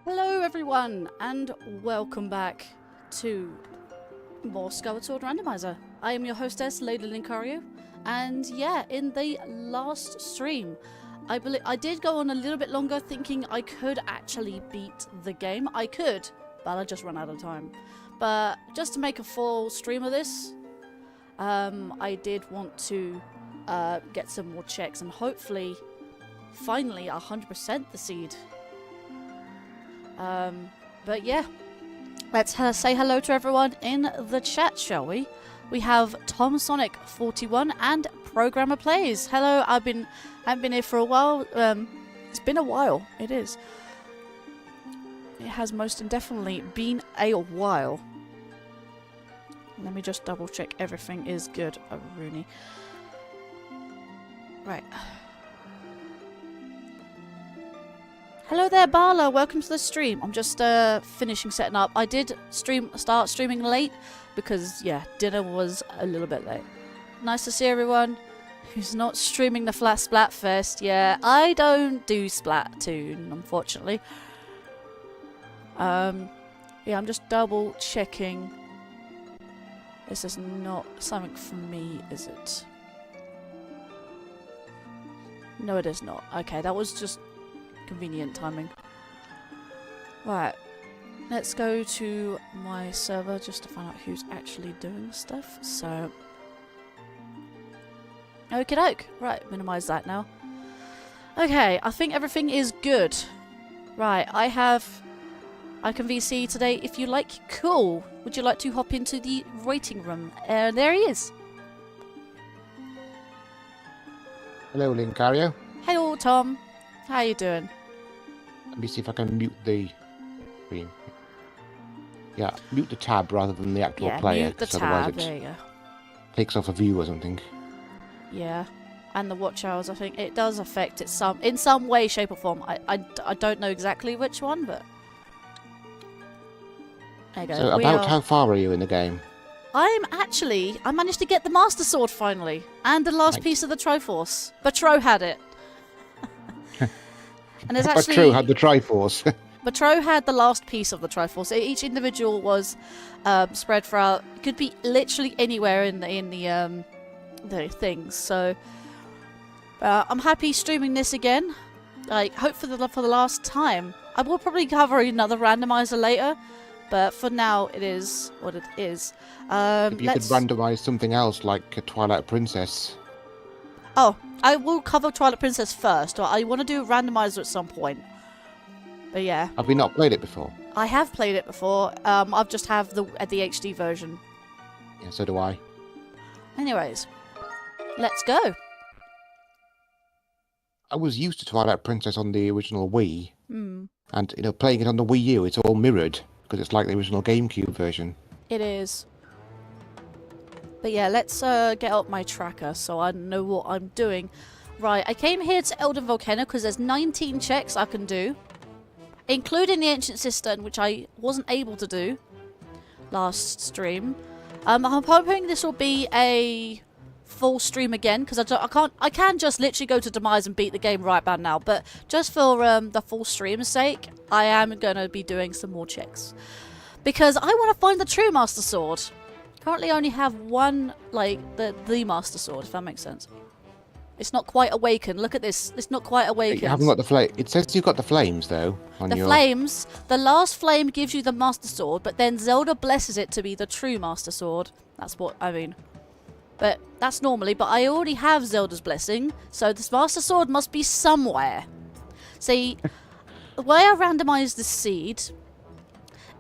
Hello everyone, and welcome back to more Skyward Sword Randomizer. I am your hostess, Lady Linkario, and yeah, in the last stream, I did go on a little bit longer thinking I could actually beat the game. I could, but I just ran out of time. But just to make a full stream of this, I did want to get some more checks and hopefully, finally, 100% the seed. But yeah, let's say hello to everyone in the chat, shall we? We have Tom Sonic 41 and Programmer Plays. Hello, I haven't been here for a while. It's been a while. It is. It has most definitely been a while. Let me just double check everything is good. Oh, Rooney. Right. Hello there, Ballad. Welcome to the stream. I'm just finishing setting up. I did start streaming late because, yeah, dinner was a little bit late. Nice to see everyone who's not streaming the Flat Splatfest. Yeah, I don't do Splatoon, unfortunately. Yeah, I'm just double checking. This is not something for me, is it? No, it is not. Okay, that was just convenient timing. Right, let's go to my server just to find out who's actually doing stuff. So, okie doke. Right, minimize that now. Okay, I think everything is good. Right, I can VC today if you like. Cool. Would you like to hop into the waiting room? There he is. Hello, Linkario. Hello, Tom. How you doing? Let me see if I can mute the screen. Yeah, mute the tab rather than the actual player. Mute the tab. Otherwise There you go. takes off a view or something. Yeah, and the watch hours. I think it does affect it in some way, shape, or form. I don't know exactly which one, but there you go. So, about how far are you in the game? I managed to get the Master Sword finally, and the last piece of the Triforce. Batro had it. And there's actually Batro had the Triforce. Batro had the last piece of the Triforce. Each individual was spread throughout. It could be literally anywhere in the things. So I'm happy streaming this again. Like, hope for the last time. I will probably cover another randomizer later, but for now it is what it is. If you could randomize something else, like a Twilight Princess. Oh, I will cover Twilight Princess first. Or I want to do a randomizer at some point. But yeah. Have you not played it before? I have played it before. I've just have the HD version. Yeah, so do I. Anyways, let's go. I was used to Twilight Princess on the original Wii. Mm. And, you know, playing it on the Wii U, it's all mirrored. Because it's like the original GameCube version. It is. But yeah, let's get up my tracker so I know what I'm doing. Right, I came here to Elden Volcano because there's 19 checks I can do. Including the Ancient Cistern, which I wasn't able to do last stream. I'm hoping this will be a full stream again because I can just literally go to Demise and beat the game right about now. But just for the full stream's sake, I am going to be doing some more checks. Because I want to find the true Master Sword. Currently I only have one, like, the Master Sword, if that makes sense. It's not quite awakened. Look at this. It's not quite awakened. You haven't got the flame. It says you've got the flames, though. On your flames. The last flame gives you the Master Sword, but then Zelda blesses it to be the true Master Sword. That's what I mean. But that's normally. But I already have Zelda's blessing, so this Master Sword must be somewhere. See, the way I randomized the seed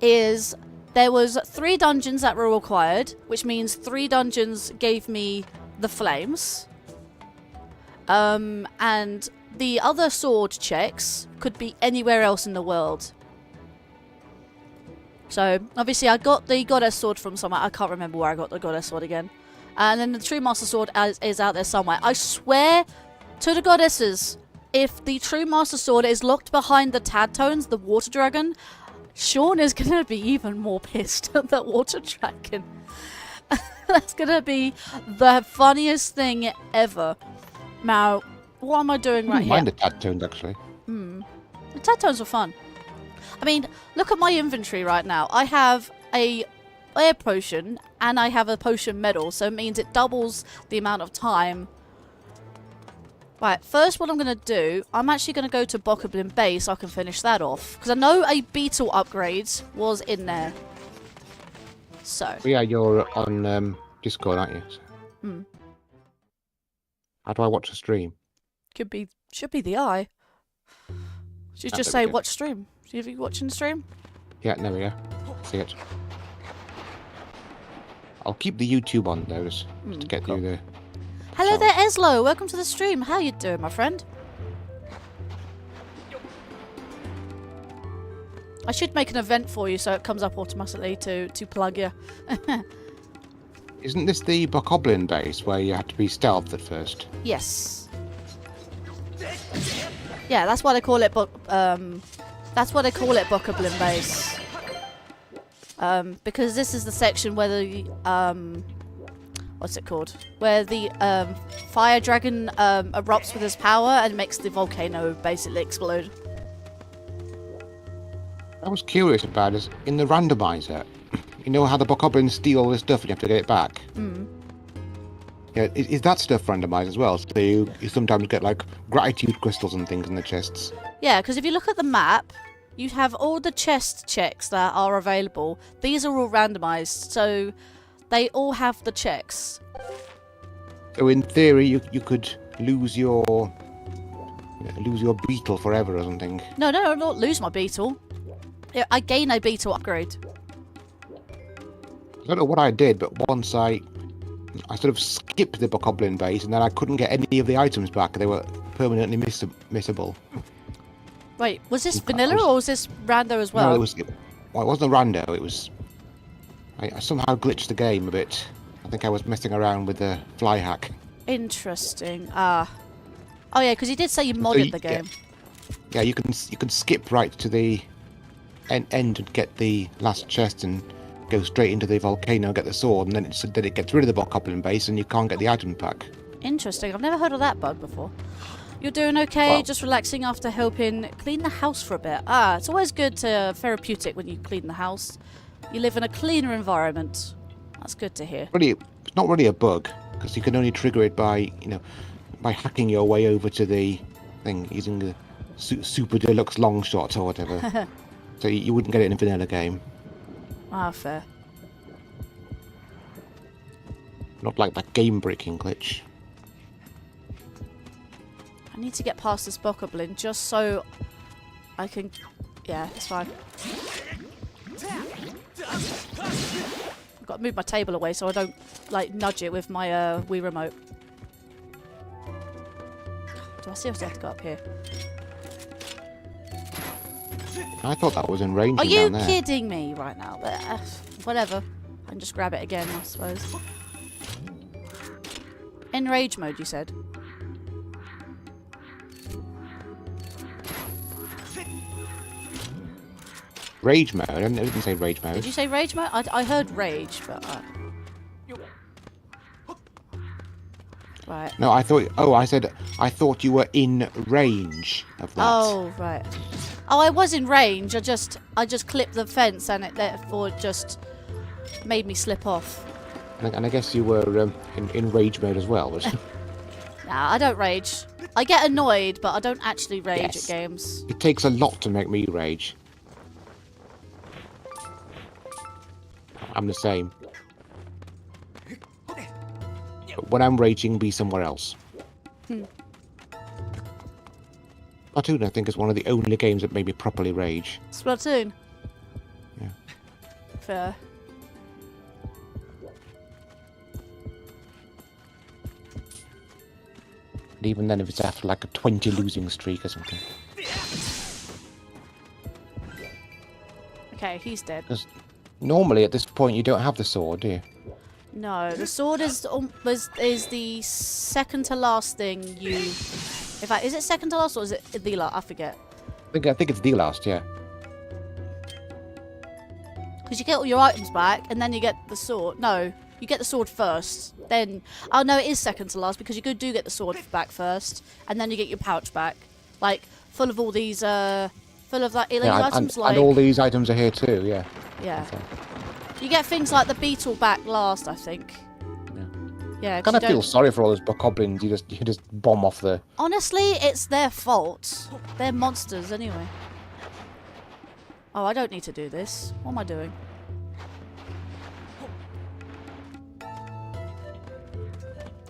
is there was 3 dungeons that were required, which means 3 dungeons gave me the flames. And the other sword checks could be anywhere else in the world. So, obviously I got the Goddess Sword from somewhere. I can't remember where I got the Goddess Sword again. And then the True Master Sword is out there somewhere. I swear to the goddesses, if the True Master Sword is locked behind the Tad Tones, the Water Dragon, Sean is gonna be even more pissed at that water dragon. That's gonna be the funniest thing ever. Now, what am I doing right here? Mind the Tadtones, actually. The Tadtones were fun. I mean, look at my inventory right now. I have a air potion and I have a potion medal, so it means it doubles the amount of time. Right, first what I'm going to do, I'm actually going to go to Bokoblin Base so I can finish that off. Because I know a beetle upgrade was in there. So. Yeah, you're on Discord, aren't you? So. How do I watch a stream? Should be the eye. Should just say watch stream. Are you watching the stream? Yeah, there we go. See it. I'll keep the YouTube on though, just to get through the... Hello there, Eslo. Welcome to the stream. How you doing, my friend? I should make an event for you so it comes up automatically to plug you. Isn't this the Bokoblin base where you have to be stealthed at first? Yes. Yeah, that's why they call it that's why they call it Bokoblin Base. Because this is the section where the what's it called? Where the fire dragon erupts with his power and makes the volcano basically explode. I was curious about is in the randomizer, you know how the Bokoblins steal all this stuff and you have to get it back? Yeah, is that stuff randomized as well? So you sometimes get like gratitude crystals and things in the chests. Yeah, because if you look at the map, you have all the chest checks that are available. These are all randomized, so they all have the checks. So in theory, you could lose your beetle forever or something. No, not lose my beetle. I gain a beetle upgrade. I don't know what I did, but once I sort of skipped the Bokoblin base, and then I couldn't get any of the items back. They were permanently missable. Wait, was this vanilla or was this rando as well? No, it wasn't a rando. It was... I somehow glitched the game a bit. I think I was messing around with the fly hack. Interesting. Oh yeah, because you did say you modded the game. Yeah, you can skip right to the end and get the last chest and go straight into the volcano, get the sword, and then it gets rid of the Bokoblin base and you can't get the item back. Interesting. I've never heard of that bug before. You're doing okay, well, just relaxing after helping clean the house for a bit. It's always good to therapeutic when you clean the house. You live in a cleaner environment. That's good to hear. Really, it's not really a bug, because you can only trigger it by, by hacking your way over to the thing, using the super deluxe long shot or whatever. So you wouldn't get it in a vanilla game. Fair. Not like that game-breaking glitch. I need to get past this Bokoblin just so I can... Yeah, it's fine. I've got to move my table away so I don't, nudge it with my Wii remote. Do I seriously have to go up here? I thought that was in range. Are you kidding me right now? Whatever. I can just grab it again, I suppose. In rage mode, you said? Rage mode? I didn't say rage mode. Did you say rage mode? I heard rage, but... Right. No, I thought... Oh, I thought you were in range of that. Oh, right. Oh, I was in range. I just clipped the fence and it therefore just made me slip off. And I guess you were in rage mode as well. Nah, I don't rage. I get annoyed, but I don't actually rage at games. It takes a lot to make me rage. I'm the same. But when I'm raging, be somewhere else. Splatoon, I think, is one of the only games that made me properly rage. Splatoon? Yeah. Fair. And even then, if it's after like a 20 losing streak or something. Okay, he's dead. Because normally at this point you don't have the sword, do you? No, the sword is the second to last thing you... In fact, is it second to last or is it the last? I forget. I think it's the last, yeah. Because you get all your items back, and then you get the sword. No, you get the sword first. Then, oh no, it is second to last because you do get the sword back first, and then you get your pouch back, like full of all these, full of like illegal items. And all these items are here too. Yeah. Yeah. You get things like the beetle back last, I think. Yeah. I kind of feel sorry for all those bokoblins. You just bomb off the. Honestly, it's their fault. They're monsters anyway. Oh, I don't need to do this. What am I doing?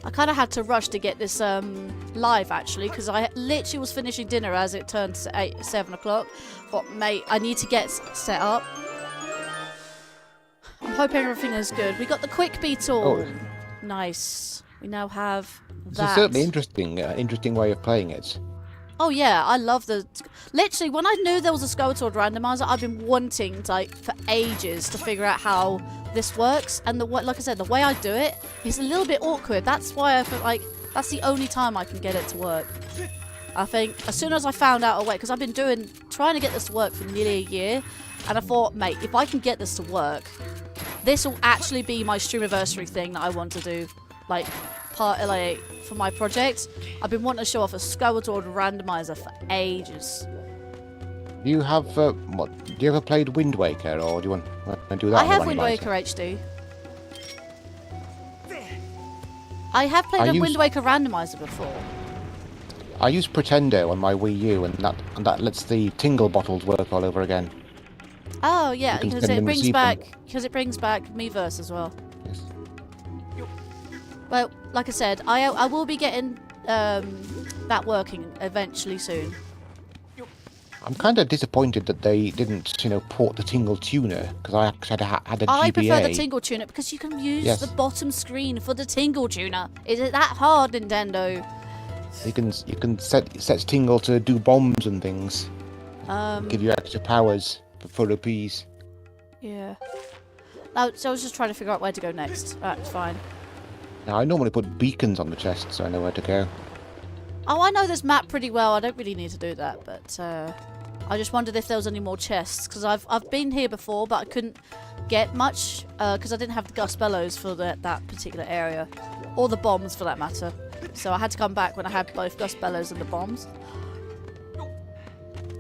I kind of had to rush to get this live actually because I literally was finishing dinner as it turned to 7 o'clock. Thought, mate, I need to get set up. I'm hoping everything is good. We got the quick beetle. Oh. Nice. We now have It's that. a certainly interesting way of playing it. Oh yeah, I love the. Literally, when I knew there was a Skyward Sword Randomizer, I've been wanting to, like, for ages to figure out how this works. And like I said, the way I do it is a little bit awkward. That's why I feel like that's the only time I can get it to work. I think as soon as I found out a way, because I've been trying to get this to work for nearly a year, and I thought, mate, if I can get this to work, this will actually be my Stream-aversary thing that I want to do, like for my project. I've been wanting to show off a Skyward Sword Randomizer for ages. Do you have Do you ever played Wind Waker, or do you want to do that? I have Wind Waker HD. I have played a Wind Waker Randomizer before. I use Pretendo on my Wii U, and that lets the tingle bottles work all over again. Oh yeah, because it brings back Miiverse as well. Yes. Well, like I said, I will be getting that working eventually soon. I'm kind of disappointed that they didn't, port the Tingle Tuner, because I actually had a GBA. I prefer the Tingle Tuner because you can use the bottom screen for the Tingle Tuner. Is it that hard, Nintendo? You can set Tingle to do bombs and things. Give you extra powers for rupees. Yeah. So I was just trying to figure out where to go next. That's fine. Now, I normally put beacons on the chest, so I know where to go. Oh, I know this map pretty well. I don't really need to do that, but I just wondered if there was any more chests, because I've been here before, but I couldn't get much because I didn't have the Gust Bellows for that particular area, or the bombs for that matter. So I had to come back when I had both Gust Bellows and the bombs.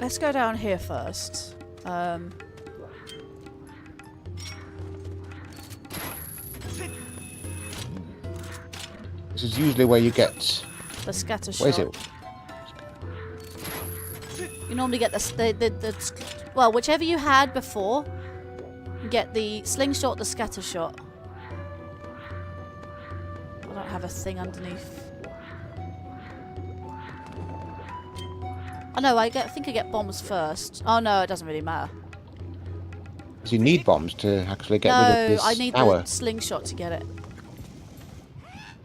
Let's go down here first. This is usually where you get the scatter shot. Where is it? You normally get the well, whichever you had before. You get the slingshot, the scatter shot. I don't have a thing underneath. Oh no, I think I get bombs first. Oh no, it doesn't really matter. Because you need bombs to actually get rid of this I need tower. the slingshot to get it.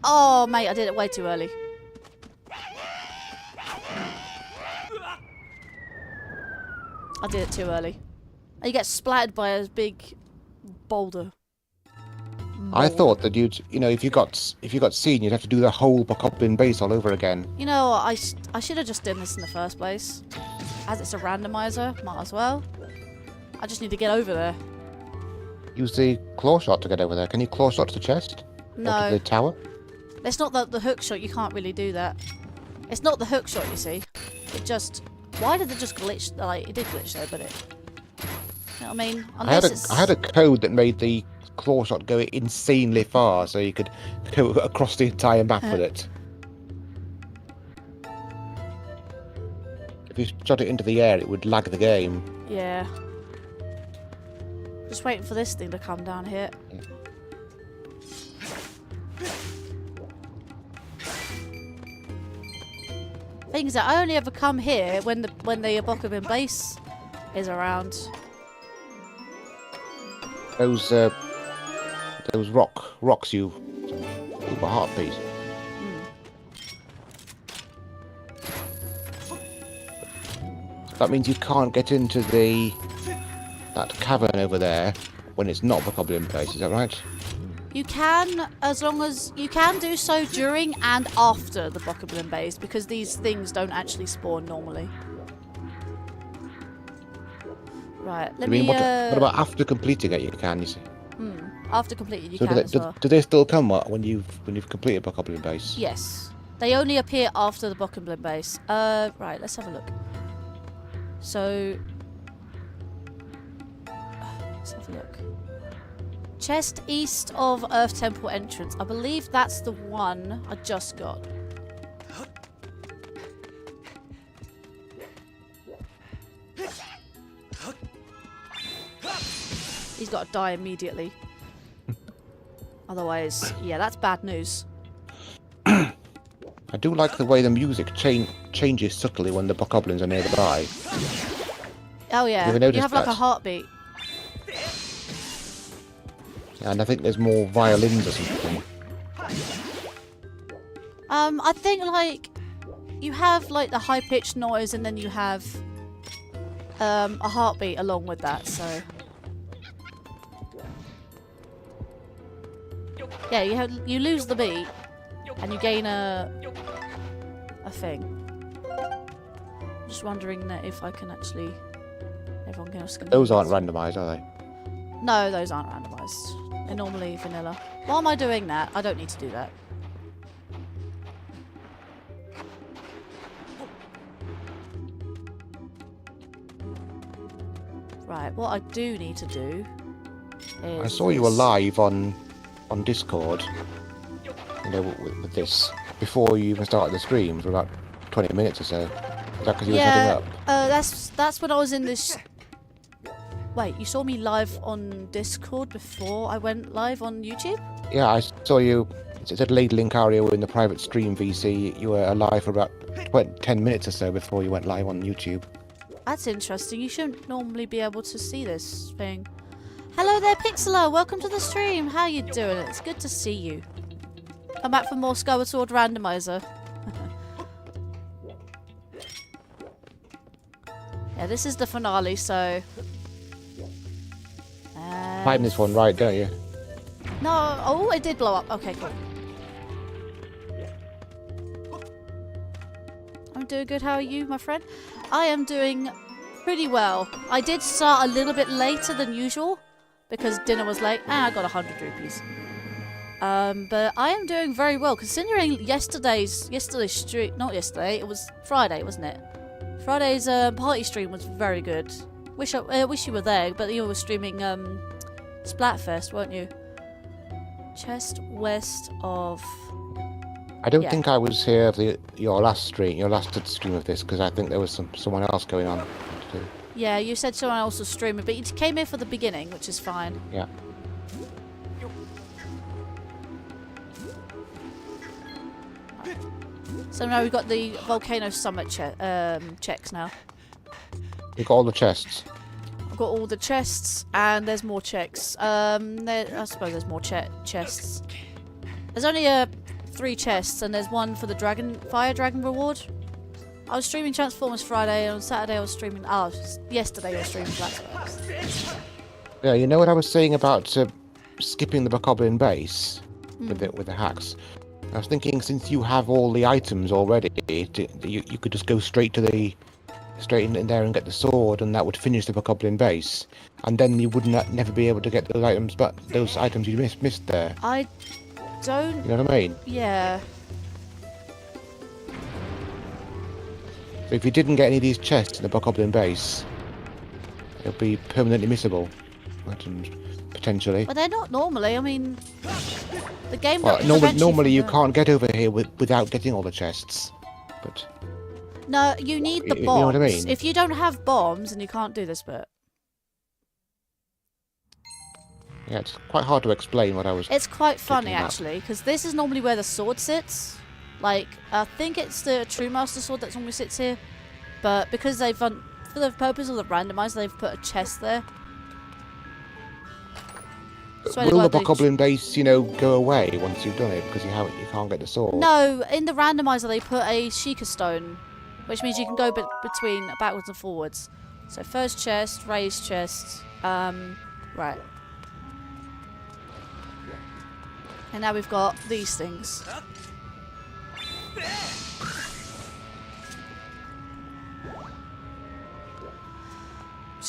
Oh mate, I did it way too early. I did it too early. And you get splattered by a big boulder. I thought that if you got seen, you'd have to do the whole Bokoblin base all over again. You know what, I should have just done this in the first place. As it's a randomizer, might as well. I just need to get over there. Use the claw shot to get over there. Can you claw shot to the chest? No. Or to the tower? It's not the hook shot, you can't really do that. It's not the hook shot, you see. It just... Why did it just glitch? Like, it did glitch there, but it... You know what I mean? I had a code that made the claw shot go insanely far, so you could go across the entire map with it. If you shot it into the air, it would lag the game. Yeah. Just waiting for this thing to come down here. Yeah. Things that I only ever come here when the Bokoblin base is around. Those rocks you... Ooh, a heart piece. That means you can't get into that cavern over there when it's not Bokoblin base, is that right? You can, as long as you can do so during and after the Bokoblin base, because these things don't actually spawn normally. Right, I let mean, me... what about after completing it? You can, you see. After completing, you So can as well. do they still come when you've completed Bokoblin base? Yes. They only appear after the Bokoblin base. Right, let's have a look. So... Let's have a look. Chest east of Earth Temple entrance. I believe that's the one I just got. He's got to die immediately. Otherwise, yeah, that's bad news. I do like the way the music changes subtly when the Bokoblins are nearby. Oh yeah, you have like a heartbeat. And I think there's more violins or something. I think like you have like the high pitched noise, and then you have a heartbeat along with that. So yeah, you lose the beat, and you gain a thing. I'm just wondering if I can actually. Everyone else can. Those aren't randomized, are they? No, those aren't randomized. They're normally vanilla. Why am I doing that? I don't need to do that. Right, what I do need to do is... I saw you were live on Discord, you know, with this, before you even started the stream for about 20 minutes or so. Is that because you were setting up? That's when I was in this... Wait, you saw me live on Discord before I went live on YouTube? Yeah, I saw you. It said Lady Linkario in the private stream VC. You were alive for about 10 minutes or so before you went live on YouTube. That's interesting. You shouldn't normally be able to see this thing. Hello there, Pixela. Welcome to the stream. How you doing? It's good to see you. Come back for more Skyward Sword Randomizer. Yeah, this is the finale, so... Time this one right, don't you? No, oh, it did blow up. Okay, cool. I'm doing good. How are you, my friend? I am doing pretty well. I did start a little bit later than usual because dinner was late, and I got 100 rupees. But I am doing very well considering yesterday's stream. Not yesterday. It was Friday, wasn't it? Friday's party stream was very good. Wish you were there, but you were streaming Splatfest, weren't you? Just west of... I don't think I was here for your last stream of this, because I think there was someone else going on. Yeah, you said someone else was streaming, but you came here for the beginning, which is fine. Yeah. So now we've got the Volcano Summit checks now. You got all the chests. I've got all the chests, and there's more checks. I suppose there's more chests. There's only 3 chests, and there's one for the Fire Dragon reward. I was streaming Transformers Friday, and on Saturday I was streaming... Oh, yesterday I was streaming Black Spikes. Yeah, you know what I was saying about skipping the Bokoblin base with the hacks? I was thinking, since you have all the items already, you could just go straight in there and get the sword, and that would finish the Bokoblin base, and then you would never be able to get those items, but those items you missed there. I don't... You know what I mean? Yeah. So if you didn't get any of these chests in the Bokoblin base, it'll be permanently missable. Items, potentially. But they're not normally. I mean, the game. Well, normally you can't get over here without getting all the chests. But no, you need the bombs. You know what I mean? If you don't have bombs, then you can't do this bit. Yeah, it's quite hard to explain what I was. It's quite funny actually, because this is normally where the sword sits. Like, I think it's the True Master Sword that normally sits here, but because they've for the purpose of the randomizer, they've put a chest there. So will the Bokoblin base, go away once you've done it because you can't get the sword? No, in the randomizer they put a Sheikah stone, which means you can go between backwards and forwards. So first chest, raised chest, right. And now we've got these things.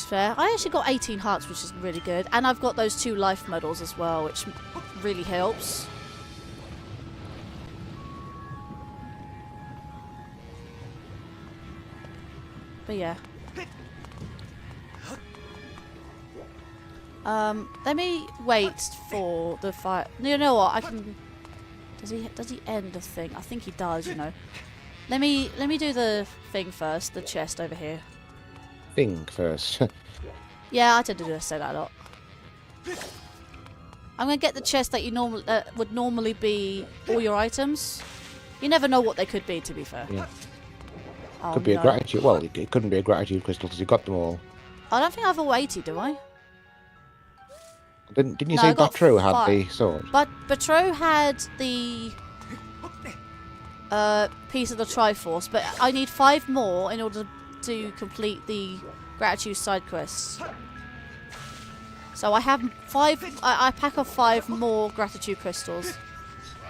fair. I actually got 18 hearts, which is really good. And I've got those 2 life medals as well, which really helps. But yeah. Let me wait for the fire. You know what? I can. Does he end the thing? I think he does. You know. Let me do the thing first. The chest over here. Thing first. Yeah, I tend to say that a lot. I'm gonna get the chest that you would normally be all your items. You never know what they could be. To be fair. Yeah. Oh, Could be a gratitude. Well, it couldn't be a gratitude crystal because you got them all. I don't think I have all 80, do I? Didn't you No, say I got Batro had 5. the sword? But Batro had the piece of the Triforce, but I need 5 more in order to complete the gratitude side quests. So I have 5. I pack off 5 more gratitude crystals.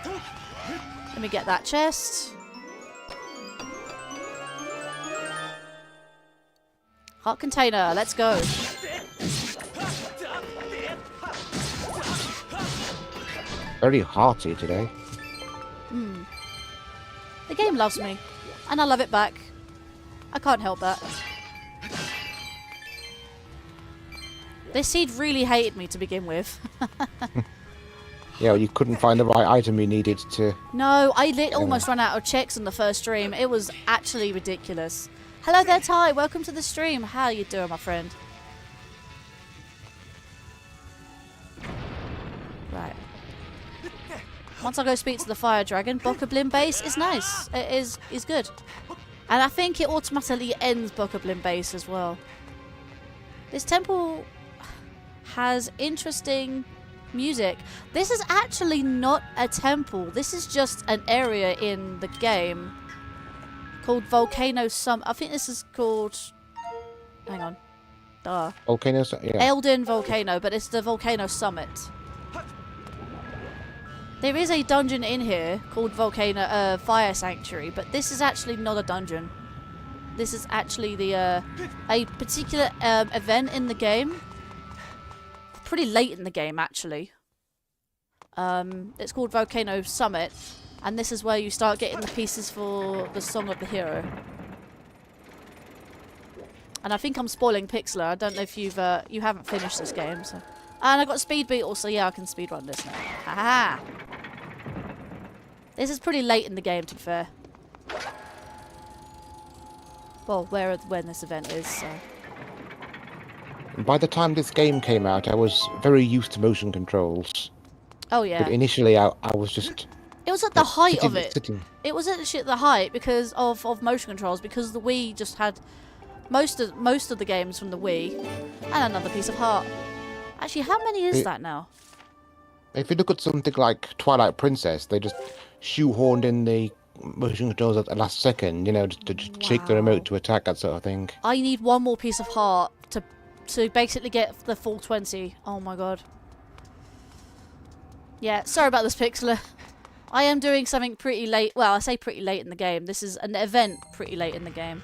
Let me get that chest. Heart container, let's go. Very hearty today. The game loves me, and I love it back. I can't help that. This seed really hated me to begin with. Yeah, well, you couldn't find the right item you needed to... No, I almost ran out of checks in the first stream. It was actually ridiculous. Hello there, Ty. Welcome to the stream. How you doing, my friend? Right. Once I go speak to the fire dragon, Bokoblin base is nice. It is good. And I think it automatically ends Bokoblin base as well. This temple has interesting music. This is actually not a temple. This is just an area in the game called Volcano Summit. I think this is called... Hang on. Duh. Volcano? Yeah. Elden Volcano, but it's the Volcano Summit. There is a dungeon in here called Volcano Fire Sanctuary, but this is actually not a dungeon. This is actually the a particular event in the game. Pretty late in the game, actually. It's called Volcano Summit, and this is where you start getting the pieces for the Song of the Hero. And I think I'm spoiling Pixlr. I don't know if you haven't finished this game. So. And I got Speed Beetle, so yeah, I can speedrun this now. Haha! This is pretty late in the game, to be fair. Well, when this event is, so... By the time this game came out, I was very used to motion controls. Oh, yeah. But initially, I was just... It was at the height of it. Sitting. It was actually at the height because of motion controls, because the Wii just had most of the games from the Wii, and another piece of heart. Actually, how many is that now? If you look at something like Twilight Princess, they just shoehorned in the motion controls at the last second, you know, to just shake the remote to attack, that sort of thing. I need 1 more piece of heart to basically get the full 20. Oh my god. Yeah, sorry about this, Pixlr. I am doing something pretty late. Well, I say pretty late in the game. This is an event pretty late in the game.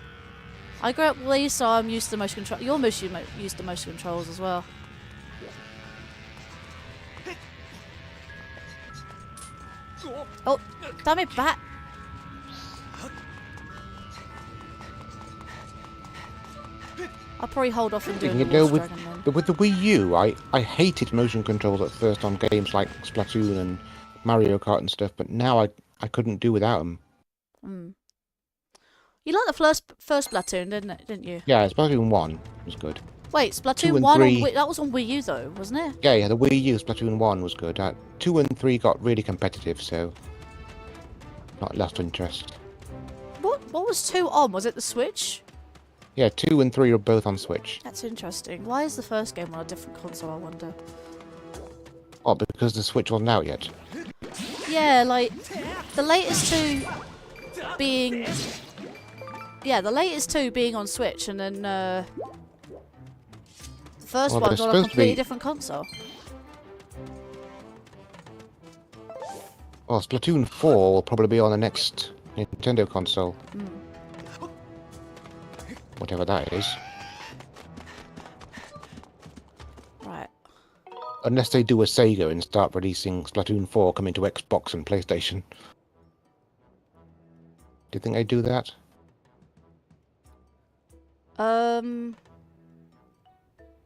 I grew up with these, so I'm used to the motion control. You're used to the motion controls as well. Oh, damn it, bat! I'll probably hold off and do the Wolf Dragon then. But with the Wii U, I hated motion controls at first on games like Splatoon and Mario Kart and stuff, but now I couldn't do without them. Mm. You liked the first Splatoon, didn't you? Yeah, Splatoon 1 was good. Wait, Splatoon 1 on that was on Wii U though, wasn't it? Yeah, the Wii U Splatoon 1 was good. 2 and 3 got really competitive, so not lost interest. What was 2 on? Was it the Switch? Yeah, 2 and 3 are both on Switch. That's interesting. Why is the first game on a different console, I wonder? Oh, because the Switch wasn't out yet. Yeah, like, the latest 2 being... Yeah, the latest 2 being on Switch, and then, the first one's on a completely different console. Well, Splatoon 4 will probably be on the next Nintendo console. Mm. Whatever that is. Unless they do a Sega and start releasing Splatoon 4 coming to Xbox and PlayStation. Do you think they do that?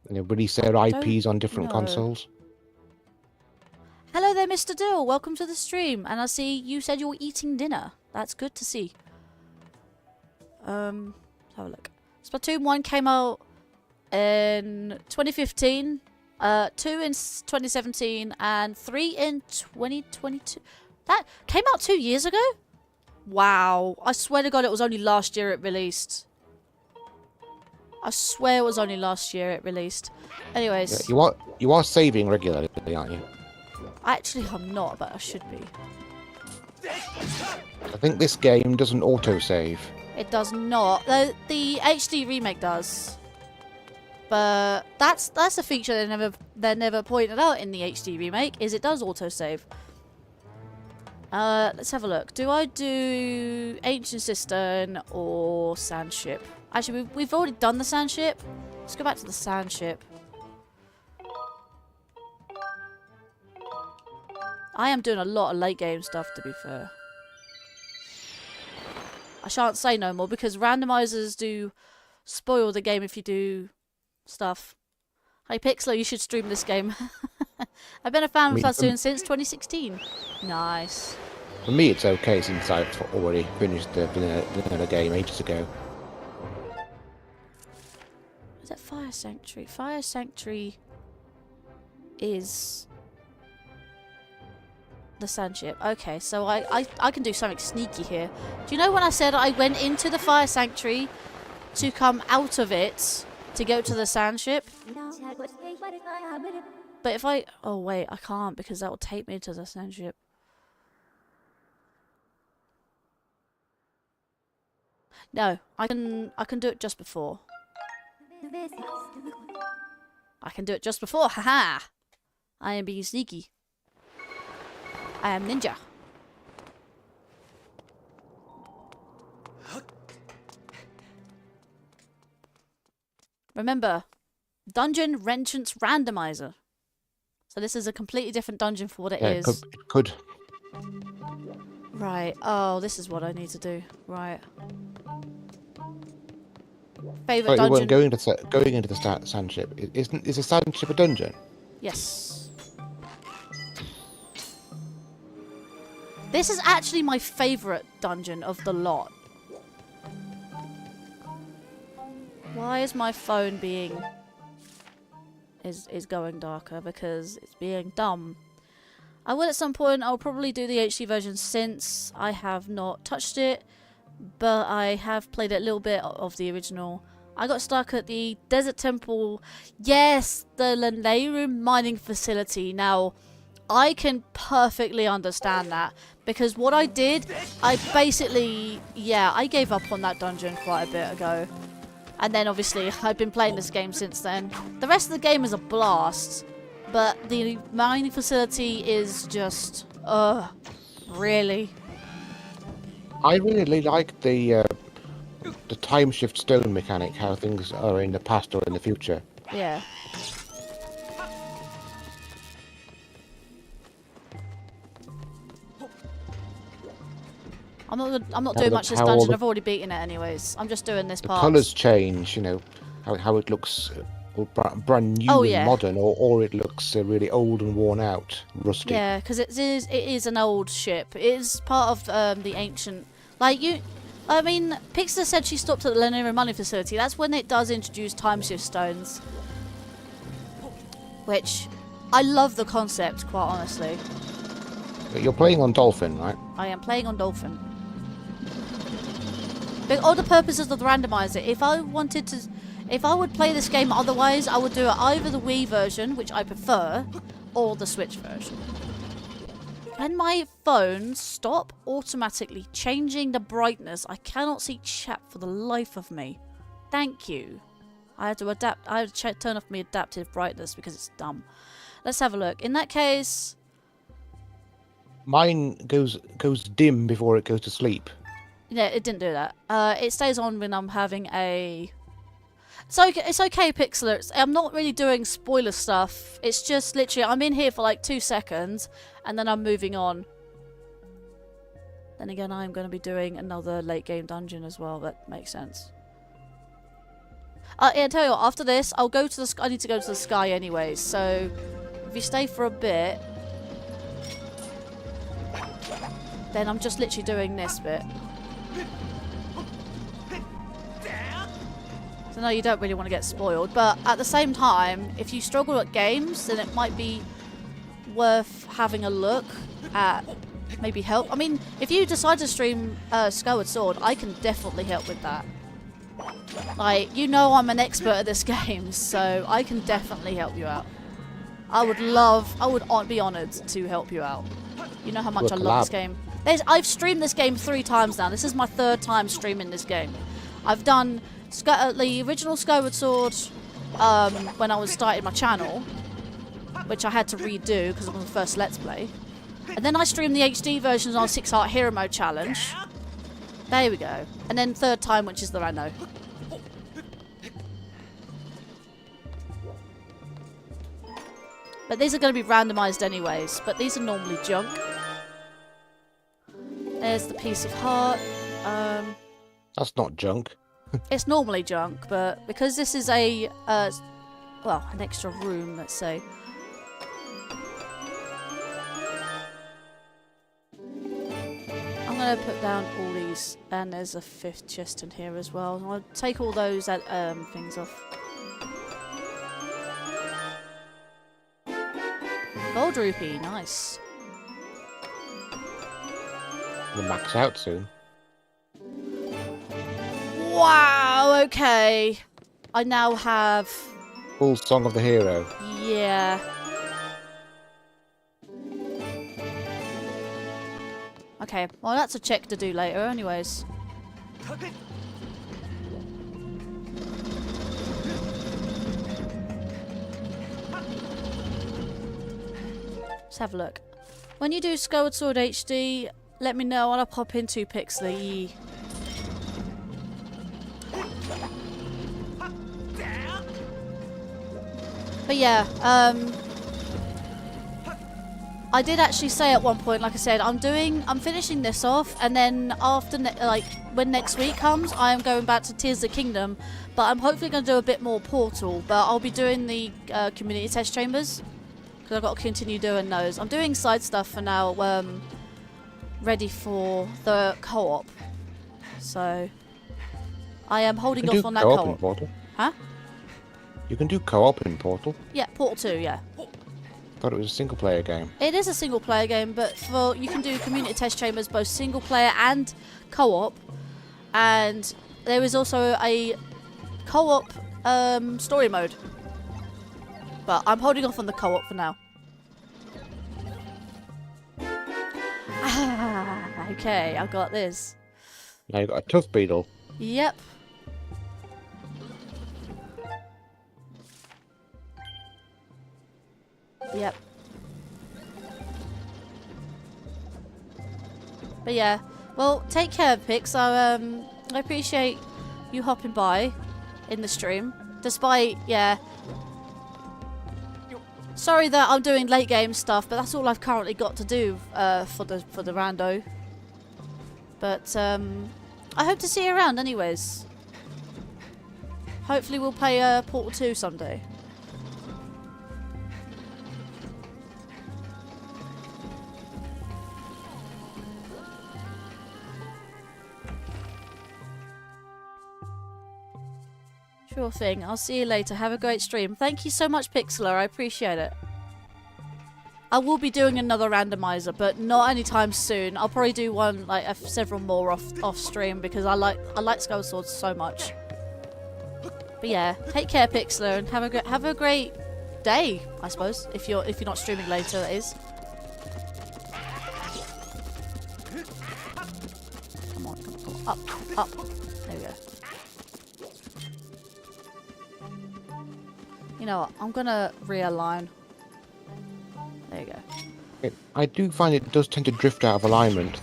Release their IPs on different consoles? Hello there, Mr. Dill. Welcome to the stream. And I see you said you were eating dinner. That's good to see. Let's have a look. Splatoon 1 came out in 2015, 2 in 2017, and 3 in 2022. That came out 2 years ago? Wow. I swear to God it was only last year it released. I swear it was only last year it released. Anyways. Yeah, you are saving regularly, aren't you? Actually, I'm not, but I should be. I think this game doesn't autosave. It does not. The HD remake does. But that's a feature they never pointed out in the HD remake, is it does autosave. Let's have a look. Do I do Ancient Cistern or Sand Ship? Actually, we've already done the Sand Ship. Let's go back to the Sand Ship. I am doing a lot of late game stuff, to be fair. I shan't say no more because randomizers do spoil the game if you do stuff. Hey Pixlo, you should stream this game. I've been a fan of Splatoon since 2016. Nice. For me, it's okay since I've already finished the vanilla game ages ago. Is that Fire Sanctuary? Fire Sanctuary is the Sand Ship. Okay, so I can do something sneaky here. Do you know when I said I went into the Fire Sanctuary to come out of it to go to the Sand Ship? But if I... Oh, wait, I can't because that will take me to the Sand Ship. No, I can do it just before. I can do it just before. Haha! I am being sneaky. I am ninja. Remember, Dungeon Entrance Randomizer. So this is a completely different dungeon for what it is. It could. Right. Oh, this is what I need to do. Right. Favorite dungeon. Going into the Sand Ship. Is the Sand Ship a dungeon? Yes. This is actually my favorite dungeon of the lot. Why is my phone being... is going darker? Because it's being dumb. I will at some point. I'll probably do the HD version since I have not touched it. But I have played a little bit of the original. I got stuck at the Desert Temple. Yes, the Lanayru mining facility. Now, I can perfectly understand that. Because what I did, I basically... Yeah, I gave up on that dungeon quite a bit ago. And then obviously, I've been playing this game since then. The rest of the game is a blast. But the mining facility is just... really? I really like the time shift stone mechanic, how things are in the past or in the future. Yeah. I'm not doing much this dungeon. I've already beaten it anyways. I'm just doing this part. The colours change, you know, how it looks brand new and modern, or it looks really old and worn out, rusty. Yeah, because it is an old ship. It is part of the ancient... Like, I mean, Pixar said she stopped at the Lanayru mining facility. That's when it does introduce time shift stones. Which, I love the concept, quite honestly. But you're playing on Dolphin, right? I am playing on Dolphin. But all the purposes of the randomizer, if I would play this game otherwise, I would do it either the Wii version, which I prefer, or the Switch version. Can my phone stop automatically changing the brightness? I cannot see chat for the life of me. Thank you. I had to adapt. I had to turn off my adaptive brightness because it's dumb. Let's have a look. In that case, mine goes dim before it goes to sleep. Yeah, it didn't do that. It stays on when I'm having a... So it's okay, Pixler. I'm not really doing spoiler stuff. It's just literally I'm in here for like 2 seconds, and then I'm moving on. Then again, I'm going to be doing another late game dungeon as well. That makes sense. Yeah, tell you what. After this, I'll go to the. I need to go to the sky anyways. So if you stay for a bit, then I'm just literally doing this bit. So no, you don't really want to get spoiled, but at the same time, if you struggle at games, then it might be worth having a look at maybe help. I mean, if you decide to stream Skyward Sword, I can definitely help with that. Like, you know I'm an expert at this game, so I can definitely help you out. I would be honoured to help you out. You know how much I love this game. I've streamed this game 3 times now. This is my 3rd time streaming this game. I've done the original Skyward Sword when I was starting my channel, which I had to redo because it was the first Let's Play. And then I streamed the HD versions on 6 Heart Hero Mode Challenge. There we go. And then 3rd time, which is the Rando. But these are going to be randomized anyways, but these are normally junk. There's the piece of heart. That's not junk. It's normally junk, but because this is a, well, an extra room, let's say. I'm going to put down all these, and there's a 5th chest in here as well. I'll take all those things off. Gold rupee, nice. We'll max out soon. Wow, okay. I now have... Full Song of the Hero. Yeah. Okay, well that's a check to do later anyways. Let's have a look. When you do Skyward Sword HD, let me know and I'll pop into Pixley. But yeah, I did actually say at one point, like I said, I'm finishing this off, and then after, when next week comes, I am going back to Tears of the Kingdom, but I'm hopefully going to do a bit more Portal, but I'll be doing the community test chambers, because I've got to continue doing those. I'm doing side stuff for now, ready for the co-op, so I am holding off on that co-op. Huh? You can do co-op in Portal? Yeah, Portal 2, yeah. Thought it was a single-player game. It is a single-player game, but you can do community test chambers, both single-player and co-op. And there is also a co-op story mode. But I'm holding off on the co-op for now. Okay, I've got this. Now you've got a tough beetle. Yep. Yep. But yeah, well, take care, Pix. I appreciate you hopping by in the stream, despite, yeah. Sorry that I'm doing late game stuff, but that's all I've currently got to do for the rando. But I hope to see you around, anyways. Hopefully, we'll play Portal 2 someday. Sure thing. I'll see you later. Have a great stream. Thank you so much, Pixler. I appreciate it. I will be doing another randomizer, but not anytime soon. I'll probably do one, like several more off stream because I like Skyward Sword so much. But yeah, take care, Pixler, and have a great day. I suppose if you're not streaming later, that is. Come on, up. There we go. You know what? I'm gonna realign. There you go. I do find it does tend to drift out of alignment.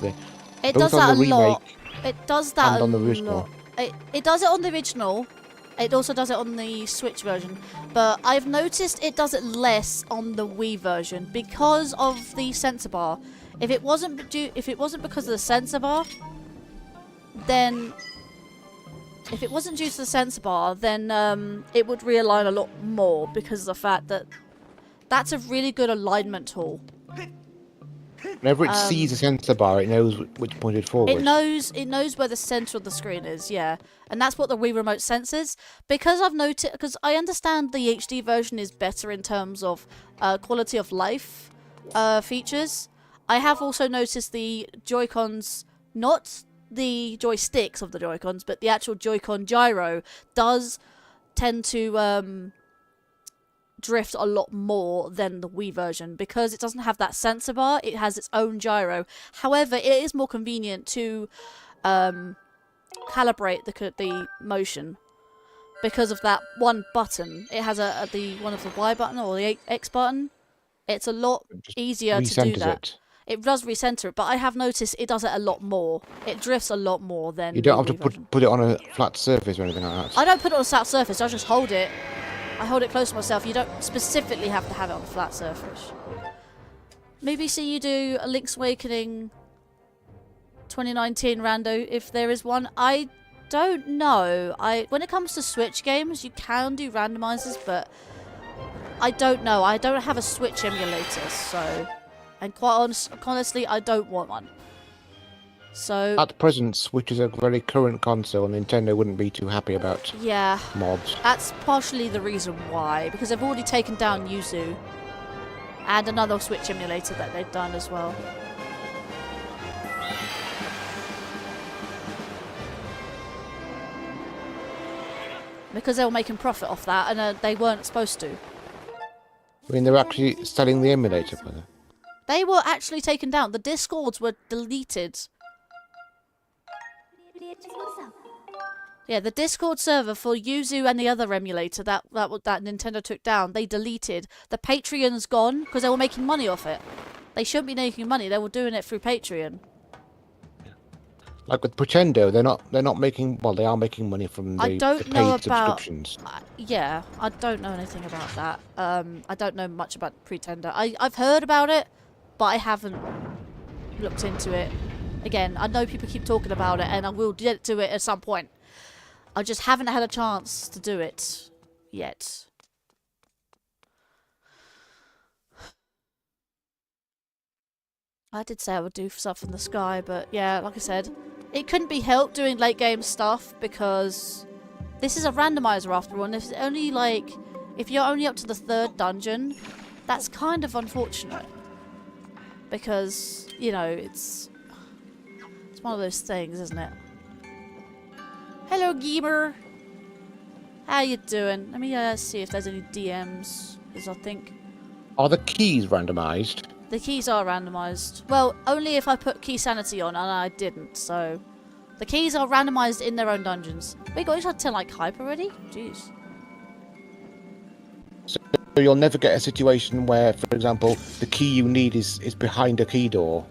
It does that a lot. It does that and a on the original. lot. It does it on the original, It also does it on the Switch version, but I've noticed it does it less on the Wii version because of the sensor bar. If it wasn't because of the sensor bar, then if it wasn't due to the sensor bar, then it would realign a lot more because of the fact that that's a really good alignment tool. Whenever it sees a sensor bar, it knows which pointed forward. It knows where the center of the screen is, yeah. And that's what the Wii Remote senses. Because I understand the HD version is better in terms of quality of life features. I have also noticed the Joy-Cons, not the joysticks of the Joy-Cons, but the actual Joy-Con gyro does tend to drift a lot more than the Wii version because it doesn't have that sensor bar. It has its own gyro. However, it is more convenient to calibrate the motion because of that one button. It has the one of the Y button or the X button. It's a lot easier to do that. It does recenter it, but I have noticed it does it a lot more. It drifts a lot more than. You don't have to put it on a flat surface or anything like that. I don't put it on a flat surface. I just hold it. I hold it close to myself. You don't specifically have to have it on a flat surface. Maybe see you do a Link's Awakening 2019 rando if there is one. I don't know. When it comes to Switch games, you can do randomizers, but I don't know. I don't have a Switch emulator, so, and quite honestly, I don't want one. So at present, Switch is a very current console, and Nintendo wouldn't be too happy about mods. That's partially the reason why, because they've already taken down Yuzu and another Switch emulator that they've done as well. Because they were making profit off that, and they weren't supposed to. I mean, they're actually selling the emulator for them. They were actually taken down. The Discords were deleted. Yeah, the Discord server for Yuzu and the other emulator that Nintendo took down, they deleted. The Patreon's gone because they were making money off it. They shouldn't be making money. They were doing it through Patreon. Like with Pretendo, they're not making. Well, they are making money from the paid subscriptions. Yeah, I don't know anything about that. I don't know much about Pretender. I've heard about it, but I haven't looked into it. Again, I know people keep talking about it, and I will get to it at some point. I just haven't had a chance to do it yet. I did say I would do stuff in the sky, but yeah, like I said, it couldn't be helped doing late game stuff because this is a randomizer after all, and if you're only up to the 3rd dungeon, that's kind of unfortunate. Because, you know, it's one of those things, isn't it? Hello, Gamer. How you doing? Let me see if there's any DMs, because I think... Are the keys randomized? The keys are randomized. Well, only if I put key sanity on, and I didn't, so... The keys are randomized in their own dungeons. We got each other to, like, hype already? Jeez. So you'll never get a situation where, for example, the key you need is behind a key door?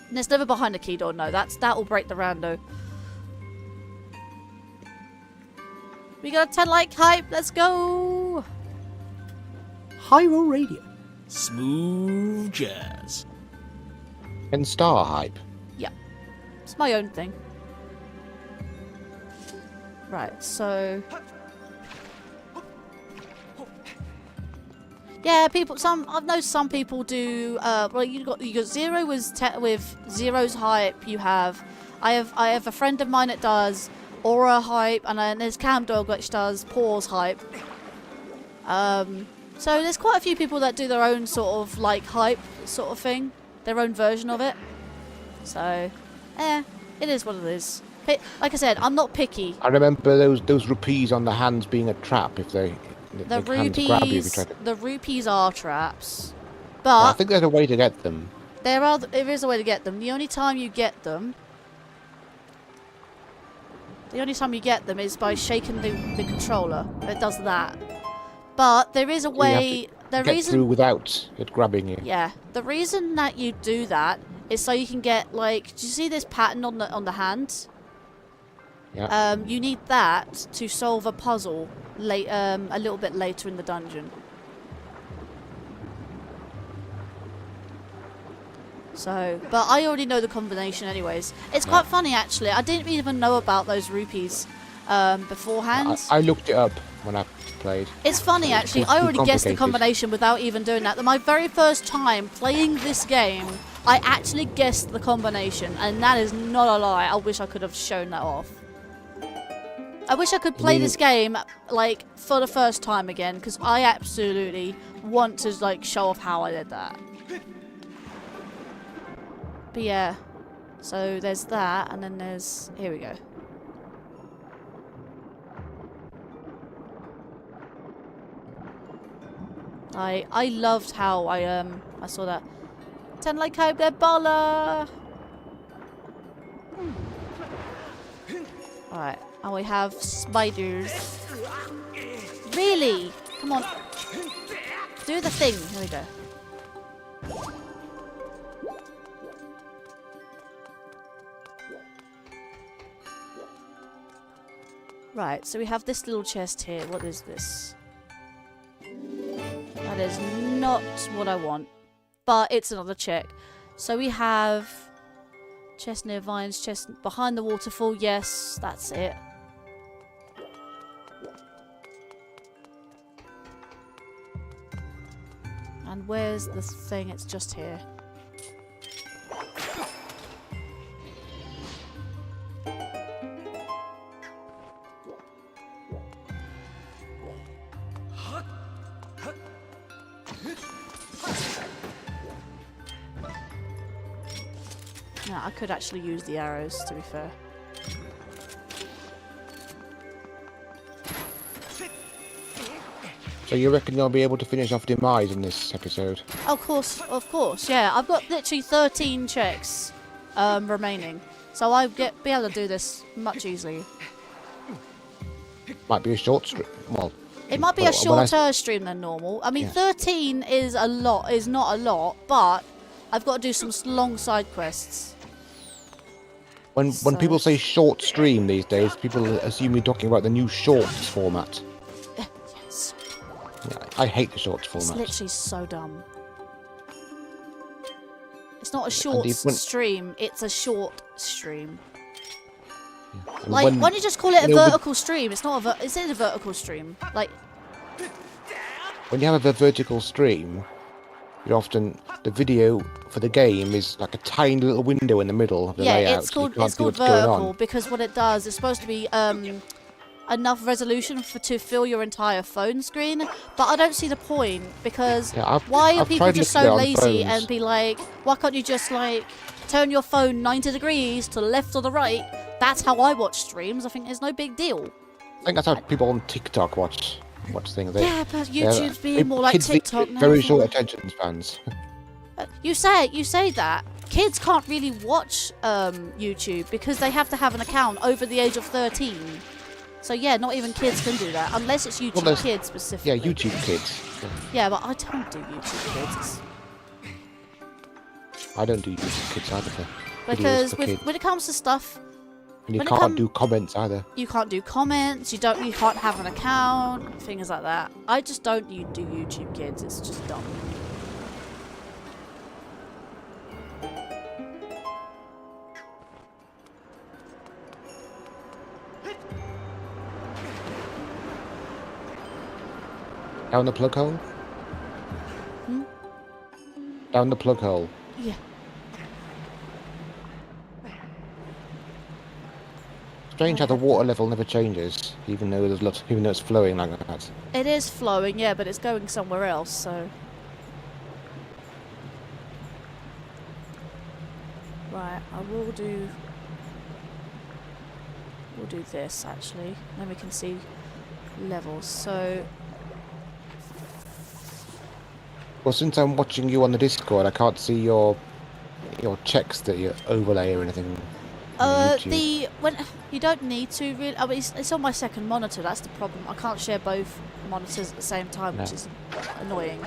And it's never behind a key door, no. That will break the rando. We got a 10 like hype. Let's go. Hyro Radio. Smooth jazz. And star hype. Yeah. It's my own thing. Right, so... Yeah, I've noticed some people do. Well, you got Zero with Zero's hype. I have a friend of mine that does Aura hype, and then there's Camdog which does Pause hype. So there's quite a few people that do their own sort of like hype sort of thing, their own version of it. So, it is what it is. Like I said, I'm not picky. I remember those rupees on the hands being a trap if they. The rupees are traps, but well, I think there's a way to get them. There is a way to get them. The only time you get them is by shaking the controller. It does that. But there is a way. Get through without it grabbing you. Yeah, the reason that you do that is so you can get like. Do you see this pattern on the hand? Yeah. You need that to solve a puzzle a little bit later in the dungeon. So, but I already know the combination anyways. It's quite funny actually. I didn't even know about those rupees beforehand. I looked it up when I played. It's funny actually. I already guessed the combination without even doing that. My very first time playing this game, I actually guessed the combination, and that is not a lie. I wish I could have shown that off. I wish I could play this game like for the first time again, because I absolutely want to like show off how I did that. But yeah, so there's that, and then there's, here we go. I loved how I saw that. Ten like hope they're Ballad. Alright, and we have spiders. Really? Come on. Do the thing. Here we go. Right, so we have this little chest here. What is this? That is not what I want. But it's another check. So we have chest near vines, chest behind the waterfall. Yes, that's it. And where's the thing? It's just here. Yeah, I could actually use the arrows, to be fair. So you reckon you'll be able to finish off Demise in this episode? Of course, yeah. I've got literally 13 checks remaining. So I'll be able to do this much easily. Might be a short stream. Well, it might be a shorter stream than normal. I mean, 13 is not a lot, but I've got to do some long side quests. When people say short stream these days, people assume you're talking about the new shorts format. Yes. Yeah, I hate the shorts format. It's literally so dumb. It's not a short stream, it's a short stream. Yeah. Like, why don't you just call it a vertical stream? It's not a it's a vertical stream. Like, when you have a vertical stream, you often, the video for the game is like a tiny little window in the middle of the layout. Yeah, it's called vertical because what it does is supposed to be enough resolution to fill your entire phone screen. But I don't see the point because why are people just so lazy and be like, why can't you just like turn your phone 90 degrees to the left or the right? That's how I watch streams. I think it's no big deal. I think that's how people on TikTok watch things. Yeah, but YouTube's being more like kids TikTok now. Very short attention spans. You say that. Kids can't really watch YouTube because they have to have an account over the age of 13. So yeah, not even kids can do that unless it's YouTube Kids specifically. Yeah, YouTube Kids. Yeah, but I don't do YouTube Kids. I don't do YouTube Kids either. Because when it comes to stuff, and you can't do comments either. You can't do comments. You can't have an account. Things like that. I just don't do YouTube Kids. It's just dumb. Down the plug hole? Hmm? Down the plug hole. Yeah. Strange how the water level never changes, even though it's flowing like that. It is flowing, yeah, but it's going somewhere else, so. Right, we'll do this actually. Then we can see levels. So. Well, since I'm watching you on the Discord, I can't see your checks that you overlay or anything. When you don't need to really. I mean, it's on my second monitor. That's the problem. I can't share both monitors at the same time, which is annoying.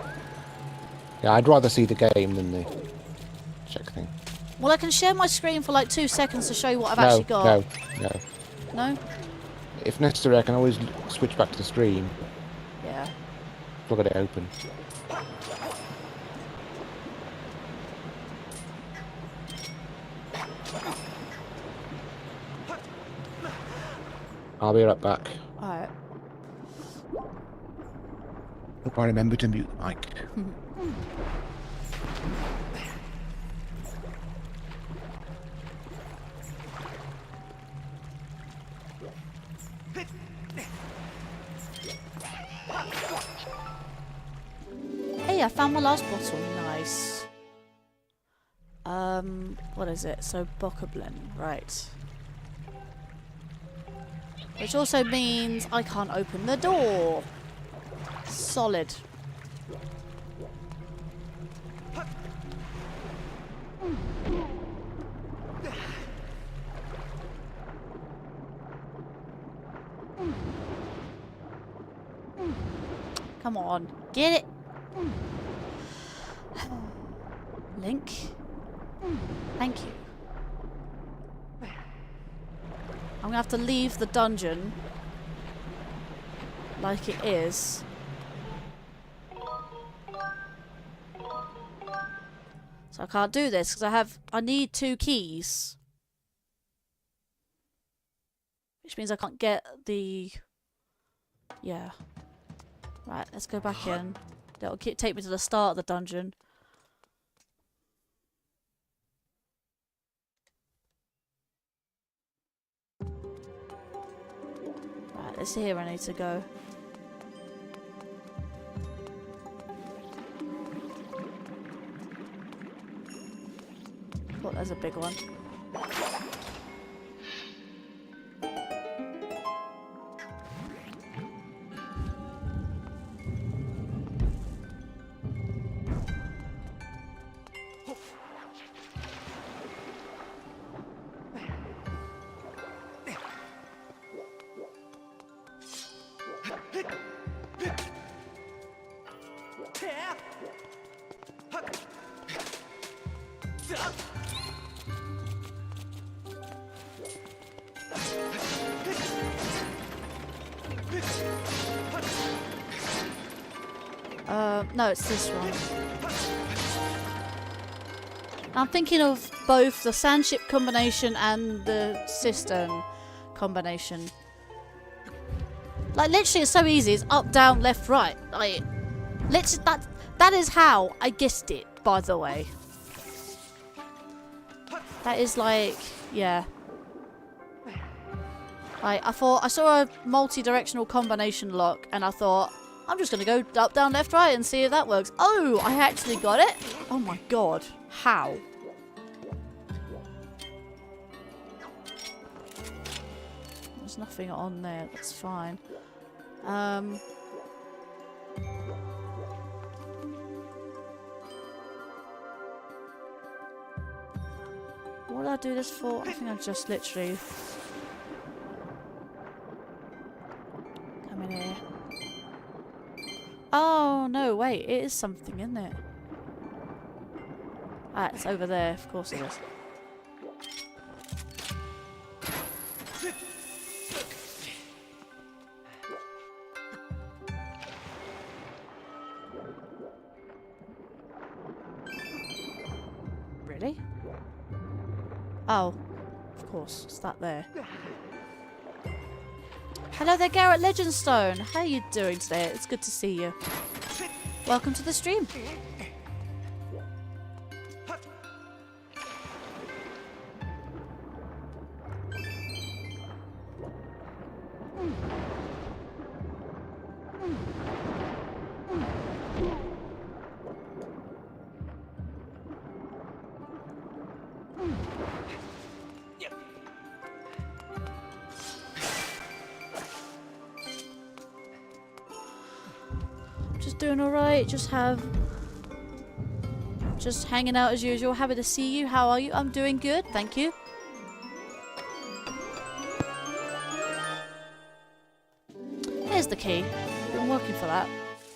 Yeah, I'd rather see the game than the check thing. Well, I can share my screen for like 2 seconds to show you what I've actually got. No. No? If necessary, I can always switch back to the stream. Yeah. Look at it open. I'll be right back. Alright. Hope I remember to mute the mic. Hey, I found my last bottle. Nice. What is it? So, Bokoblin. Right. Which also means I can't open the door. Solid. Come on. Get it. Link. Thank you. I'm gonna have to leave the dungeon like it is. So I can't do this because I need 2 keys. Which means I can't get the... Yeah. Right, let's go back in. That'll take me to the start of the dungeon. Right, it's here I need to go. Oh, there's a big one. No, it's this one. I'm thinking of both the sandship combination and the cistern combination. Like, literally, it's so easy. It's up, down, left, right. Like, literally, that is how I guessed it, by the way. That is like, yeah. Like, I saw a multi-directional combination lock, and I thought, I'm just going to go up, down, left, right and see if that works. Oh, I actually got it. Oh my god. How? There's nothing on there. That's fine. What did I do this for? I think I just literally... Come in here. Oh, no, wait. It is something, isn't it? Ah, it's over there. Of course it is. Really? Oh, of course. It's that there. Hello there, Garrett Legendstone. How are you doing today? It's good to see you. Welcome to the stream. Doing alright, just hanging out as usual. Happy to see you. How are you? I'm doing good, thank you. Here's the key. Been working for that.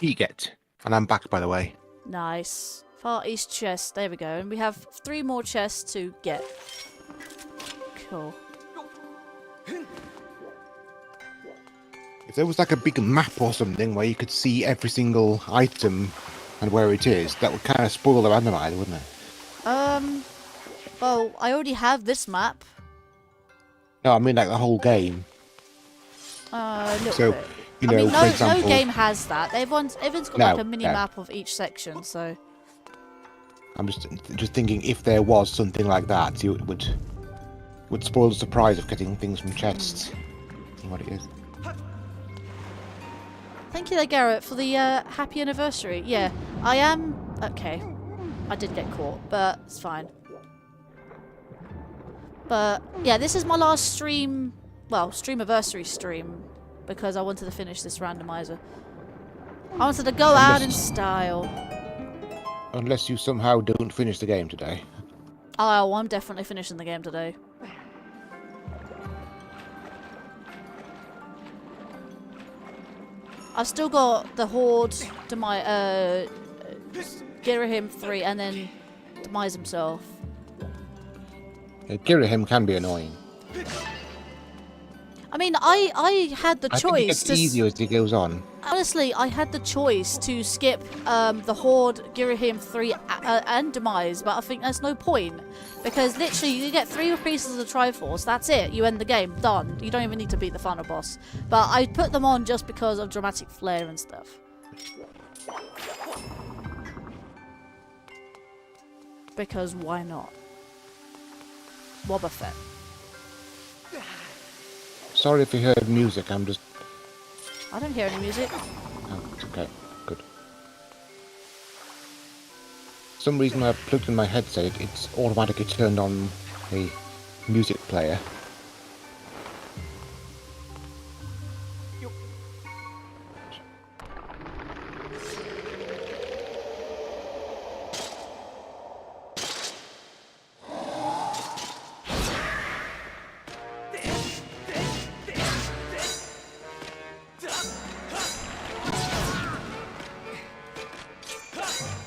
You get. And I'm back, by the way. Nice. Far East chest. There we go. And we have 3 more chests to get. Cool. If there was like a big map or something where you could see every single item and where it is, that would kind of spoil the randomizer, wouldn't it? Well, I already have this map. No, I mean like the whole game. A little So, bit. you know, I mean, for example, no game has that. Everyone's got No, like a mini no. map of each section, so. I'm just thinking if there was something like that, it would spoil the surprise of getting things from chests. And what it is. Thank you there, Garrett, for the happy anniversary. Yeah, I am... Okay. I did get caught, but it's fine. But, yeah, this is my last stream... Well, Stream-aversary stream. Because I wanted to finish this randomizer. I wanted to go out in style. Unless you somehow don't finish the game today. Oh, I'm definitely finishing the game today. I've still got the Horde, Girahim 3, and then demise himself. Yeah, Girahim can be annoying. I mean, I had the I think it choice gets to... easier as it goes on. Honestly, I had the choice to skip the Horde, Girahim 3, and demise, but I think there's no point. Because literally, you get 3 pieces of the Triforce, that's it, you end the game, done. You don't even need to beat the final boss. But I put them on just because of dramatic flair and stuff. Because why not? Wobbuffet. Sorry if you heard music, I'm just... I don't hear any music. Oh, it's okay. Good. For some reason when I plugged in my headset, it's automatically turned on the music player.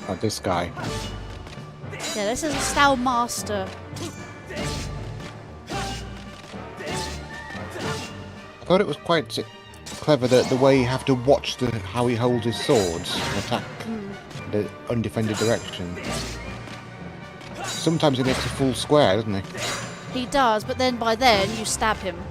Oh, this guy. Yeah, this is a style master. I thought it was quite clever that the way you have to watch how he holds his swords and attack the undefended direction. Sometimes he makes a full square, doesn't he? He does, but then by then you stab him.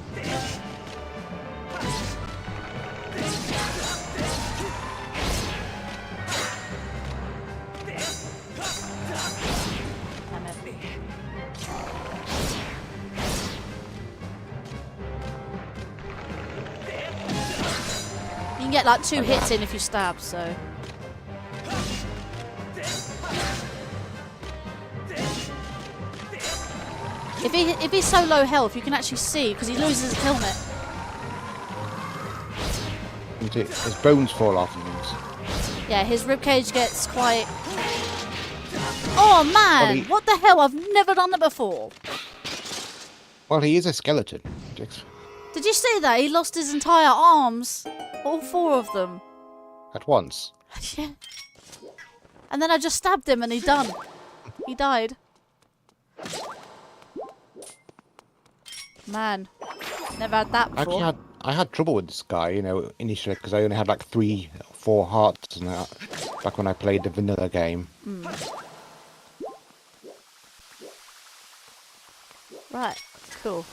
You can get like 2 hits in if you stab, so... If he's so low health, you can actually see, because he loses his helmet. His bones fall off and things. Yeah, his ribcage gets quite... Oh man! Well, What the hell? I've never done that before. Well, he is a skeleton. Did you see that? He lost his entire arms. All 4 of them. At once. Yeah. And then I just stabbed him and he done. He died. Man. Never had that before. Actually, I had trouble with this guy, you know, initially, because I only had like 3 or 4 hearts and that, back when I played the vanilla game. Right. Cool.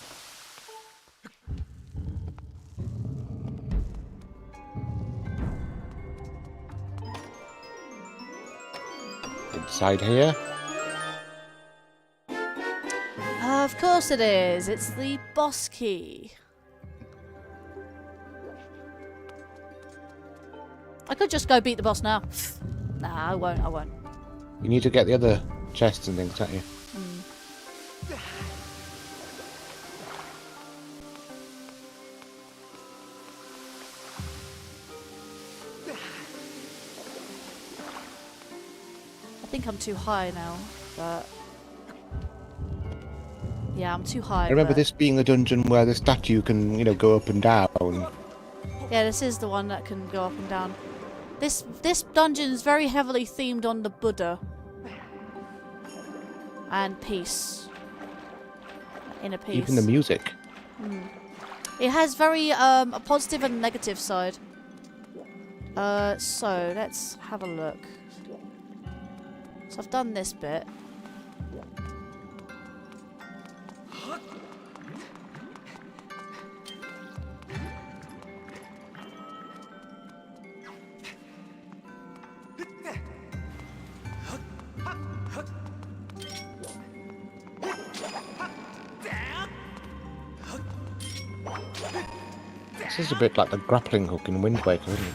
Inside here. Of course it is. It's the boss key. I could just go beat the boss now. Nah, I won't. You need to get the other chests and things, don't you? I think I'm too high now, but... Yeah, I'm too high. I remember but... this being the dungeon where the statue can, you know, go up and down. Yeah, this is the one that can go up and down. This dungeon is very heavily themed on the Buddha. And peace. Inner peace. Even the music. It has very a positive and negative side. So let's have a look. So I've done this bit. This is a bit like the grappling hook in Wind Waker, isn't it?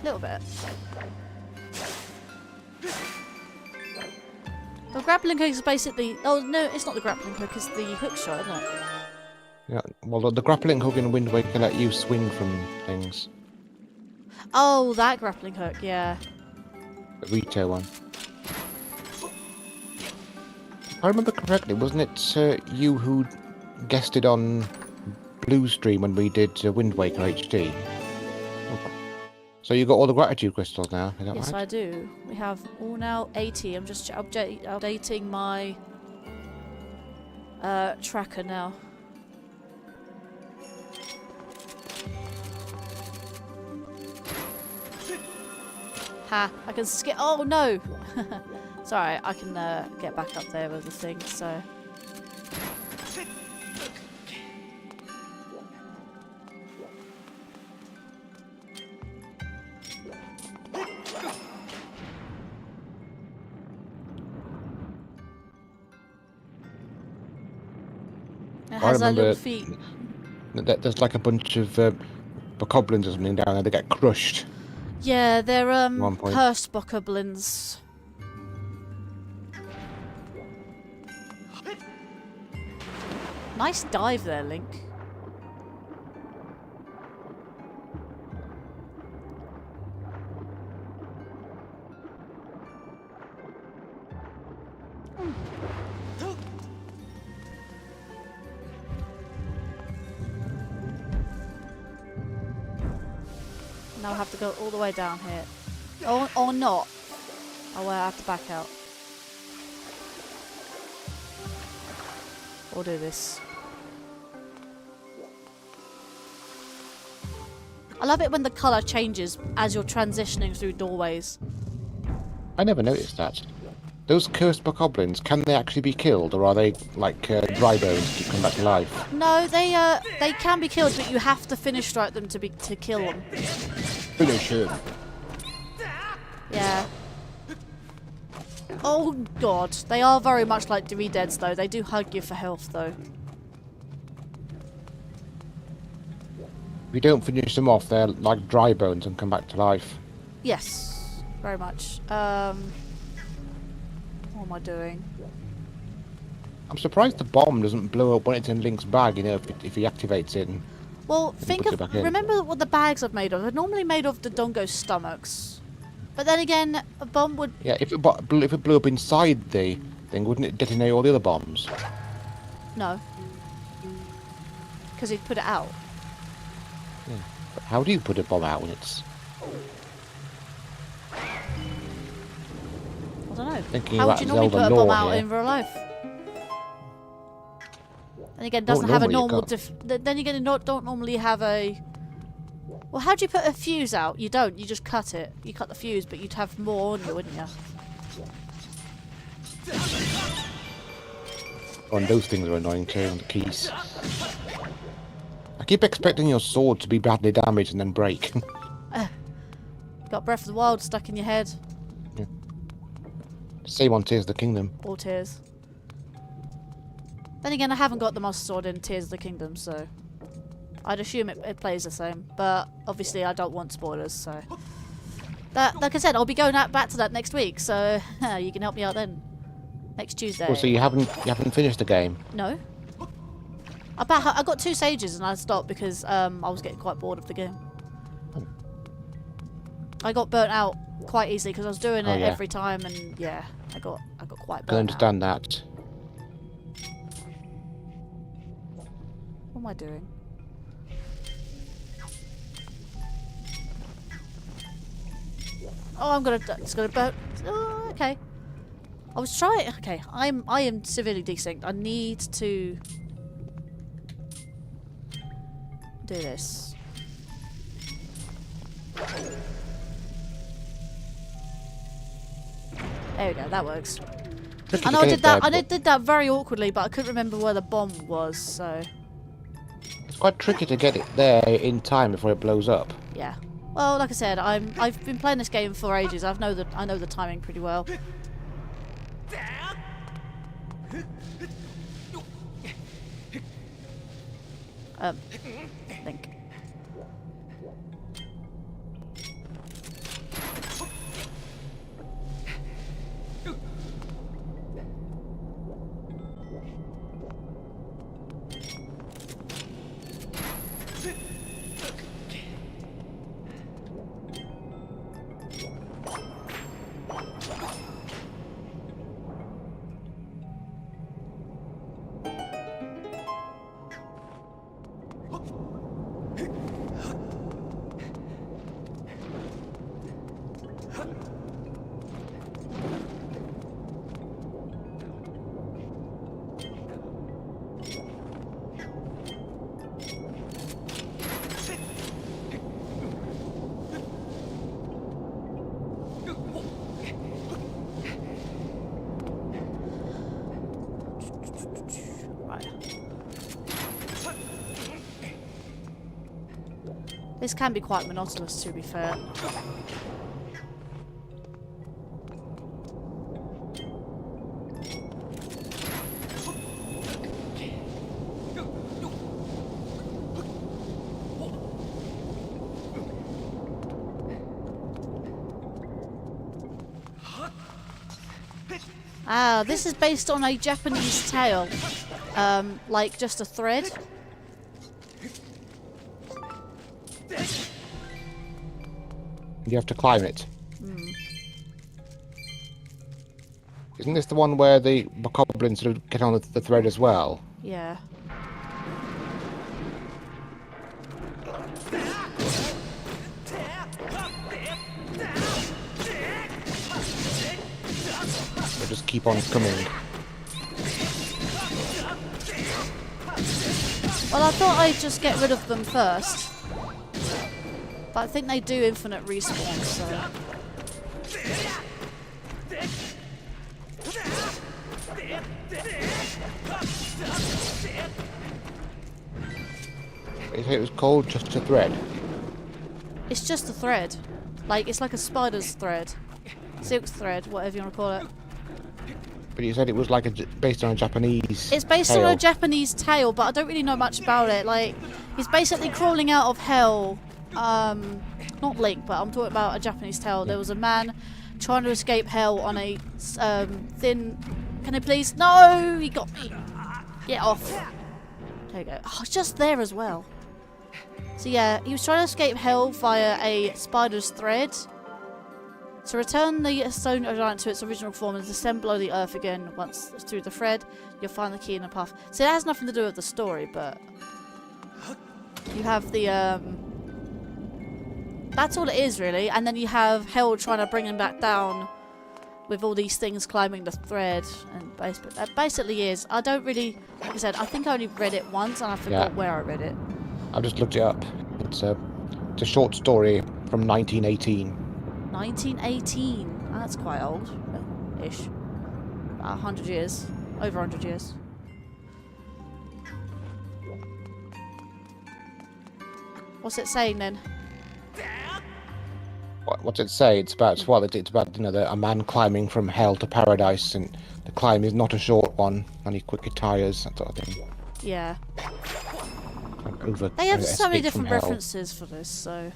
A little bit. The grappling hook is basically... Oh, no, it's not the grappling hook, it's the hook shot, isn't it? Yeah, well, the grappling hook in Wind Waker let you swing from things. Oh, that grappling hook, yeah. The retail one. If I remember correctly, wasn't it you who guested on Blue Stream when we did Wind Waker HD? So you got all the gratitude crystals now, is that Yes, right? I do. We have all now 80. I'm just updating my tracker now. Ha! I can skip. Oh no! Sorry, I can get back up there with the thing. So. It has our little feet. There's like a bunch of bokoblins or something down there that get crushed. Yeah, they're One point. cursed bokoblins. Nice dive there, Link. Now I have to go all the way down here. Or not. Oh, well, I have to back out. Or do this. I love it when the colour changes as you're transitioning through doorways. I never noticed that. Those cursed bokoblins, can they actually be killed, or are they like dry bones to come back to life? No, they can be killed, but you have to finish strike them to kill them. Finish him. Yeah. Oh god, they are very much like Deads though. They do hug you for health though. If you don't finish them off, they're like dry bones and come back to life. Yes, very much. What am I doing? I'm surprised the bomb doesn't blow up when it's in Link's bag, you know, if he activates it. And Well, think of remember what the bags are made of. They're normally made of the Dongo's stomachs. But then again, a bomb would... yeah, if it blew up inside the thing, wouldn't it detonate all the other bombs? No. Because he'd put it out. Yeah. But how do you put a bomb out when it's... I don't know. Thinking How would about you normally Zelda put a bomb lore out here. in real life? And again, it Well, doesn't have a normally normal... you then again, it don't normally have a... Well, how do you put a fuse out? You don't. You just cut it. You cut the fuse, but you'd have more on you, wouldn't you? Oh, and those things are annoying too, and the keys. I keep expecting your sword to be badly damaged and then break. Got Breath of the Wild stuck in your head. Yeah. Same on Tears of the Kingdom. Or Tears. Then again, I haven't got the Master Sword in Tears of the Kingdom, so... I'd assume it plays the same. But, obviously, I don't want spoilers, so... Like I said, I'll be going back to that next week, so... you can help me out then. Next Tuesday. Oh, so you haven't finished the game? No. I got 2 sages and I stopped because I was getting quite bored of the game. I got burnt out quite easily because I was doing it every time, and yeah, I got quite burnt I understand that. What am I doing? Oh, it's gonna burn. Oh, okay. I was trying. Okay, I am severely desynced. I need to. do this. There we go, that works. I know I did that. I did that very awkwardly, but I couldn't remember where the bomb was, so. It's quite tricky to get it there in time before it blows up. Yeah. Well, like I said, I've been playing this game for ages. I know the timing pretty well. Link. This can be quite monotonous, to be fair. Ah, this is based on a Japanese tale. Like just a thread. You have to climb it. Isn't this the one where the bokoblins sort of get on the thread as well? Yeah. They just keep on coming. Well, I thought I'd just get rid of them first. But I think they do infinite respawn, so... You say it was called just a thread? It's just a thread. Like, it's like a spider's thread. Silk thread, whatever you want to call it. But you said it was like based on a Japanese It's based tale. on a Japanese tale, but I don't really know much about it. Like, he's basically crawling out of hell. Not Link, but I'm talking about a Japanese tale. There was a man trying to escape hell on a thin... Can I please? No! He got me. Get off. There you go. Oh, it's just there as well. So yeah, he was trying to escape hell via a spider's thread. To return the stone giant to its original form and descend below the earth again once through the thread, you'll find the key in the path. So that has nothing to do with the story, but... You have the, That's all it is, really. And then you have hell trying to bring him back down with all these things climbing the thread. And that basically is. I don't really... Like I said, I think I only read it once and I forgot where I read it. I've just looked it up. It's a short story from 1918. 1918. That's quite old. Ish. About 100 years. Over 100 years. What's it saying then? What's it say? It's about it's about a man climbing from hell to paradise, and the climb is not a short one. Only quick tires, that sort of thing. Yeah. They have so many different references for this, so.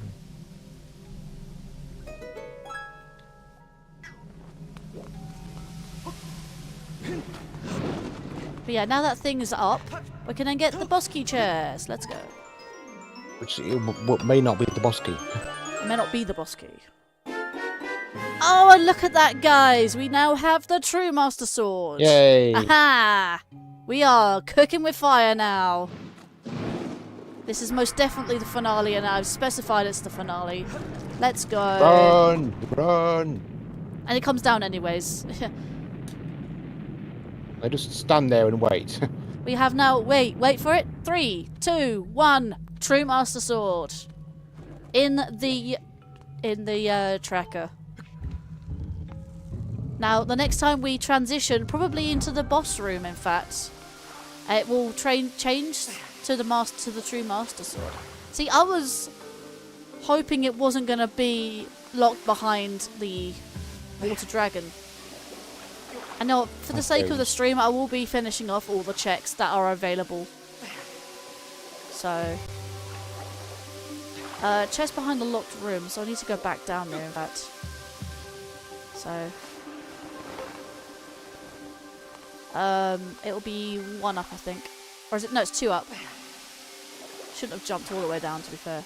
But yeah, now that thing is up, we can then get the boss key chairs. Let's go. Which may not be the boss key. It may not be the boss key. Oh, and look at that, guys! We now have the true Master Sword. Yay! Aha! We are cooking with fire now. This is most definitely the finale, and I've specified it's the finale. Let's go. Run! Run! And it comes down anyways. They just stand there and wait. We have now... Wait for it. 3, 2, 1... True Master Sword. In the tracker. Now, the next time we transition, probably into the boss room, in fact, it will change to the True Master Sword. See, I was hoping it wasn't going to be locked behind the Water Dragon. I know, for the sake of the stream, I will be finishing off all the checks that are available. So, chest behind the locked room, so I need to go back down there, in fact. So, it'll be 1 up, I think. Or is it? No, it's 2 up. Shouldn't have jumped all the way down, to be fair.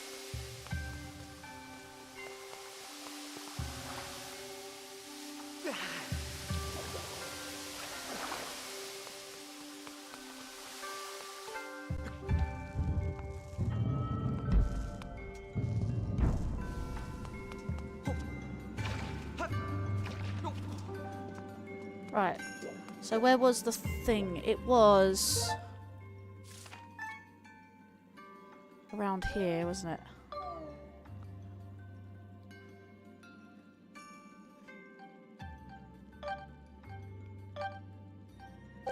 Right. So where was the thing? It was around here, wasn't it?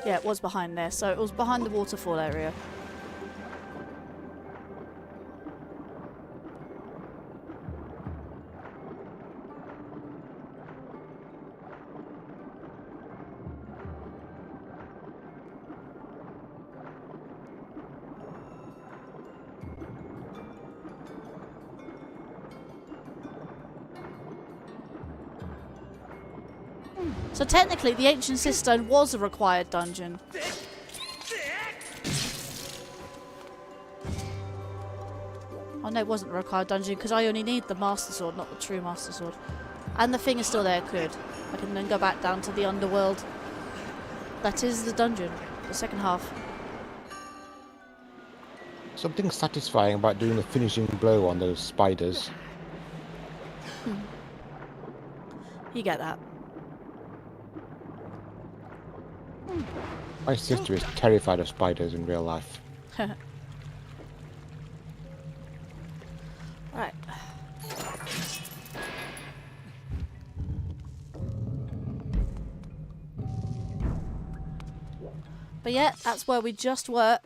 Yeah, it was behind there. So it was behind the waterfall area. So technically, the Ancient Cistern was a required dungeon. Oh no, it wasn't a required dungeon because I only need the Master Sword, not the True Master Sword. And the thing is still there, good. I can then go back down to the underworld. That is the dungeon, the second half. Something satisfying about doing the finishing blow on those spiders. You get that. My sister is terrified of spiders in real life. Right. But yeah, that's where we just were.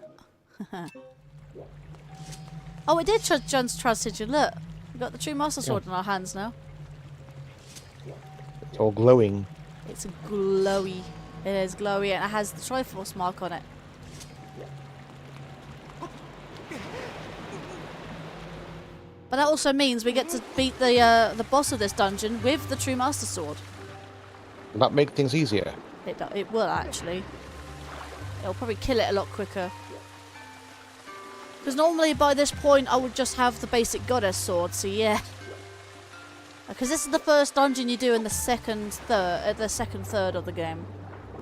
Oh, it did transition. Look, we've got the True Master Sword in our hands now. It's all glowing. It's glowy. It is glowy and it has the Triforce mark on it. But that also means we get to beat the boss of this dungeon with the True Master Sword. Will that make things easier? It will actually. It'll probably kill it a lot quicker. Because normally by this point I would just have the basic goddess sword, so yeah. Because this is the first dungeon you do in the second third of the game.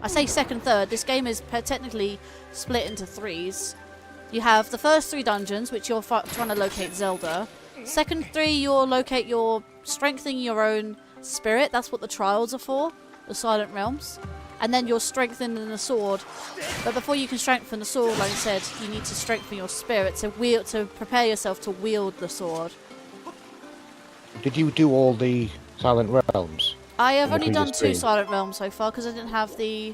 I say second third, this game is technically split into 3s. You have the first 3 dungeons, which you're trying to locate Zelda. Second 3, you're strengthening your own spirit. That's what the trials are for, the Silent Realms. And then you're strengthening the sword. But before you can strengthen the sword, like I said, you need to strengthen your spirit to prepare yourself to wield the sword. Did you do all the Silent Realms? I have only done 2 Silent Realms so far because I didn't have the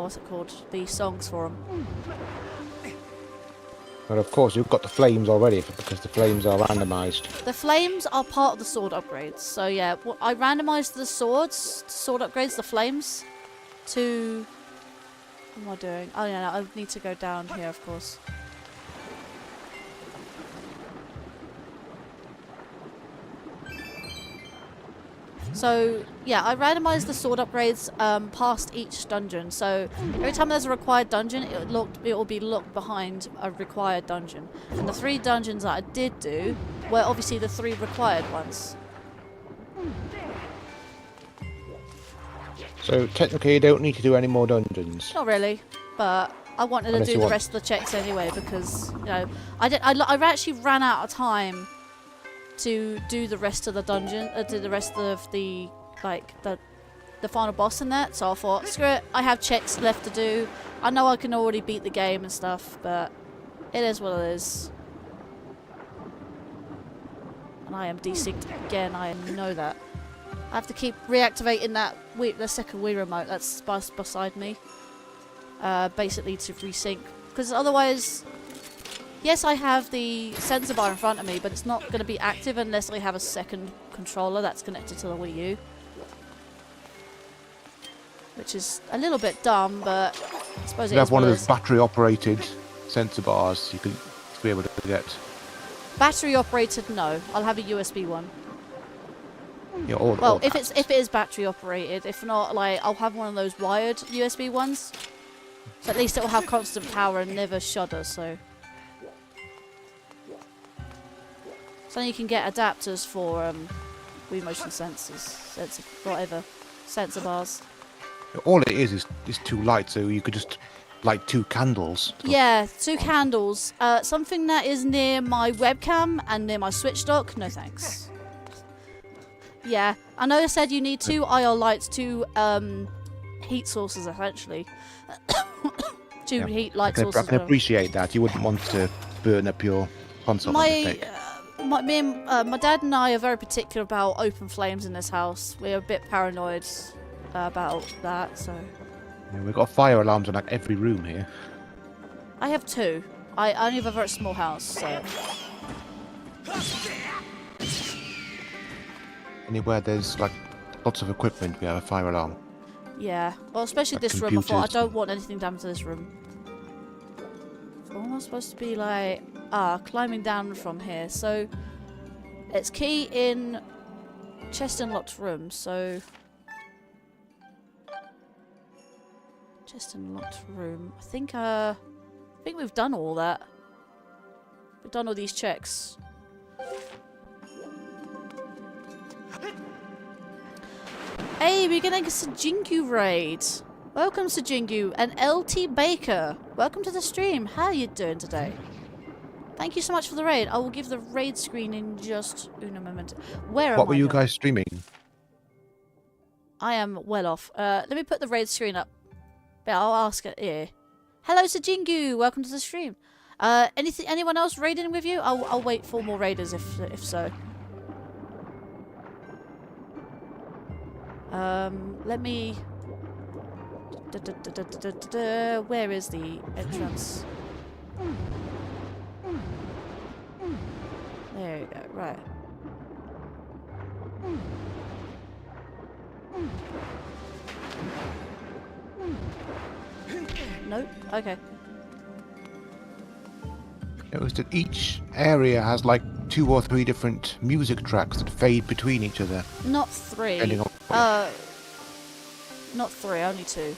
what's it called? The songs for them. But of course, you've got the flames already because the flames are randomized. The flames are part of the sword upgrades. So yeah, I randomized the sword upgrades, the flames, to... What am I doing? Oh yeah, no, I need to go down here, of course. So yeah, I randomized the sword upgrades past each dungeon. So every time there's a required dungeon, it will be locked behind a required dungeon. And the 3 dungeons that I did do were obviously the 3 required ones. So technically, you don't need to do any more dungeons. Not really, but I wanted to do the rest of the checks anyway because I actually ran out of time to do the rest of the dungeon, do the rest of the the final boss in that, so I thought, screw it, I have checks left to do. I know I can already beat the game and stuff, but it is what it is. And I am desynced again, I know that. I have to keep reactivating that the second Wii remote that's beside me. Basically to resync. Because otherwise, yes, I have the sensor bar in front of me, but it's not going to be active unless I have a second controller that's connected to the Wii U. Which is a little bit dumb, but I suppose it is. You have one of those battery-operated sensor bars you can be able to get. Battery operated, no. I'll have a USB one. Yeah, well, if it is battery operated, if not, like I'll have one of those wired USB ones. So at least it will have constant power and never shudder. So you can get adapters for Wii motion sensors, whatever, sensor bars. All it is two lights, so you could just light 2 candles. Yeah, 2 candles. Something that is near my webcam and near my Switch dock. No thanks. Yeah, I know I said you need 2 IR lights, 2 heat sources essentially. 2 heat light sources. I can appreciate that. You wouldn't want to burn up your console. My dad and I are very particular about open flames in this house. We're a bit paranoid about that, so. Yeah, we've got fire alarms in like every room here. I have 2. I only have a very small house, so. Anywhere there's like lots of equipment, we have a fire alarm. Yeah, well, especially Like this room. I thought I computers. don't want anything damage to this room. So what am I supposed to be like? Climbing down from here. So it's key in chest and locked room. So chest and locked room. I think we've done all that. We've done all these checks. Hey, we're getting a Sajingu raid. Welcome, Sajingu, and LT Baker. Welcome to the stream. How are you doing today? Thank you so much for the raid. I will give the raid screen in just a moment. What were you guys streaming? I am well off. Let me put the raid screen up. Yeah, I'll ask it here. Hello, Sajingu. Welcome to the stream. Anyone else raiding with you? I'll wait for more raiders if so. Let me. Where is the entrance? There you go. Right. Nope. Okay. It was that each area has like 2 or 3 different music tracks that fade between each other. Not 3. Depending on not 3. Only 2.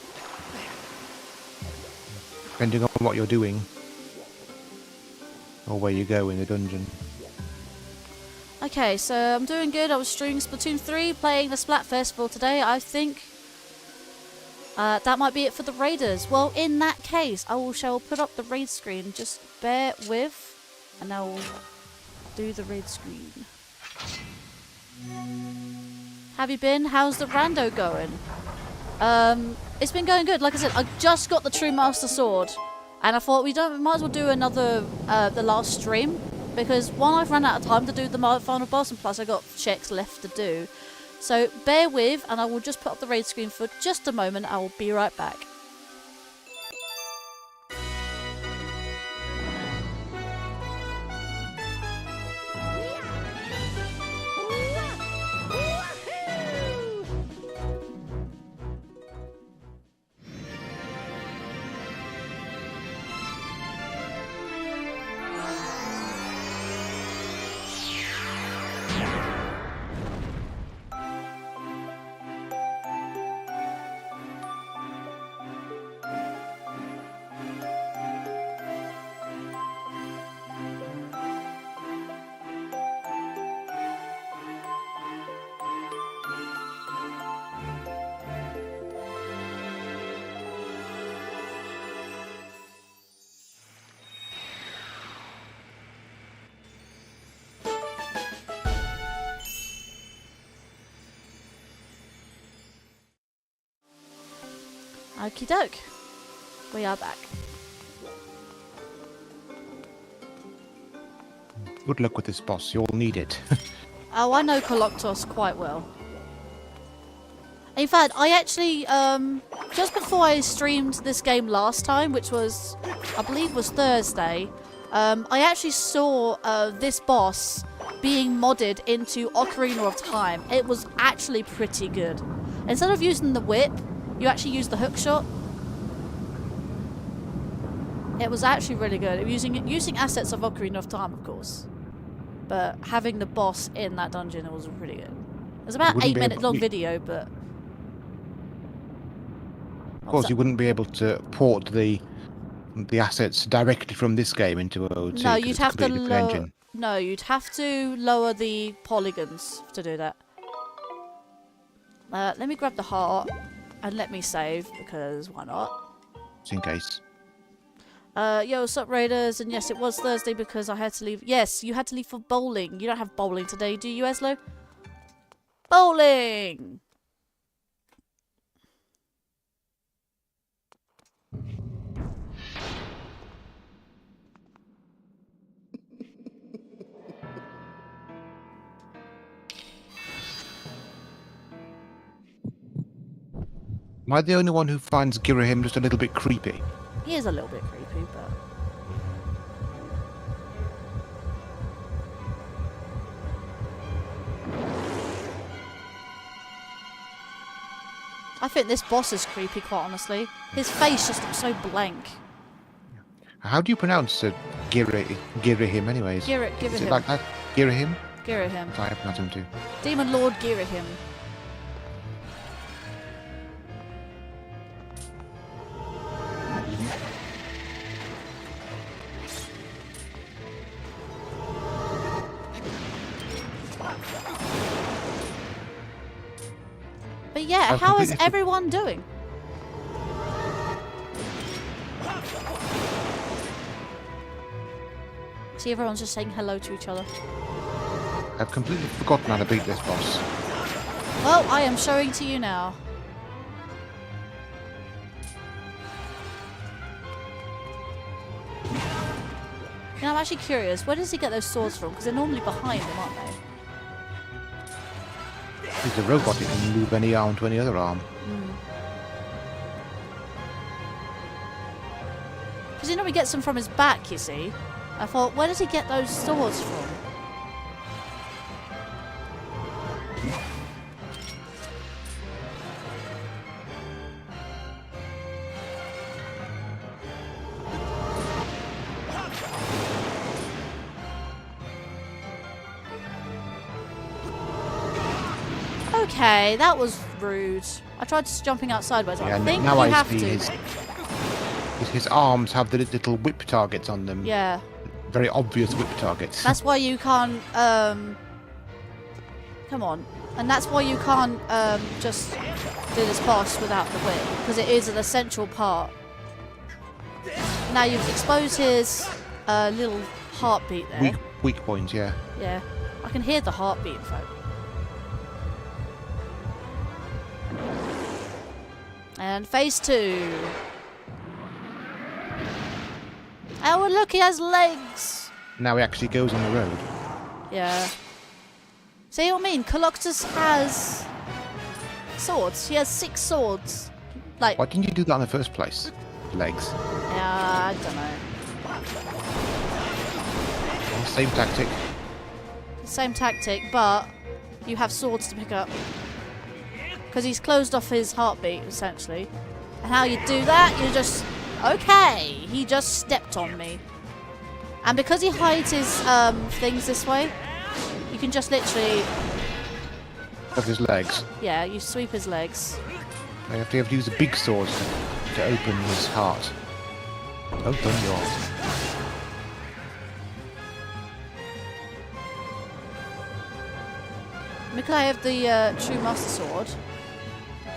Depending on what you're doing. Or where you go in the dungeon. Okay, so I'm doing good. I was streaming Splatoon 3, playing the Splat Festival today. I think that might be it for the raiders. Well, in that case, shall put up the raid screen. Just bear with, and I'll do the raid screen. Have you been? How's the rando going? It's been going good. Like I said, I just got the True Master Sword, and I thought we might as well do another the last stream, because one, I've run out of time to do the final boss, and plus I got checks left to do. So bear with, and I will just put up the raid screen for just a moment. I will be right back. Okie doke. We are back. Good luck with this boss. You'll need it. Oh, I know Coloctos quite well. In fact, I actually, just before I streamed this game last time, which was, I believe was Thursday, I actually saw this boss being modded into Ocarina of Time. It was actually pretty good. Instead of using the whip, you actually use the hook shot. It was actually really good. Using assets of Ocarina of Time, of course. But having the boss in that dungeon, it was really good. It was about 8 minute long video, but... Of course, you wouldn't be able to port the assets directly from this game into OO2. No, you'd have to lower. No, you'd have to lower the polygons to do that. Let me grab the heart and let me save because why not? Just in case. Yo, sup raiders? And yes, it was Thursday because I had to leave. Yes, you had to leave for bowling. You don't have bowling today, do you, Eslo? Bowling. Am I the only one who finds Girahim just a little bit creepy? He is a little bit creepy, but... I think this boss is creepy, quite honestly. His face just looks so blank. How do you pronounce Girahim anyways? Girahim. Is it like that? Girahim? Girahim. I pronounce him too. Demon Lord Girahim. But yeah, how is everyone doing? See, everyone's just saying hello to each other. I've completely forgotten how to beat this boss. Well, I am showing to you now. You know, I'm actually curious, where does he get those swords from? Because they're normally behind him, aren't they? He's a robot, he can move any arm to any other arm. Because he normally gets them from his back, you see. I thought, where does he get those swords from? Okay, that was rude. I tried just jumping out sideways. Yeah, I think now you I have see to. His arms have the little whip targets on them. Yeah. Very obvious whip targets. That's why you can't, come on. And that's why you can't, just do this boss without the whip. Because it is an essential part. Now you've exposed his, little heartbeat there. Weak point, yeah. Yeah. I can hear the heartbeat, in fact. And phase 2. Oh, look, he has legs. Now he actually goes on the road. Yeah. See what I mean? Coloctus has swords. He has 6 swords. Like. Why didn't you do that in the first place? Legs. Yeah, I don't know. Same tactic. Same tactic, but you have swords to pick up. Because he's closed off his heartbeat, essentially. And how you do that, you just... Okay, he just stepped on me. And because he hides his things this way, you can just literally... Of his legs. Yeah, you sweep his legs. You have to use a big sword to open his heart. Open yours. Because I have the True Master Sword.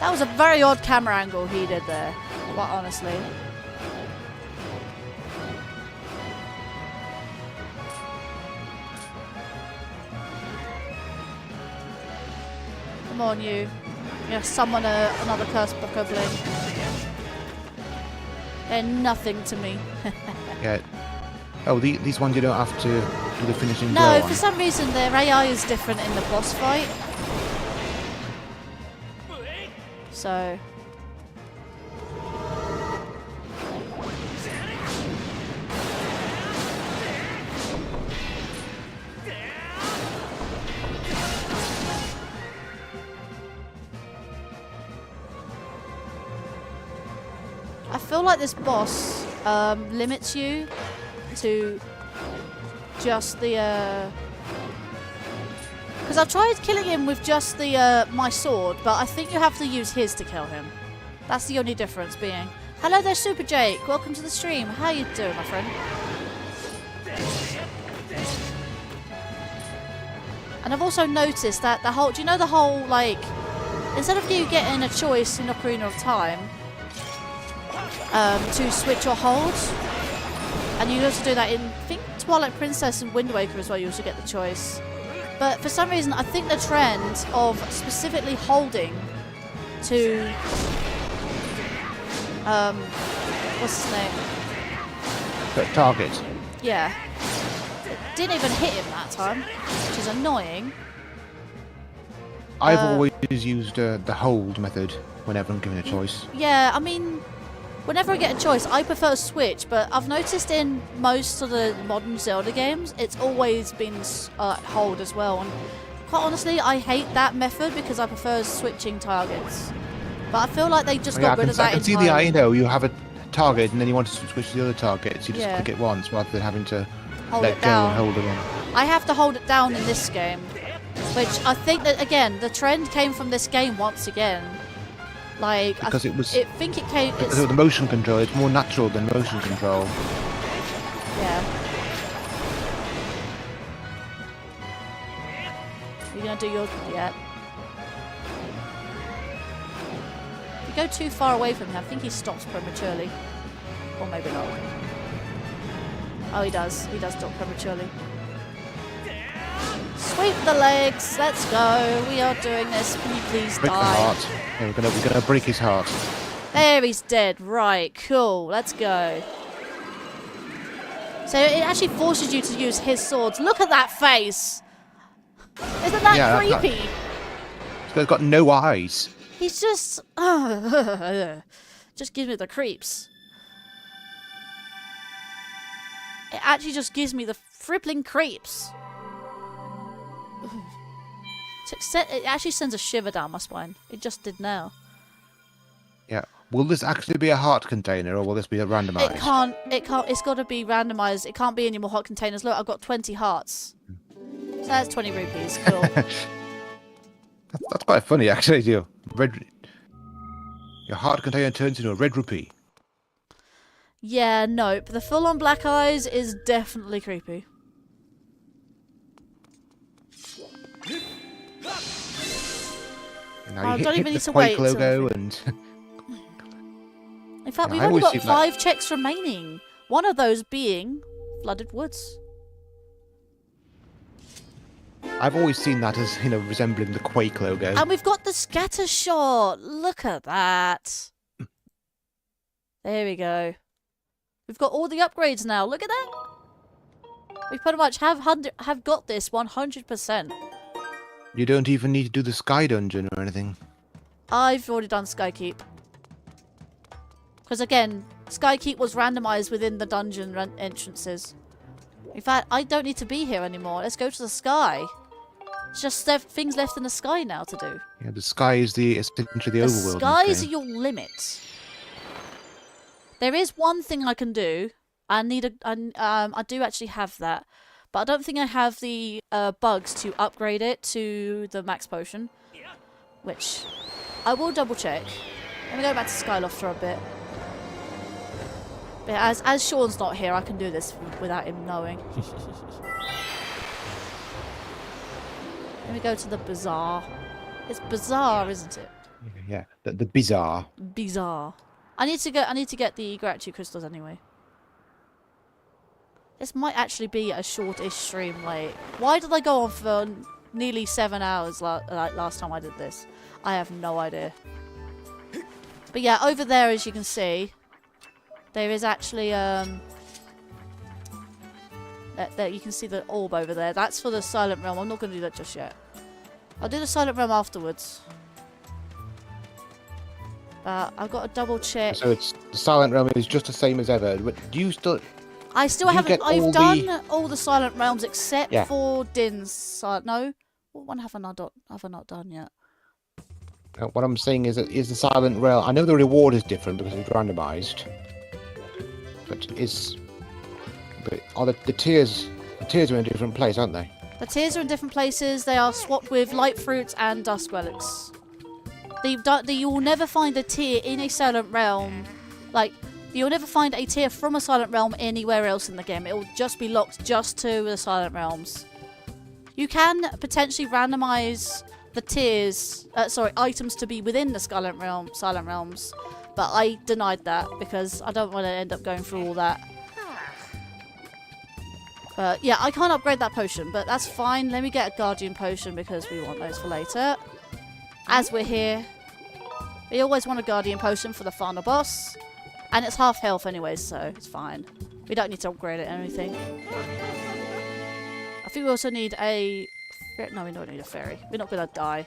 That was a very odd camera angle he did there, quite honestly. Come on, you. Yeah, summon another cursed bokoblin. They're nothing to me. Yeah. Oh, these ones you don't have to do the finishing blow No, on. for some reason their AI is different in the boss fight. So... I feel like this boss limits you to just the because I've tried killing him with just the my sword, but I think you have to use his to kill him. That's the only difference being. Hello there, Super Jake. Welcome to the stream. How you doing, my friend? And I've also noticed that the whole, do you know the whole, like, instead of you getting a choice in Ocarina of Time to switch or hold, and you also do that in, I think, Twilight Princess and Wind Waker as well, you also get the choice. But for some reason, I think the trend of specifically holding to, what's his name? Target. Yeah. It didn't even hit him that time, which is annoying. I've always used the hold method whenever I'm given a choice. Yeah, I mean, whenever I get a choice, I prefer Switch, but I've noticed in most of the modern Zelda games, it's always been hold as well. And quite honestly, I hate that method because I prefer switching targets. But I feel like they just got rid of that I can see entirely. the you have a target and then you want to switch to the other targets. You just Yeah. click it once rather than having to Hold let it go down. and hold it on. I have to hold it down in this game, which I think that, again, the trend came from this game once again. Like, Because I think it came... because of the motion control. It's more natural than motion control. Yeah. You're gonna do your... Yeah. If you go too far away from him, I think he stops prematurely. Or maybe not. Oh, he does. He does stop prematurely. Sweep the legs. Let's go. We are doing this. Can you please Break the die? heart. Yeah, we're gonna break his heart. There, he's dead. Right, cool. Let's go. So it actually forces you to use his swords. Look at that face. Isn't that Yeah, creepy? He's got no eyes. He's just... just gives me the creeps. It actually just gives me the fribbling creeps. It actually sends a shiver down my spine. It just did now. Yeah. Will this actually be a heart container or will this be a randomizer? It can't. It's got to be randomized. It can't be any more heart containers. Look, I've got 20 hearts. So that's 20 rupees. Cool. That's quite funny, actually. Your heart container turns into a red rupee. Yeah, nope. The full-on black eyes is definitely creepy. And now I you don't hit even the need to Quake wait till logo and... In fact, Yeah, we've I only always got see that. 5 checks remaining. One of those being Flooded Woods. I've always seen that as, resembling the Quake logo. And we've got the scatter shot. Look at that. There we go. We've got all the upgrades now. Look at that. We pretty much have got this 100%. You don't even need to do the Sky Dungeon or anything. I've already done Skykeep. Because again, Skykeep was randomized within the dungeon entrances. In fact, I don't need to be here anymore. Let's go to the sky. It's just things left in the sky now to do. Yeah, the sky is essentially the overworld. The skies are your limit. There is one thing I can do. I do actually have that, but I don't think I have the bugs to upgrade it to the max potion, which I will double check. Let me go back to Skyloft for a bit. But as Sean's not here, I can do this without him knowing. Let me go to the bazaar. It's bizarre, isn't it? Yeah, the bizarre. Bizarre. I need to get the gratitude crystals anyway. This might actually be a shortish stream. Like, why did I go on for nearly 7 hours last time I did this? I have no idea. But yeah, over there, as you can see, There is actually there you can see the orb over there. That's for the Silent Realm. I'm not going to do that just yet. I'll do the Silent Realm afterwards. I've got to double check. So it's the Silent Realm is just the same as ever. But do you still? I still haven't. I've done all the Silent Realms except for Din's. No, what one have I not done yet? What I'm saying is that is the Silent Realm. I know the reward is different because it's randomized, but are the tiers? The tiers are in a different place, aren't they? The tiers are in different places. They are swapped with light fruits and dusk relics. You will never find a tier in a Silent Realm, like you'll never find a tier from a Silent Realm anywhere else in the game. It will just be locked just to the Silent Realms. You can potentially randomize the tiers, items to be within the Silent Realms, but I denied that because I don't want to end up going through all that. But yeah, I can't upgrade that potion, but that's fine. Let me get a Guardian potion because we want those for later. As we're here, we always want a Guardian potion for the final boss, and it's half health anyways, so it's fine. We don't need to upgrade it or anything. I think we also need a... No, we don't need a fairy. We're not gonna die.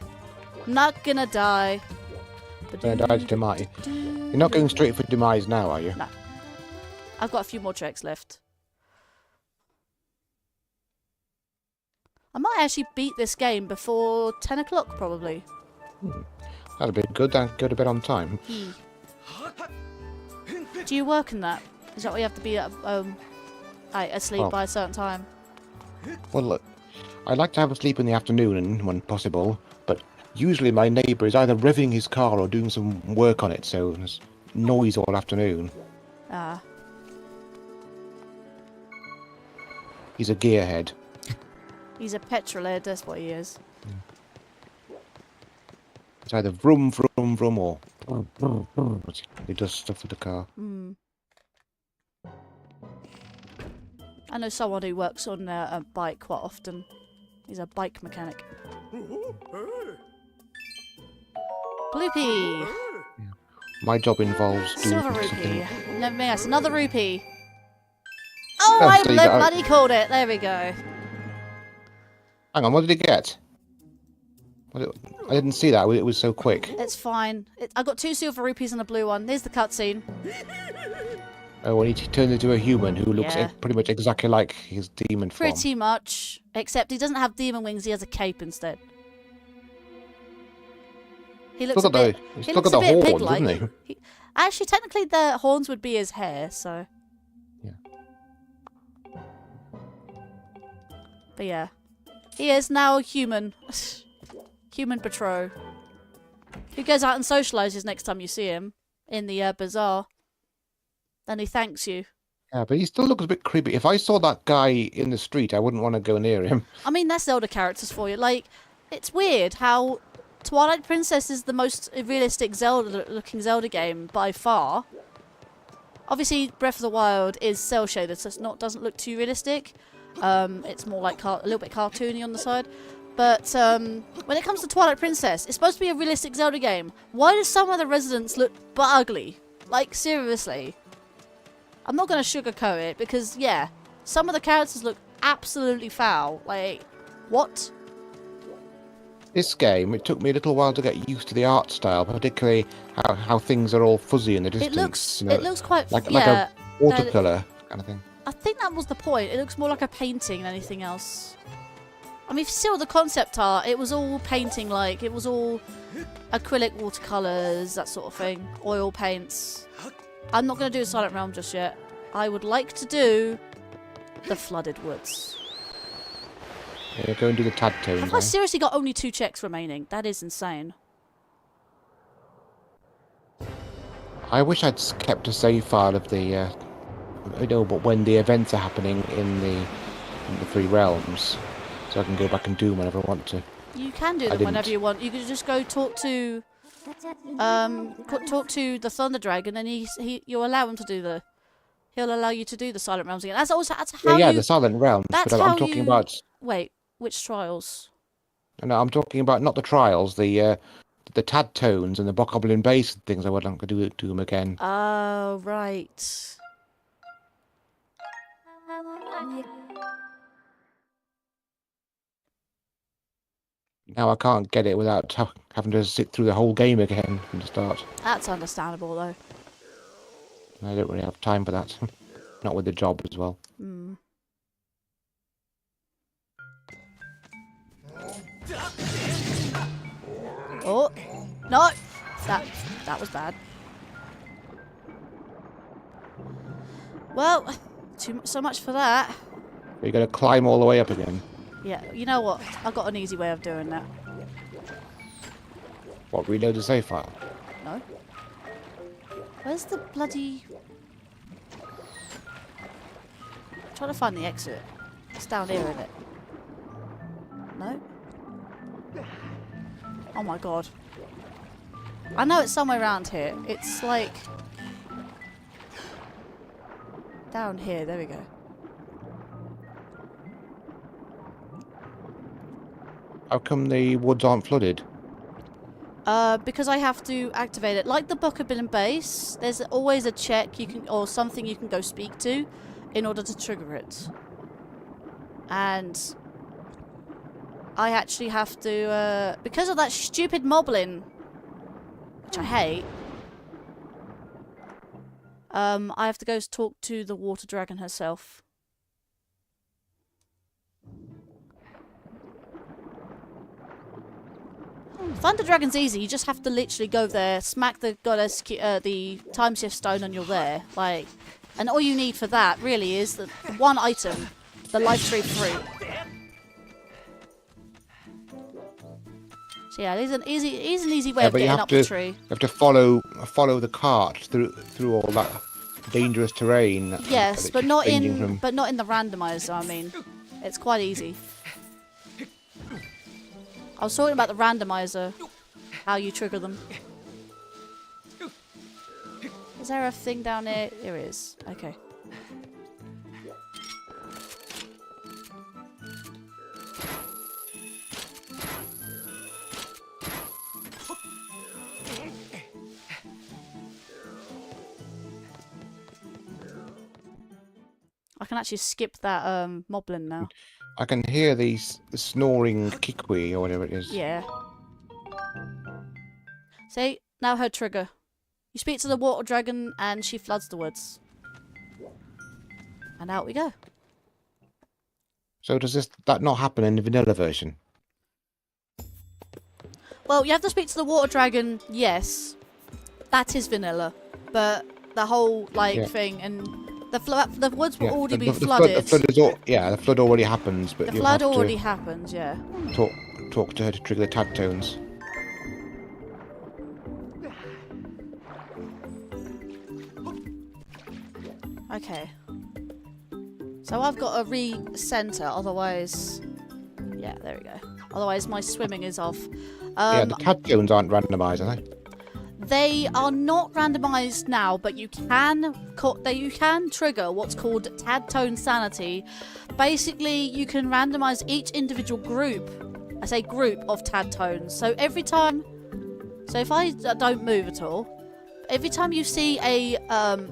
Not gonna die. Die to demise. You're not going straight for demise now, are you? No. I've got a few more treks left. I might actually beat this game before 10 o'clock, probably. That'd be good. Go to bed on time. Do you work in that? Is that why you have to be asleep by a certain time? Well, look, I like to have a sleep in the afternoon when possible, but usually my neighbour is either revving his car or doing some work on it, so there's noise all afternoon. Ah. He's a gearhead. He's a petrolhead, that's what he is. It's either vroom, vroom, vroom, or he does stuff with the car. I know someone who works on a bike quite often. He's a bike mechanic. Bloopy! Yeah. My job involves doing Silver rupee. something. Yes, another rupee. Oh, I bloody called it. There we go. Hang on, what did he get? I didn't see that. It was so quick. It's fine. I got 2 silver rupees and a blue one. There's the cutscene. Oh, when he turned into a human who looks pretty much exactly like his demon form. Pretty much. Except he doesn't have demon wings, he has a cape instead. He looks a bit He's still got the horns, doesn't he? Actually, technically the horns would be his hair, so... Yeah. But yeah. He is now human. Human patrol. Who goes out and socialises next time you see him in the bazaar. Then he thanks you. Yeah, but he still looks a bit creepy. If I saw that guy in the street, I wouldn't want to go near him. I mean, that's Zelda characters for you. Like, it's weird how Twilight Princess is the most realistic looking Zelda game by far. Obviously, Breath of the Wild is cel shaded, so it doesn't look too realistic. It's more like a little bit cartoony on the side. But when it comes to Twilight Princess, it's supposed to be a realistic Zelda game. Why do some of the residents look but ugly? Like, seriously. I'm not going to sugarcoat it because, yeah, some of the characters look absolutely foul. Like, what? This game, it took me a little while to get used to the art style, particularly how things are all fuzzy in the distance. It looks quite... like a watercolour kind of thing. I think that was the point. It looks more like a painting than anything else. I mean, if you see all the concept art, it was all painting like. It was all acrylic watercolours, that sort of thing. Oil paints. I'm not going to do a Silent Realm just yet. I would like to do the Flooded Woods. Yeah, go and do the Tad Tones. Have I seriously got only 2 checks remaining? That is insane. I wish I'd kept a save file of the, but when the events are happening in the 3 realms, so I can go back and do them whenever I want to. You can do them whenever you want. You can just go talk to the Thunder Dragon, and you'll allow him to do the. He'll allow you to do the Silent Realms again. That's how yeah, the Silent Realms. But I'm talking about. Wait, which trials? No, I'm talking about not the trials. The the tad tones and the bokoblin base and things. I would like to do them again. Oh, right. Now I can't get it without having to sit through the whole game again from the start. That's understandable, though. I don't really have time for that. Not with the job as well. Hmm. Oh, no! That was bad. Well, so much for that. You're going to climb all the way up again. Yeah, you know what? I've got an easy way of doing that. What, reload the save file? No. Where's the bloody... I'm trying to find the exit. It's down here, isn't it? No? Oh my god. I know it's somewhere around here. It's like... down here, there we go. How come the woods aren't flooded? Because I have to activate it. Like the Bokoblin base, there's always a check you can, or something you can go speak to in order to trigger it. And I actually have to, because of that stupid moblin, which I hate, I have to go talk to the water dragon herself. Thunder Dragon's easy. You just have to literally go there, smack the goddess, the time shift stone, and you're there. Like, and all you need for that really is the one item, the life tree fruit. So yeah, it's an easy way of getting up the tree. You have to follow the cart through all that dangerous terrain. Yes, but not in the randomizer. I mean, it's quite easy. I was talking about the randomizer, how you trigger them. Is there a thing down there? There is. Okay. I can actually skip that moblin now. I can hear the snoring Kikwi or whatever it is. Yeah. See, now her trigger. You speak to the water dragon and she floods the woods. And out we go. So does that not happen in the vanilla version? Well, you have to speak to the water dragon, yes. That is vanilla. But the whole, thing and... The woods will already be flooded. The flood already happens, but the flood already happens, yeah. Talk to her to trigger the tad tones. Okay. So I've got to re-center, otherwise... Yeah, there we go. Otherwise my swimming is off. Yeah, the tad tones aren't randomized, are they? They are not randomized now, but you can trigger what's called tad tone sanity. Basically, you can randomize each individual group. I say group of tad tones. So every time, if I don't move at all, every time you see a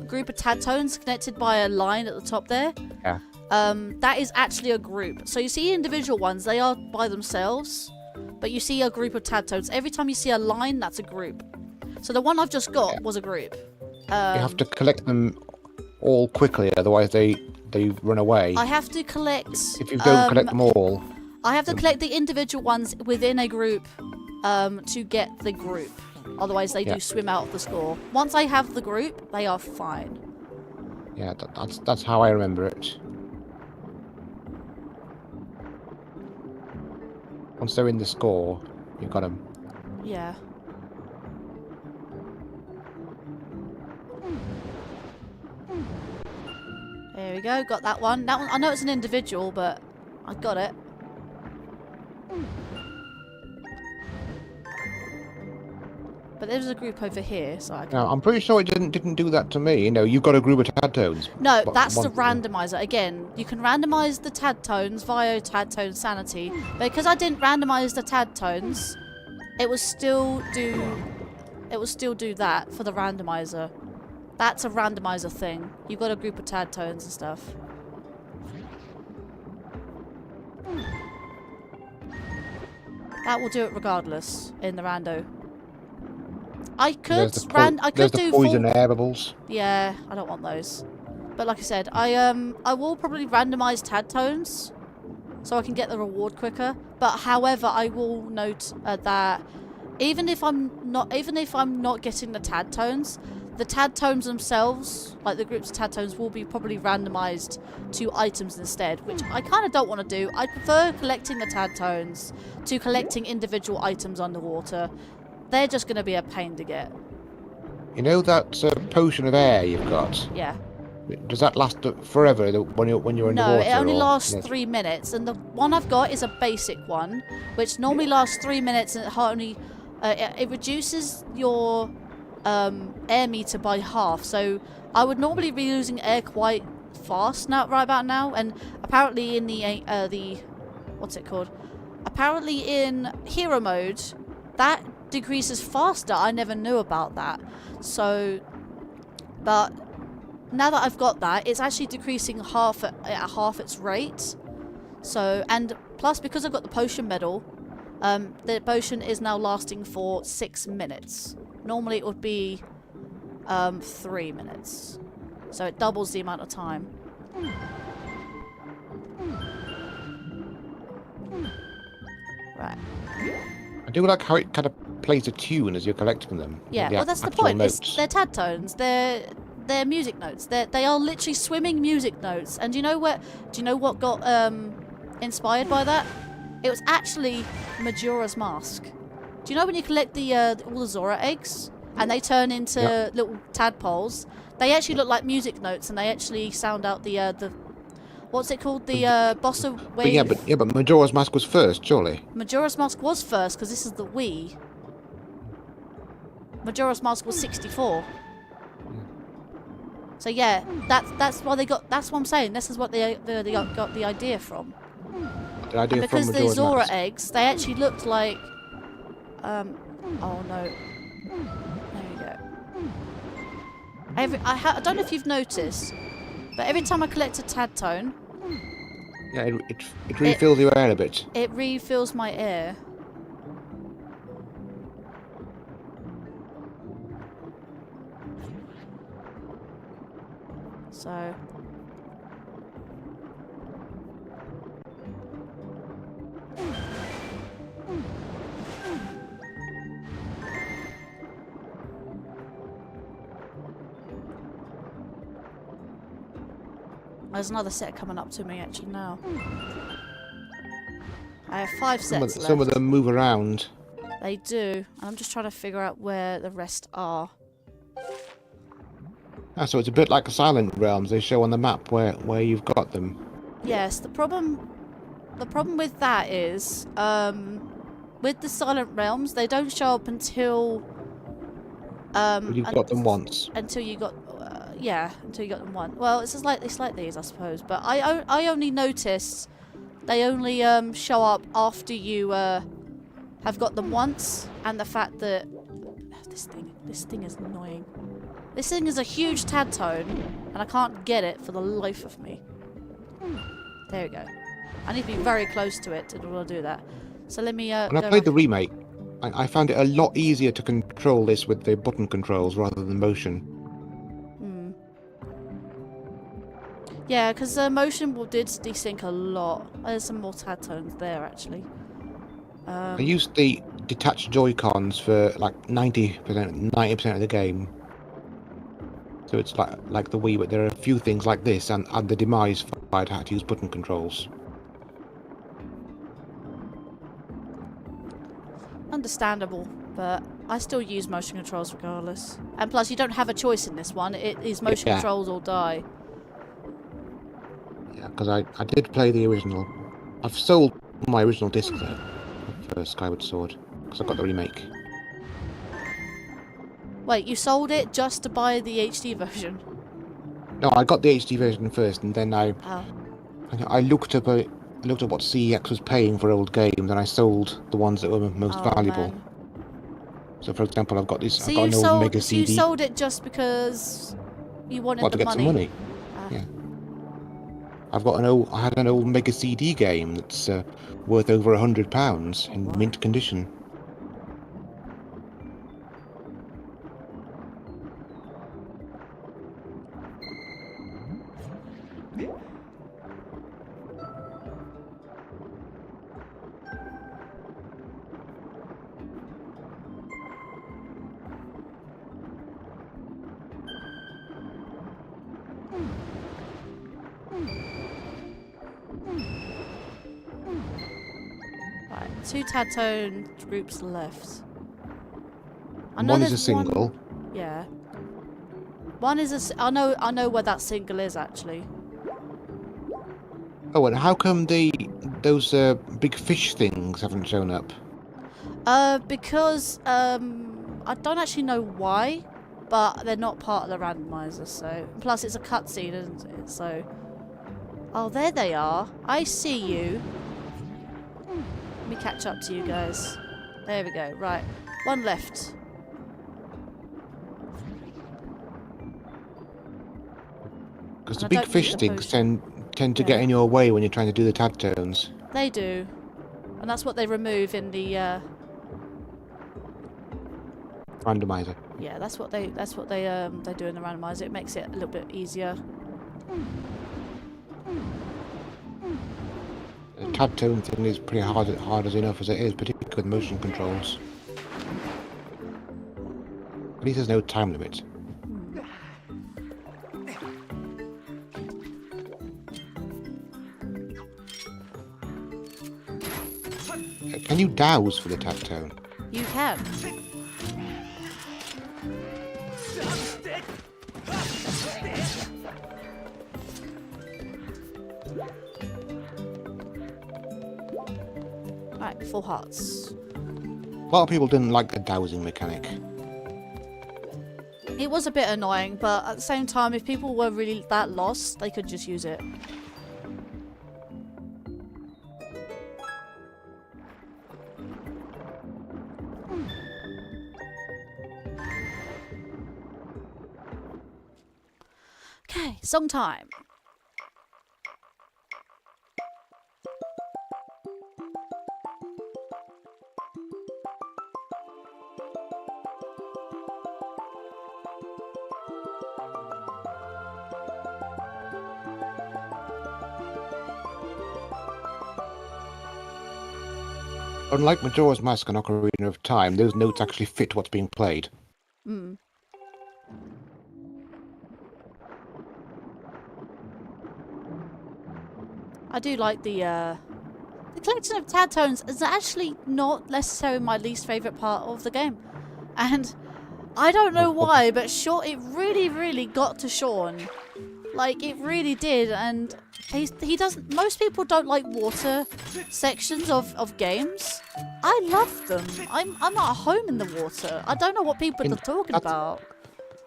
group of tad tones connected by a line at the top there, yeah. That is actually a group. So you see individual ones, they are by themselves, but you see a group of tad tones. Every time you see a line, that's a group. So the one I've just got was a group. You have to collect them all quickly, otherwise they run away. I have to collect... If you don't collect them all... I have to collect the individual ones within a group to get the group. Otherwise they do swim out of the score. Once I have the group, they are fine. Yeah, that's how I remember it. Once they're in the score, you've got them. Yeah. There we go, got that one. That one, I know it's an individual, but I got it. But there's a group over here, so I can... Now, I'm pretty sure it didn't do that to me. You know, you've got a group of tad tones. No, that's the randomizer. Again, you can randomize the tad tones via tad tone sanity. But because I didn't randomize the tad tones, it will still do that for the randomizer. That's a randomizer thing. You've got a group of tad tones and stuff. That will do it regardless in the rando. I could do poison air bubbles. Yeah, I don't want those. But like I said, I will probably randomize tad tones so I can get the reward quicker. But however, I will note that even if I'm not getting the tad tones themselves, like the groups of tad tones, will be probably randomized to items instead, which I kind of don't want to do. I prefer collecting the tad tones to collecting individual items underwater. They're just going to be a pain to get. You know that potion of air you've got? Yeah. Does that last forever when you're underwater? No, it only lasts 3 minutes, and the one I've got is a basic one, which normally lasts 3 minutes, and it reduces your air meter by half. So I would normally be losing air quite fast right about now, and apparently in the what's it called? Apparently in hero mode, that decreases faster. I never knew about that. So, but now that I've got that, it's actually decreasing at half its rate. So, and plus because I've got the potion medal, the potion is now lasting for 6 minutes. Normally it would be 3 minutes. So it doubles the amount of time. Right. I do like how it kind of plays a tune as you're collecting them. Yeah, well that's the point. They're tad tones. They're music notes. They are literally swimming music notes. And do you know what got inspired by that? It was actually Majora's Mask. Do you know when you collect all the Zora eggs and they turn into little tadpoles? They actually look like music notes, and they actually sound out the what's it called? The bossa wave. But Majora's Mask was first, surely. Majora's Mask was first because this is the Wii. Majora's Mask was 64. So yeah, that's why they got. That's what I'm saying. This is what they got the idea from. The idea because from the Majora's Zora Mask. eggs, they actually looked like. Oh no. There you go. I don't know if you've noticed, but every time I collect a tad tone, yeah, it refills your air a bit. It refills my air. So. There's another set coming up to me actually now. I have 5 sets left. Some of them move around. They do, and I'm just trying to figure out where the rest are. So it's a bit like Silent Realms. They show on the map where you've got them. Yes, the problem with that is, with the Silent Realms, they don't show up until You've got them once. Until you got them once. Well, it's like these, I suppose. But I only noticed they only show up after you have got them once, and the fact that this thing is annoying. This thing is a huge tad tone, and I can't get it for the life of me. There we go. I need to be very close to it in order to do that. So let me. When I played the remake, I found it a lot easier to control this with the button controls rather than motion. Yeah, because motion did desync a lot. There's some more tad tones there, actually. I used the detached Joy-Cons for like 90% of the game. So it's like the Wii, but there are a few things like this, and the Demise I'd had to use button controls. Understandable, but I still use motion controls regardless. And plus, you don't have a choice in this one. It is motion controls or die. Yeah, because I did play the original. I've sold my original disc though for Skyward Sword because I got the remake. Wait, you sold it just to buy the HD version? No, I got the HD version first, and then I looked up what CEX was paying for old games, and I sold the ones that were most valuable. Man. So, for example, I've got this. So I've got you an old sold, Mega so you CD. sold it just because you wanted What, the to get some money? Ah. Yeah. I've got an old. I had an old Mega CD game that's worth over £100 in Wow. mint condition. Right, 2 Tadtone groups left. I know One is a there's single. Yeah. One is I know where that single is actually. Oh, and how come those big fish things haven't shown up? Because I don't actually know why, but they're not part of the randomizer. So plus it's a cutscene, isn't it? So oh, there they are. I see you. Let me catch up to you guys. There we go. Right, one left. Because the And I big don't fish need a things potion. tend to Yeah. get in your way when you're trying to do the Tadtones. They do, and that's what they remove in the. Randomizer. Yeah, that's what they do in the randomizer. It makes it a little bit easier. The Tadtone thing is pretty hard as enough as it is, particularly with motion controls. At least there's no time limit. Can you douse for the Tadtone? You can. Right, 4 hearts. A lot of people didn't like the dowsing mechanic. It was a bit annoying, but at the same time, if people were really that lost, they could just use it. Okay, song time. Unlike Majora's Mask and Ocarina of Time, those notes actually fit what's being played. Mm. I do like the collection of Tadtones is actually not necessarily my least favourite part of the game. And I don't know why, but it really got to Sean. Like, it really did, and he doesn't... Most people don't like water sections of games. I love them. I'm at home in the water. I don't know what people are talking about.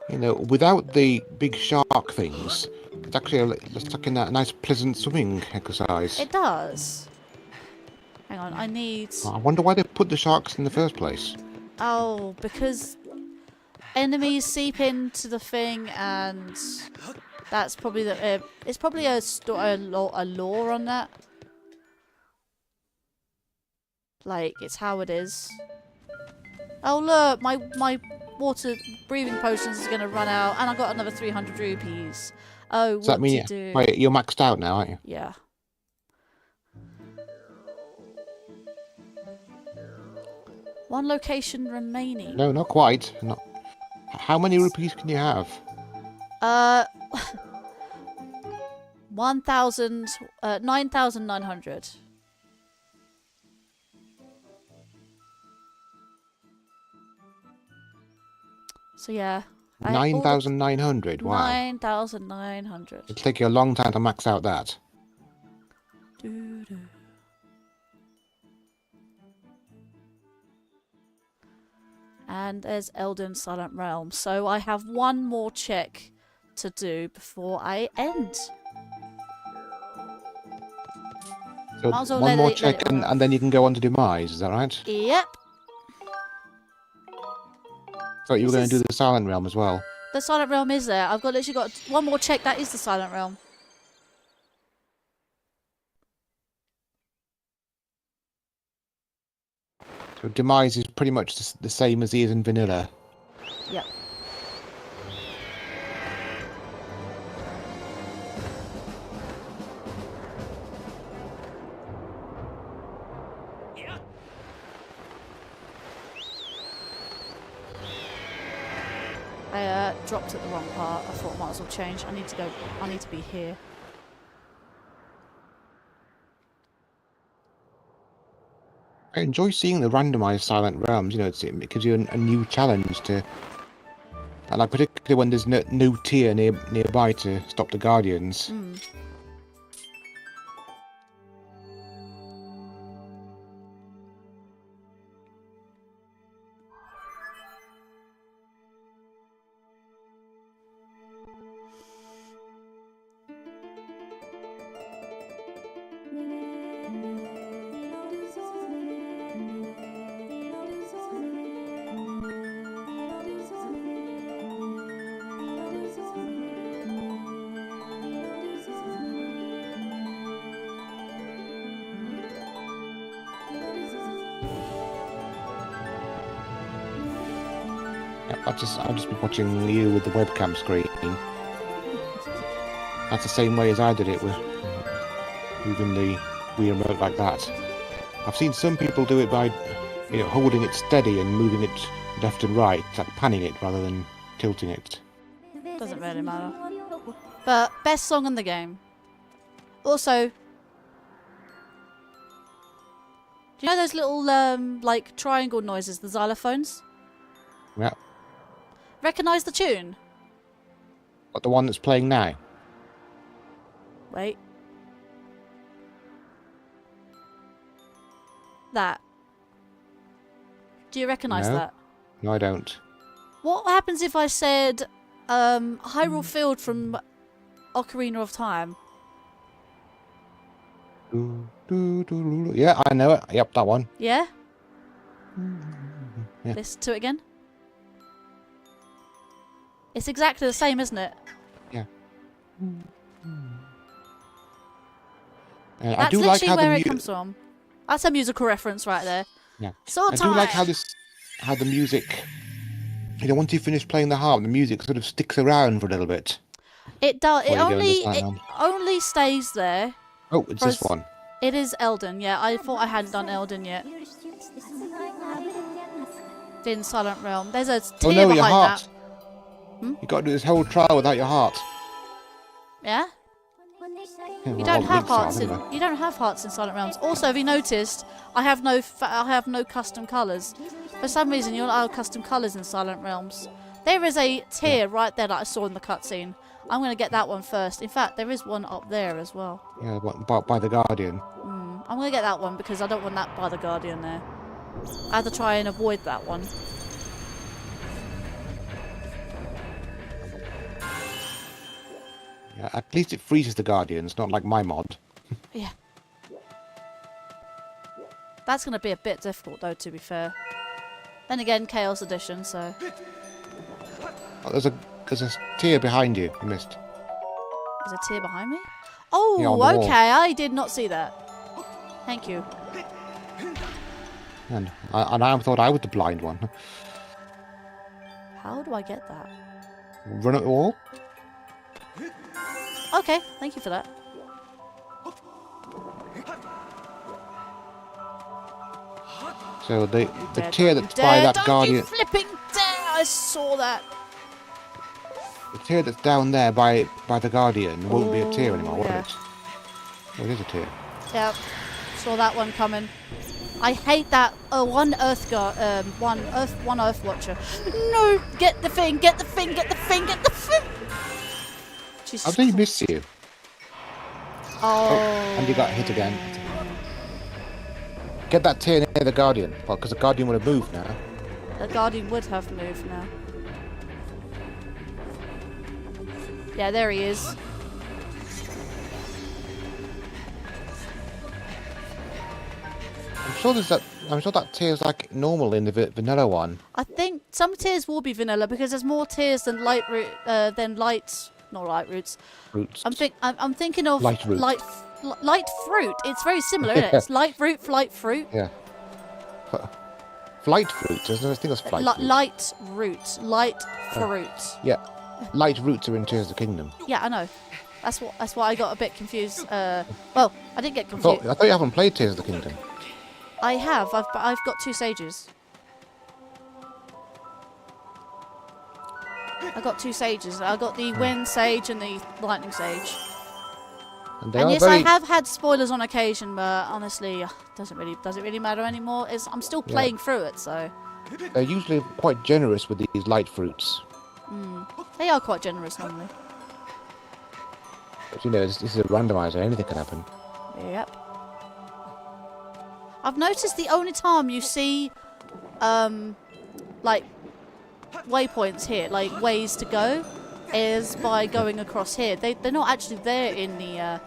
You know, without the big shark things, it's actually it's like a nice, pleasant swimming exercise. It does. Hang on, I need... I wonder why they put the sharks in the first place. Oh, because enemies seep into the thing, and that's probably the... it's probably a lore on that. Like, it's how it is. Oh look, my water breathing potions is going to run out, and I got another 300 rupees. Oh, Does that mean wait, you're maxed out now, aren't you? Yeah. One location remaining. No, not quite. Not. How many rupees can you have? 9,900. So yeah. 9,900. Wow. 9,900. It'll take you a long time to max out that. Doo-doo. And there's Elden Silent Realm. So I have one more check to do before I end. So Might as well one let more it check run. and then you can go on to Demise, is that right? Yep. Thought you were going to do the Silent Realm as well. The Silent Realm is there. I've literally got one more check. That is the Silent Realm. So Demise is pretty much the same as he is in Vanilla. Yep. I dropped at the wrong part. I thought I might as well change. I need to go. I need to be here. I enjoy seeing the randomized Silent Realms. You know, it gives you a new challenge to, and like particularly when there's no tier nearby to stop the Guardians. Mm. I'll just be watching you with the webcam screen. That's the same way as I did it with moving the Wii remote like that. I've seen some people do it by, you know, holding it steady and moving it left and right, like panning it rather than tilting it. Doesn't really matter. But best song in the game. Also, do you know those little like triangle noises, the xylophones? Yeah. Recognise the tune? But the one that's playing now? Wait. That. Do you recognise that? No, I don't. What happens if I said Hyrule Field from Ocarina of Time? Yeah, I know it. Yep, that one. Yeah? Yeah. Listen to it again. It's exactly the same, isn't it? Yeah. That's I do literally like how where it comes from. That's a musical reference right there. Yeah. Sword I time! do like how the music, you know, once you finish playing the harp, the music sort of sticks around for a little bit. It does. It Before you go into only Silent only stays there. Oh, it's this one. It is Elden, yeah. I thought I hadn't done Elden yet. In Silent Realm. There's a tier Oh no, behind your heart. that. Hmm? You got to do this whole trial without your heart. Yeah? Yeah, You well, don't have Link's heart, hearts in anyway. you don't have hearts in Silent Realms. Also, have you noticed I have no custom colours. For some reason, you're not allowed custom colours in Silent Realms. There is a tier right there that I saw in the cutscene. I'm going to get that one first. In fact, there is one up there as well. Yeah, by the Guardian. I'm going to get that one because I don't want that by the Guardian there. I have to try and avoid that one. Yeah, at least it freezes the Guardians, not like my mod. Yeah. That's going to be a bit difficult though, to be fair. Then again, Chaos Edition, so... Oh, there's a tier behind you. You missed. There's a tier behind me? Oh, Yeah, on the wall. okay. I did not see that. Thank you. And I thought I was the blind one. How do I get that? Run at the wall. Okay, thank you for that. So the Dare, tier don't that's you by dare, that don't Guardian, you flipping dare! I saw that. the tier that's down there by the Guardian won't be a tier anymore, will yeah. it? Oh, it is a tier. Yep, saw that one coming. I hate that one Earth Watcher. No, get the thing, get the thing, get the thing, get the thing. Jesus How did he Christ. miss you? Oh. And you got hit again. Get that tier near the Guardian. Well, because the Guardian would have moved now. The Guardian would have moved now. Yeah, there he is. I'm sure there's that I'm sure that tier's like normal in the vanilla one. I think some tiers will be vanilla because there's more tiers than light root not light roots. Roots. I'm thinking of Light root. light fruit. It's very similar, isn't it? It's light root, light fruit. Yeah. Flight fruit. There's no thing as flight fruit. Light root, light fruit. Yeah. Light roots are in Tears of the Kingdom. Yeah, I know. That's why I got a bit confused. Well, I didn't get I confused. thought you haven't played Tears of the Kingdom. I have. I've got 2 sages. I got 2 sages. I got the wind sage and the lightning sage. And And yes, I have had spoilers on occasion, but honestly, does it really matter anymore? I'm still playing through it, so. They're usually quite generous with these light fruits. They are quite generous normally. But you know, this is a randomizer. Anything can happen. Yep. I've noticed the only time you see, like, waypoints here, like ways to go, is by going across here. They're not actually there in the,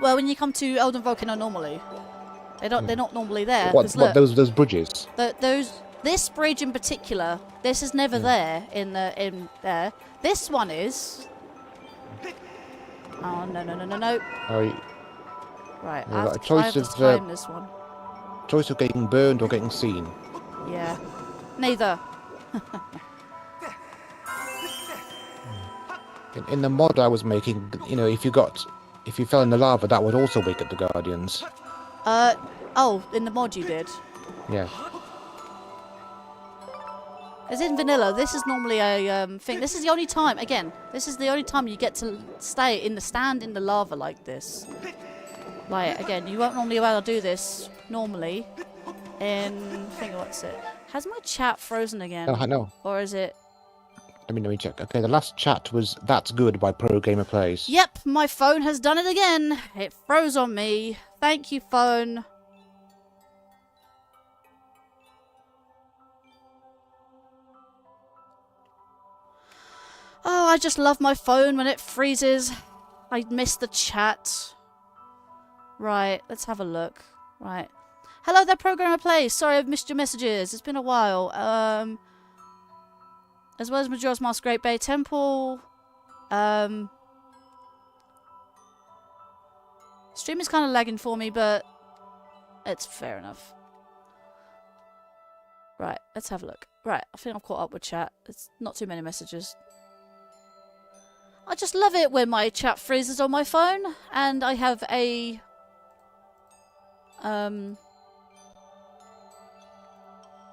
well, when you come to Elden Volcano normally. They're not normally there. What those bridges? This bridge in particular, this is never there in there. This one is. Oh no. Oh, Right, Yeah, I have a to choice climb this one. choice of getting burned or getting seen. Yeah. Neither. In the mod I was making, you know, if you fell in the lava, that would also wake up the guardians. Oh, in the mod you did. Yeah. As in vanilla, this is normally a thing. This is the only time, again, this is the only time you get to stand in the lava like this. Like, again, you won't normally be able to do this normally in, what's it? Has my chat frozen again? No, I know. Or is it? Let me check. Okay, the last chat was "That's Good" by Pro Gamer Plays. Yep, my phone has done it again. It froze on me. Thank you, phone. Oh, I just love my phone when it freezes. I miss the chat. Right, let's have a look. Right. Hello there, Programmer Plays. Sorry I've missed your messages. It's been a while. As well as Majora's Mask Great Bay Temple. Stream is kind of lagging for me, but it's fair enough. Right, let's have a look. Right, I think I've caught up with chat. It's not too many messages. I just love it when my chat freezes on my phone, and I have a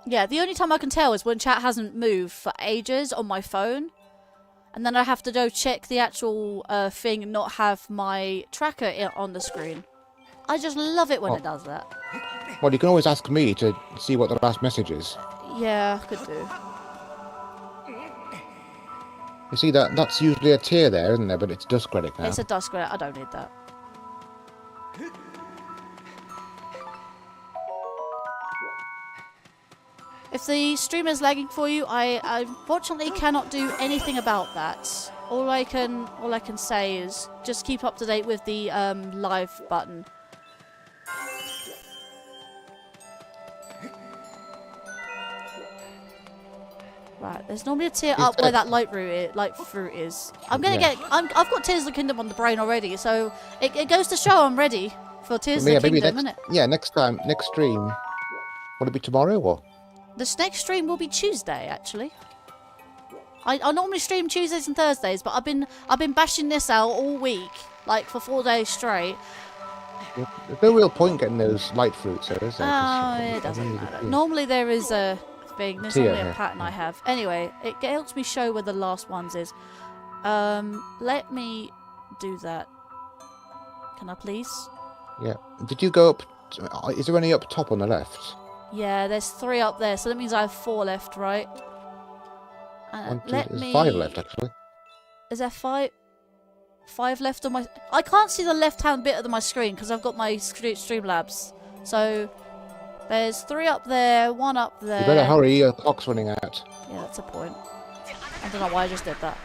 yeah, the only time I can tell is when chat hasn't moved for ages on my phone, and then I have to go check the actual thing and not have my tracker on the screen. I just love it when it does that. Well, you can always ask me to see what the last message is. Yeah, I could do. You see, that's usually a tier there, isn't there? But it's dust credit now. It's a dust credit. I don't need that. If the stream is lagging for you, I unfortunately cannot do anything about that. All I can say is just keep up to date with the live button. Right, there's normally a tier up where that light fruit is. I'm gonna I've got Tears of the Kingdom on the brain already, so it goes to show I'm ready for Tears of the Kingdom, isn't it? Yeah, next stream. Will it be tomorrow or? This next stream will be Tuesday, actually. I normally stream Tuesdays and Thursdays, but I've been bashing this out all week, like for 4 days straight. There's no real point getting those light fruits, there, is there? Oh, it doesn't matter. Normally there is a thing. There's only a pattern I have. Anyway, it helps me show where the last ones is. Let me do that. Can I please? Yeah. Did you go up? Is there any up top on the left? Yeah, there's 3 up there, so that means I have 4 left, right? There's 5 left, actually. Is there 5? 5 left on my... I can't see the left-hand bit of my screen because I've got my Streamlabs. So, there's 3 up there, 1 up there. You better hurry, your clock's running out. Yeah, that's a point. I don't know why I just did that.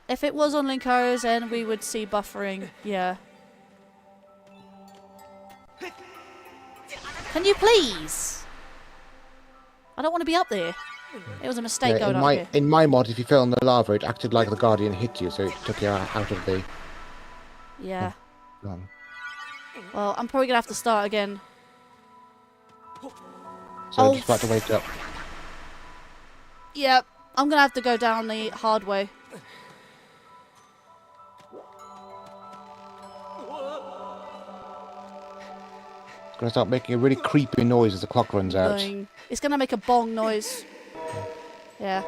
If it was on Linkario's end, we would see buffering, yeah. Can you please? I don't want to be up there. It was a mistake going up here. In my mod, if you fell in the lava, it acted like the Guardian hit you, so it took you out of the... Yeah. Well, I'm probably going to have to start again. So just about to wake up. Yep. I'm going to have to go down the hard way. It's going to start making a really creepy noise as the clock runs out. Boing. It's going to make a bong noise. Yeah.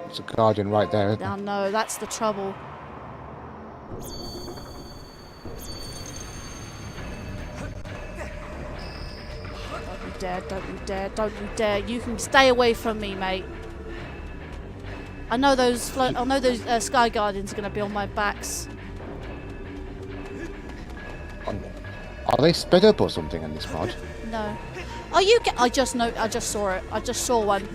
It's a Guardian right there, isn't it? Oh, no, that's the trouble. Don't you dare, don't you dare, don't you dare. You can stay away from me, mate. I know those Sky Guardians are going to be on my backs. Are they sped up or something in this mod? No. Oh, you get... I just saw it. I just saw one.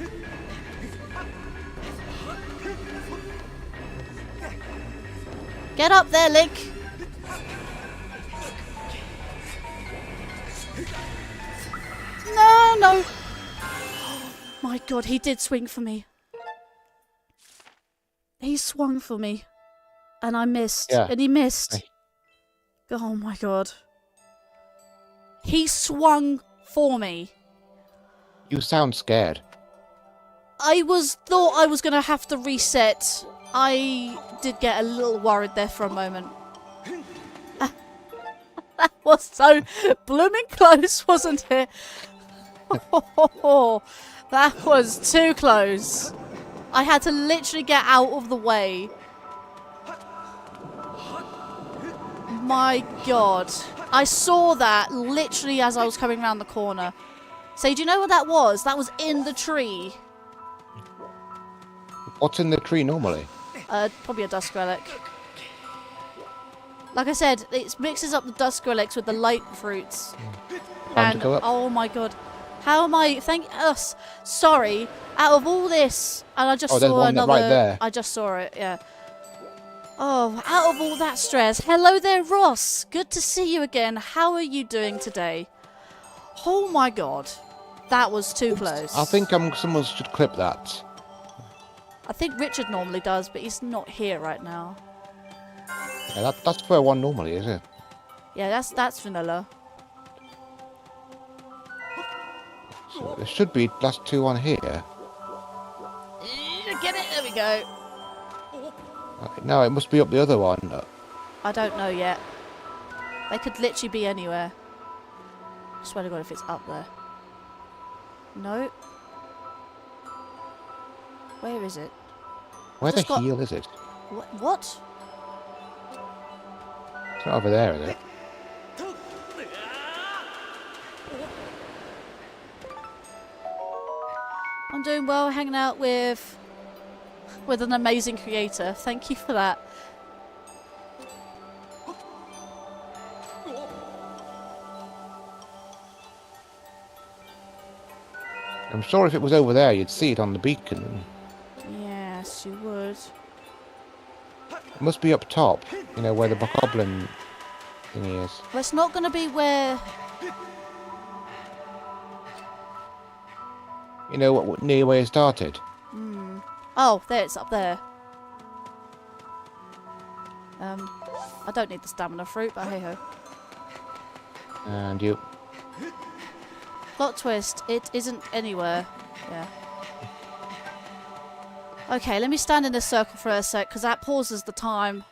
Get up there, Link. No, no. My God, he did swing for me. He swung for me. And I missed. Yeah. And he missed. Hey. Oh my God. He swung for me. You sound scared. I thought I was going to have to reset. I did get a little worried there for a moment. That was so blooming close, wasn't it? That was too close. I had to literally get out of the way. My God. I saw that literally as I was coming around the corner. So do you know what that was? That was in the tree. What's in the tree normally? Probably a dusk relic. Like I said, it mixes up the dusk relics with the light fruits. Time to go up. Oh my God. How am I... Sorry. Out of all this... And I just Oh, there's saw one another... right there. I just saw it, yeah. Oh, out of all that stress. Hello there, Ross. Good to see you again. How are you doing today? Oh my God. That was too close. I think someone should clip that. I think Richard normally does, but he's not here right now. Yeah, that's where one normally is, it? Yeah, that's vanilla. So there should be last two on here. Get it? There we go. No, it must be up the other one. I don't know yet. They could literally be anywhere. I swear to God if it's up there. No. Where is it? Where the hell is it? What? It's not over there, is it? I'm doing well, hanging out with an amazing creator. Thank you for that. I'm sure if it was over there, you'd see it on the beacon. Yes, you would. It must be up top, you know, where the bokoblin thingy is. Well, it's not going to be where... You know, near where it started. Oh, there, it's up there. I don't need the stamina fruit, but hey-ho. And you... Plot twist, it isn't anywhere. Yeah. Okay, let me stand in this circle for a sec, because that pauses the time.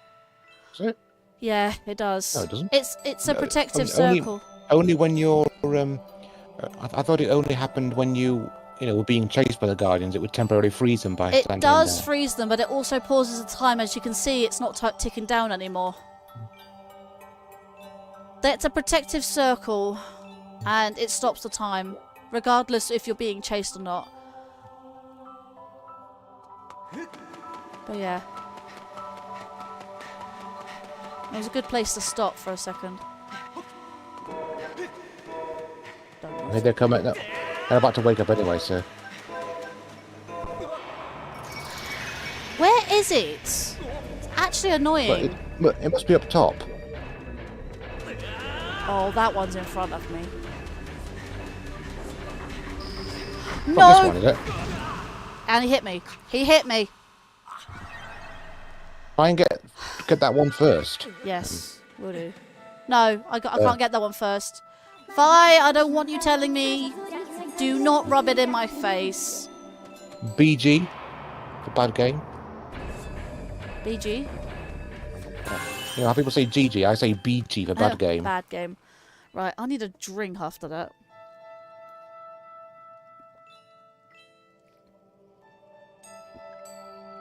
Is it? Yeah, it does. No, it doesn't. It's a protective circle. Only when you're... I thought it only happened when you know, were being chased by the Guardians. It would temporarily freeze them by standing It does there. freeze them, but it also pauses the time. As you can see, it's not ticking down anymore. That's a protective circle, and it stops the time, regardless if you're being chased or not. But yeah. It was a good place to stop for a second. Okay, they're coming. No, they're about to wake up anyway, so... Where is it? It's actually annoying. But it must be up top. Oh, that one's in front of me. Not this one, is it? And he hit me. He hit me. Try and get that one first. Yes, will do. No, I can't get that one first. Vi, I don't want you telling me. Do not rub it in my face. BG for bad game. BG? You know how people say GG, I say BG for bad game. Bad game. Right, I need a drink after that.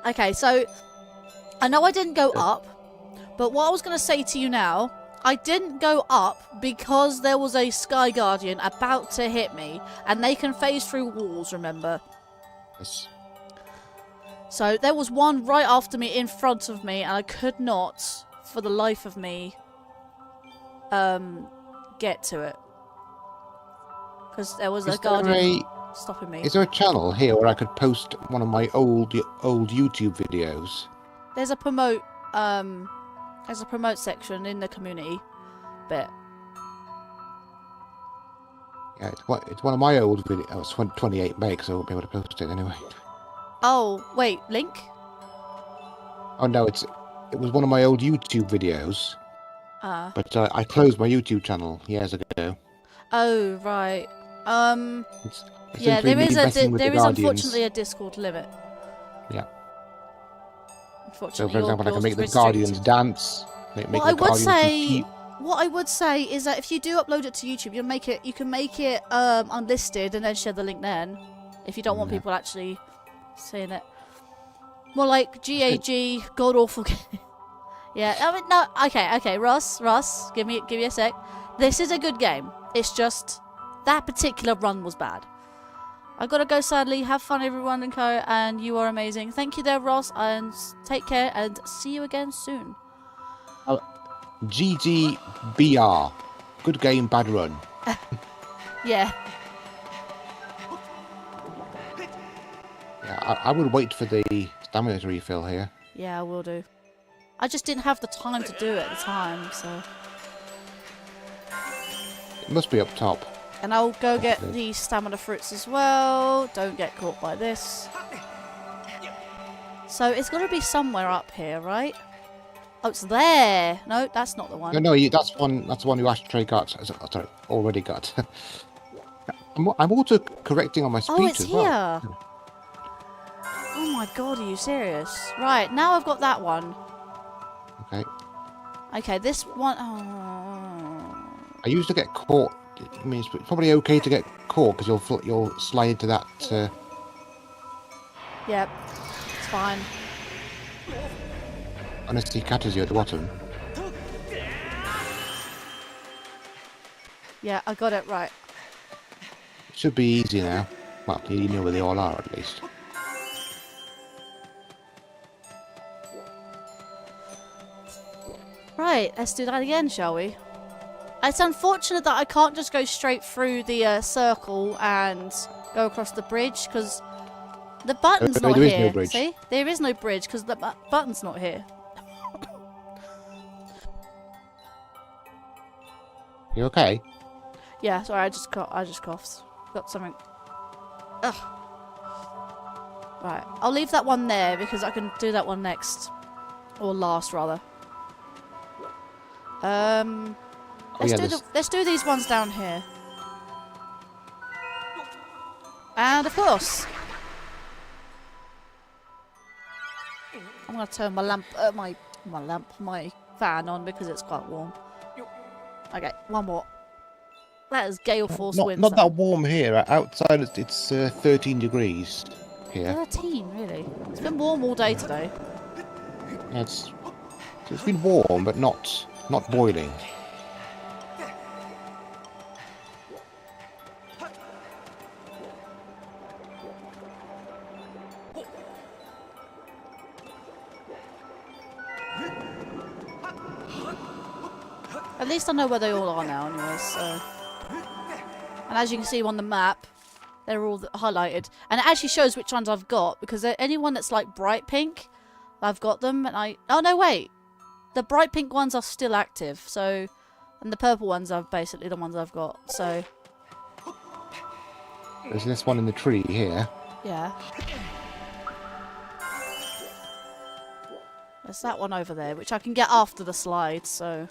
Okay, so I know I didn't go up, but what I was going to say to you now, I didn't go up because there was a Sky Guardian about to hit me, and they can phase through walls, remember? Yes. So there was one right after me in front of me, and I could not, for the life of me, get to it. Because there was a Guardian stopping me. Is there a channel here where I could post one of my old YouTube videos? There's a promote section in the community bit. Yeah, it's one of my old videos. Oh, it's 28 meg, so I won't be able to post it anyway. Oh, wait, link? Oh no, it was one of my old YouTube videos. But I closed my YouTube channel years ago. Oh, right. It's Yeah, there is Guardians. unfortunately a Discord limit. Yeah. Unfortunately, So, for example, I can make the restricted. Guardians dance. What I would say is that if you do upload it to YouTube, you can make it unlisted and then share the link then. If you don't want people actually seeing it. More like GAG, god awful game. Yeah, I mean, no, okay, Russ, give me a sec. This is a good game. It's just that particular run was bad. I gotta go sadly. Have fun everyone, Linkario, and you are amazing. Thank you there, Ross, and take care and see you again soon. GGBR. Good game, bad run. Yeah. Yeah, I would wait for the stamina to refill here. Yeah, I will do. I just didn't have the time to do it at the time, so. It must be up top. And I'll go get the stamina fruits as well. Don't get caught by this. So it's got to be somewhere up here, right? Oh, it's there. No, that's not the one. No, that's one. That's the one who Ashtray got. Sorry, already got. I'm also correcting on my speech. Oh, it's as here. well. Oh my god, are you serious? Right, now I've got that one. Okay. Okay, this one. Oh. I used to get caught. I mean, it's probably okay to get caught because you'll slide into that. Yep, it's fine. Unless he catches you at the bottom. Yeah, I got it right. It should be easy now. Well, you know where they all are at least. Right, let's do that again, shall we? It's unfortunate that I can't just go straight through the circle and go across the bridge because the button's not there here. Is no bridge. See? There is no bridge because the button's not here. You okay? Yeah, sorry, I just coughed. Got something. Ugh. Right, I'll leave that one there because I can do that one next. Or last, rather. Let's do these ones down here. And of course, I'm gonna turn my lamp, my fan on because it's quite warm. Okay, one more. That is gale force winds. Not that warm here. Outside it's 13 degrees here. 13, really? It's been warm all day today. Yeah, it's been warm, but not boiling. At least I know where they all are now, anyways. So, and as you can see on the map, they're all highlighted, and it actually shows which ones I've got because anyone that's like bright pink, I've got them, and oh no, wait. The bright pink ones are still active, so, and the purple ones are basically the ones I've got. So there's this one in the tree here. yeah. There's that one over there, which I can get after the slide. So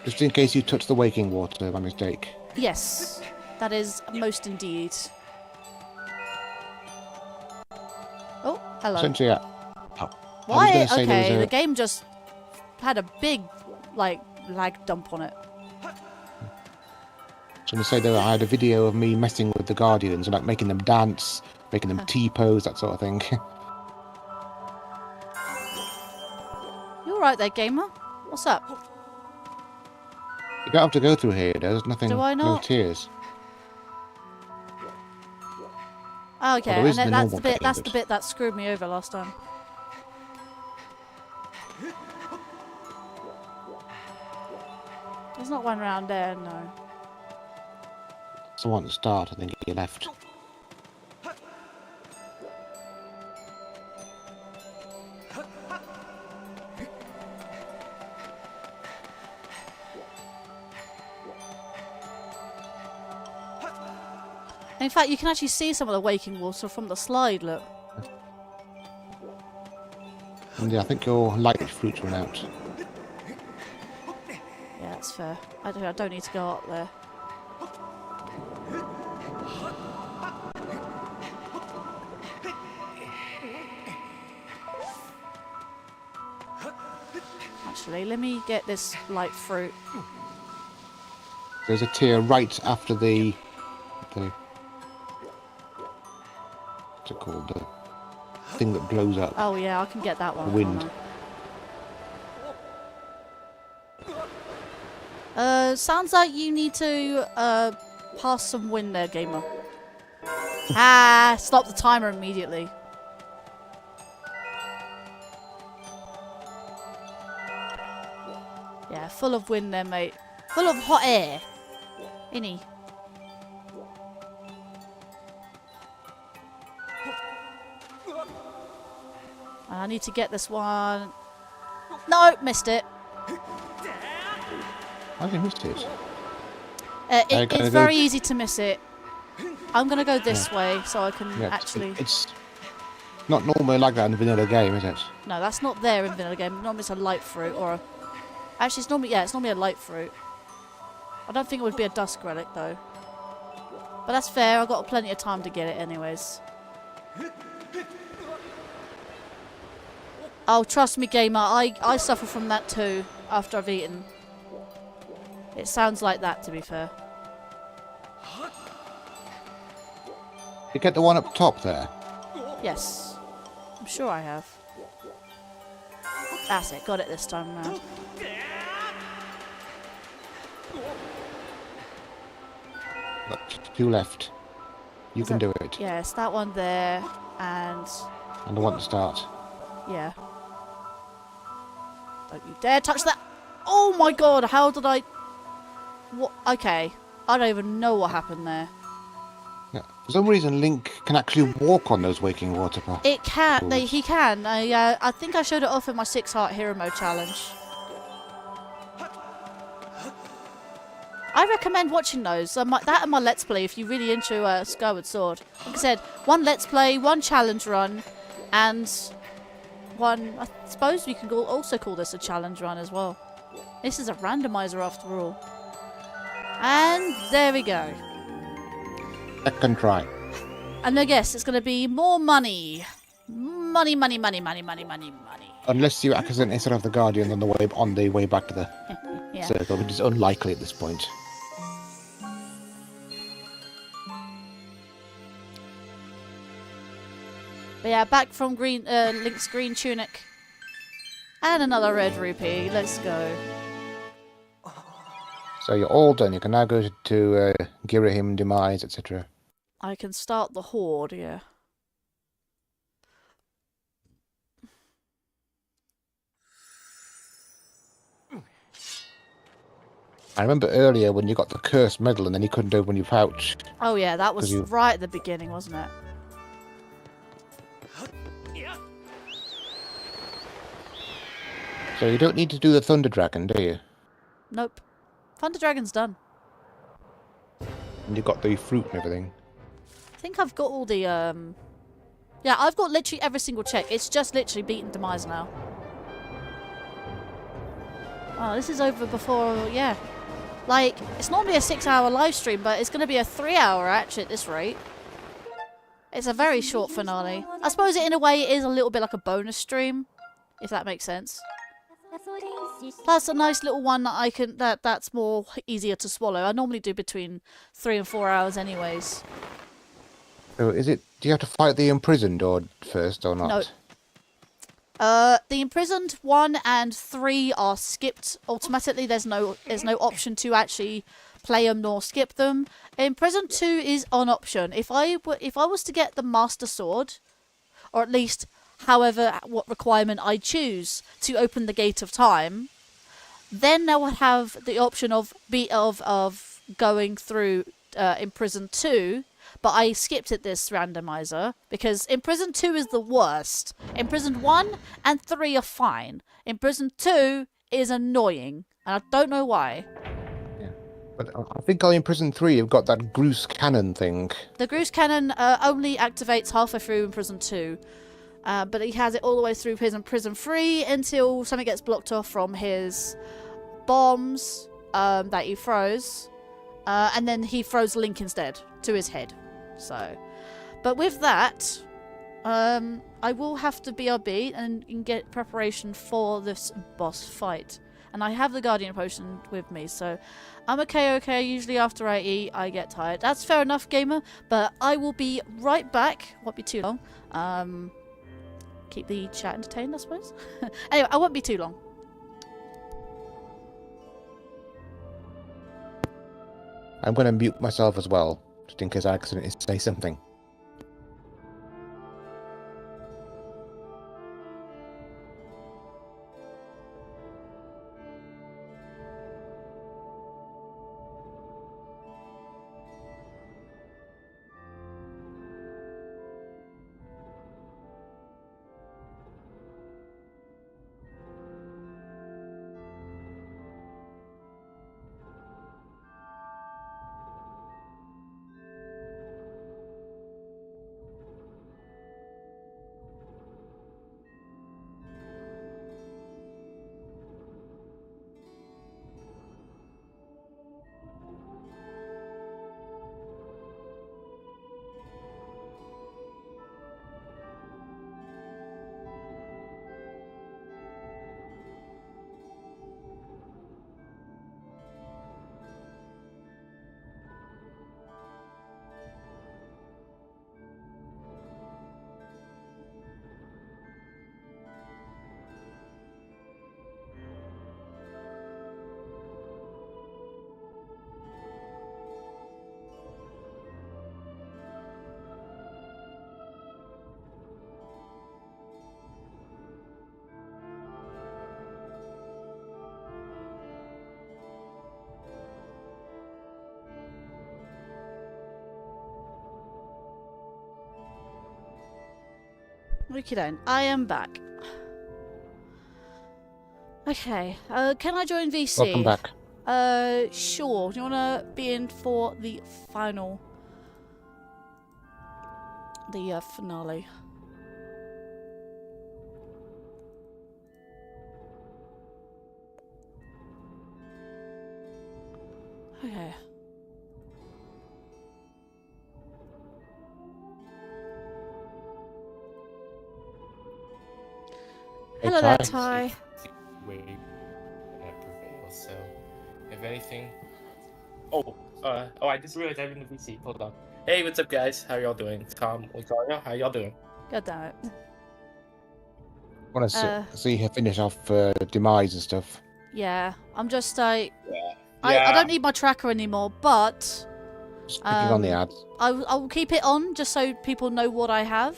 Just in case you touch the waking water by mistake. yes, that is most indeed. Oh, hello. Essentially, yeah. Why? gonna say there Okay, was the game just had a big, like, lag dump on it. I was going to say that I had a video of me messing with the Guardians and like making them dance, making them T-pose, that sort of thing. You alright there, gamer? What's up? You don't have to go through here. There's nothing. Do I No not? tears. Oh, okay, there and is then the that's the normal bit. bit, That's but- the bit that screwed me over last time. There's not one round there, no. It's the one at the start. I think you left. In fact, you can actually see some of the waking water from the slide. Look. And yeah, I think your light fruits run out. Yeah, that's fair. I don't need to go up there. Actually, let me get this light fruit. There's a tier right after the what's it called? The thing that blows up. Oh yeah, I can get that one. Wind. can't sounds like you need to pass some wind there, gamer. Ah, stop the timer immediately. Yeah, full of wind there, mate. Full of hot air. Innie. I need to get this one. No, missed it. How did you miss it? It's very easy to miss it. I'm going to go this way so I can Yeah, actually... it's not normally like that in the vanilla game, is it? No, that's not there in vanilla game. Normally it's a light fruit or a... Actually, it's normally... Yeah, it's normally a light fruit. I don't think it would be a dusk relic, though. But that's fair. I've got plenty of time to get it anyways. Oh, trust me, gamer. I suffer from that too after I've eaten. It sounds like that, to be fair. You get the one up top there. Yes. I'm sure I have. That's it. Got it this time round. Look, two left. You can do it. Yes, that one there, and And the one to start. yeah. Don't you dare touch that! Oh my god! How did I? What? Okay, I don't even know what happened there. Yeah. For some reason, Link can actually walk on those waking water pots. It can. Pools. He can. I think I showed it off in my 6-heart hero mode challenge. I recommend watching those. That and my Let's Play if you're really into Skyward Sword. Like I said, one Let's Play, one challenge run, and one... I suppose we can also call this a challenge run as well. This is a randomizer after all. And there we go. Second try. And I guess it's going to be more money. Money, money, money, money, money, money, money. Unless you accidentally set off the Guardian on the way back to the Yeah. circle, which is unlikely at this point. But yeah, back from Link's green tunic. And another red rupee. Let's go. So you're all done. You can now go to Girahim, Demise, etc. I can start the horde, yeah. I remember earlier when you got the cursed medal and then you couldn't open your pouch. Oh yeah, that was 'Cause you- right at the beginning, wasn't it? So you don't need to do the Thunder Dragon, do you? Nope. Thunder Dragon's done. And you got the fruit and everything. I think I've got all the, Yeah, I've got literally every single check. It's just literally beating Demise now. Oh, this is over before, yeah. Like, it's normally a 6-hour live stream, but it's going to be a 3-hour actually at this rate. It's a very short finale. I suppose in a way it is a little bit like a bonus stream, if that makes sense. Plus a nice little one that I can, that's more easier to swallow. I normally do between 3 and 4 hours anyways. So is it, do you have to fight the imprisoned or first or not? No. The imprisoned 1 and 3 are skipped automatically. There's no option to actually play them nor skip them. Imprisoned 2 is on option. If I was to get the Master Sword, or at least what requirement I choose to open the Gate of Time, then I would have the option of going through Imprisoned 2. But I skipped it this randomizer because Imprisoned 2 is the worst. Imprisoned 1 and 3 are fine. Imprisoned 2 is annoying, and I don't know why. Yeah, but I think on Imprisoned 3 you've got that Groose Cannon thing. The Groose Cannon only activates halfway through Imprisoned 2. But he has it all the way through Prison 3 until something gets blocked off from his bombs that he throws. And then he throws Link instead to his head. So, but with that, I will have to BRB and get preparation for this boss fight. And I have the Guardian Potion with me, so I'm okay. Usually after I eat, I get tired. That's fair enough, gamer, but I will be right back. Won't be too long. Keep the chat entertained, I suppose. Anyway, I won't be too long. I'm going to mute myself as well, just in case I accidentally say something. Okay then, I am back. Okay, can I join VC? Welcome back. Sure. Do you want to be in for the final... the finale? Okay. Hello there, Ty. We prevail. So, if anything, I just realized I'm in the VC. Hold on. Hey, what's up, guys? How y'all doing? Tom, Linkario, how y'all doing? God damn it. I want to see her finish off Demise and stuff. Yeah, I'm just like... Yeah. I don't need my tracker anymore, but... Just clicking on the ads. I will keep it on just so people know what I have.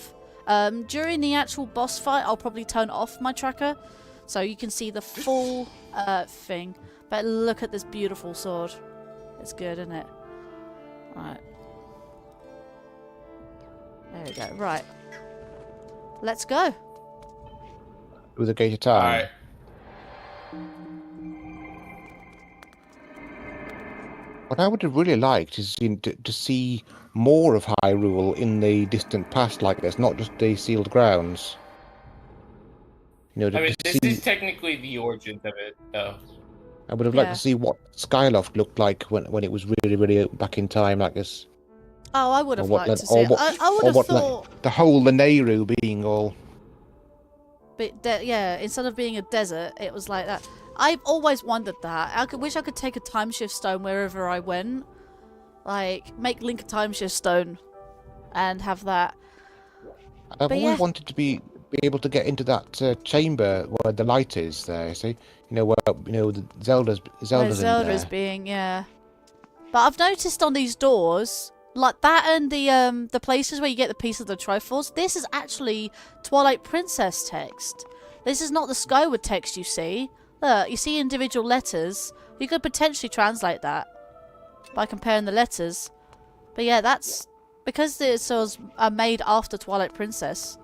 During the actual boss fight, I'll probably turn off my tracker so you can see the full thing. But look at this beautiful sword. It's good, isn't it? Right. There we go. Right. Let's go. With a Gate of Time. Alright. What I would have really liked is to see more of Hyrule in the distant past like this, not just the sealed grounds. You know, I mean, to this see, is technically the origins of it, though. I would have liked Yeah. to see what Skyloft looked like when it was really back in time like this. Oh, I would have Or what liked to Lan- see or it. what- I would or have what thought... the whole Lanayru being all... But yeah, instead of being a desert, it was like that. I've always wondered that. Wish I could take a time shift stone wherever I went. Like, make Link a time shift stone and have that. I've But always yeah. wanted to be able to get into that chamber where the light is there, see? You know, where, you know, Zelda's Where in Zelda's there. being, yeah. But I've noticed on these doors, like that and the places where you get the piece of the Triforce, this is actually Twilight Princess text. This is not the Skyward text you see. Look, you see individual letters. You could potentially translate that by comparing the letters. But yeah, that's because this was made after Twilight Princess.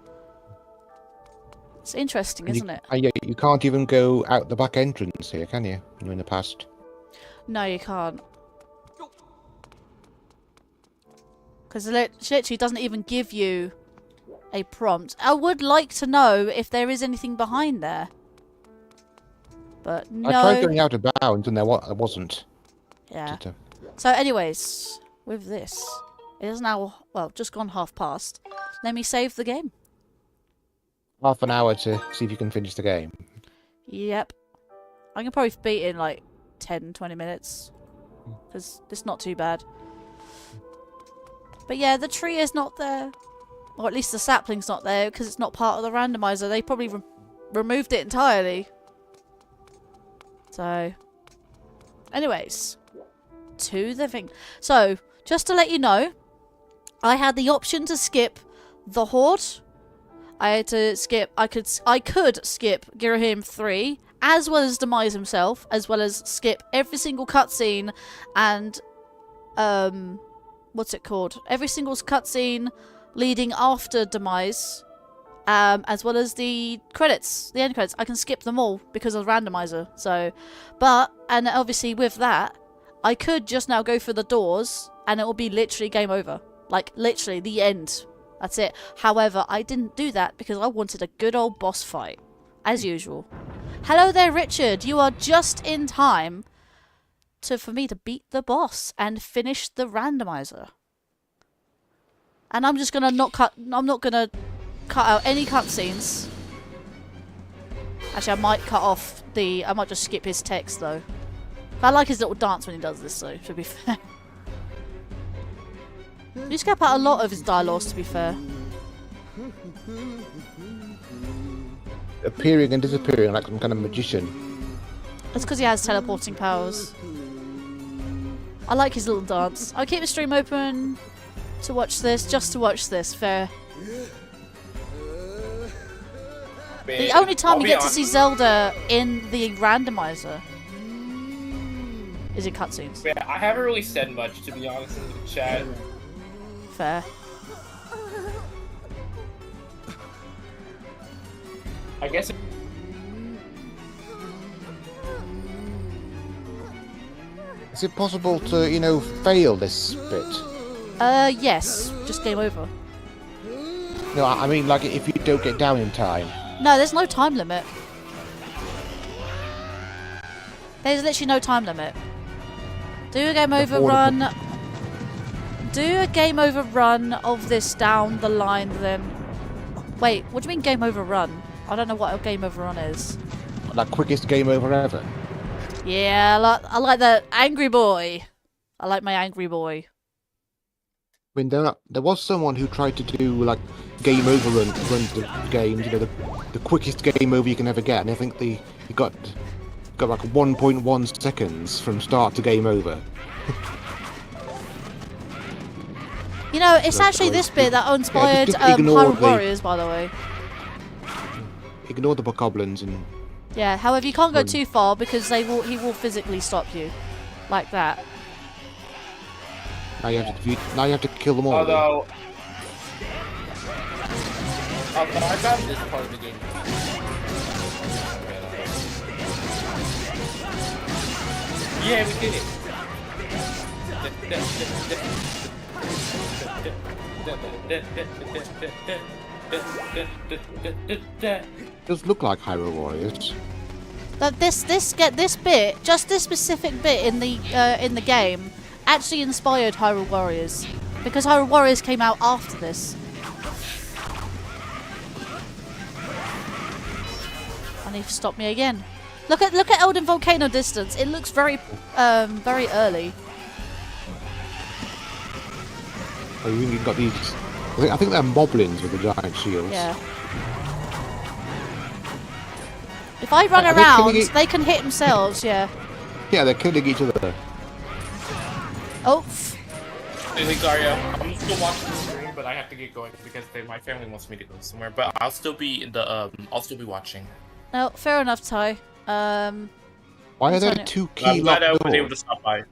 It's interesting, isn't it? And you can't even go out the back entrance here, can you? You know, in the past. No, you can't. Because it literally doesn't even give you a prompt. I would like to know if there is anything behind there. But no. I tried going out of bounds and there wasn't. Yeah. Just, So anyways, with this, it is now, well, just gone 1:30. Let me save the game. half an hour to see if you can finish the game. Yep. I can probably beat it in like 10, 20 minutes. Because it's not too bad. But yeah, the tree is not there. Or at least the sapling's not there because it's not part of the randomizer. They probably removed it entirely. So, anyways, to the thing. So, just to let you know, I had the option to skip the Horde. I had to skip. I could skip Girahim 3, as well as Demise himself, as well as skip every single cutscene and what's it called? Every single cutscene leading after Demise, as well as the credits, the end credits. I can skip them all because of Randomizer. So, and obviously with that, I could just now go through the doors and it will be literally game over. Like, literally, the end. That's it. However, I didn't do that because I wanted a good old boss fight. As usual. Hello there, Richard. You are just in time for me to beat the boss and finish the randomizer. And I'm just gonna I'm not gonna cut out any cutscenes. Actually, I might I might just skip his text though. I like his little dance when he does this though, to be fair. You skip out a lot of his dialogues, to be fair. Appearing and disappearing like some kind of magician. That's because he has teleporting powers. I like his little dance. I'll keep the stream open to watch this, just to watch this, fair. The only time you get to see Zelda in the randomizer is in cutscenes. Yeah, I haven't really said much, to be honest, in the chat. Fair. I guess. Is it possible to, you know, fail this bit? Yes. Just game over. No, I mean, like, if you don't get down in time. No, there's no time limit. There's literally no time limit. Do a game over run. Do a game over run of this down the line then. Wait, what do you mean game over run? I don't know what a game over run is. Like, quickest game over ever. Yeah, I like that angry boy. I like my angry boy. I mean, there was someone who tried to do, like, game over runs the games, you know, the quickest game over you can ever get, and I think he got like 1.1 seconds from start to game over. You know, it's actually this bit that inspired just ignore Hyrule Warriors, by the way. Ignore the bokoblins and... Yeah, however, you can't go too far because he will physically stop you. Like that. Now you have to kill them all. Although I got this part of the game. Yeah, we did it. Does look like Hyrule Warriors. That this bit, just this specific bit in the game, actually inspired Hyrule Warriors, because Hyrule Warriors came out after this. I need to stop me again. Look at Elden Volcano distance. It looks very early. Oh, you've got these. I think they're moblins with the giant shields. Yeah. If I run around, they can hit themselves. Yeah. Yeah, they're killing each other. Oh. Hey, Linkario, I'm still watching the stream, but I have to get going because my family wants me to go somewhere. But I'll still be in the I'll still be watching. No, fair enough, Ty. Why are there two key I'm glad I locked was able to doors? stop by.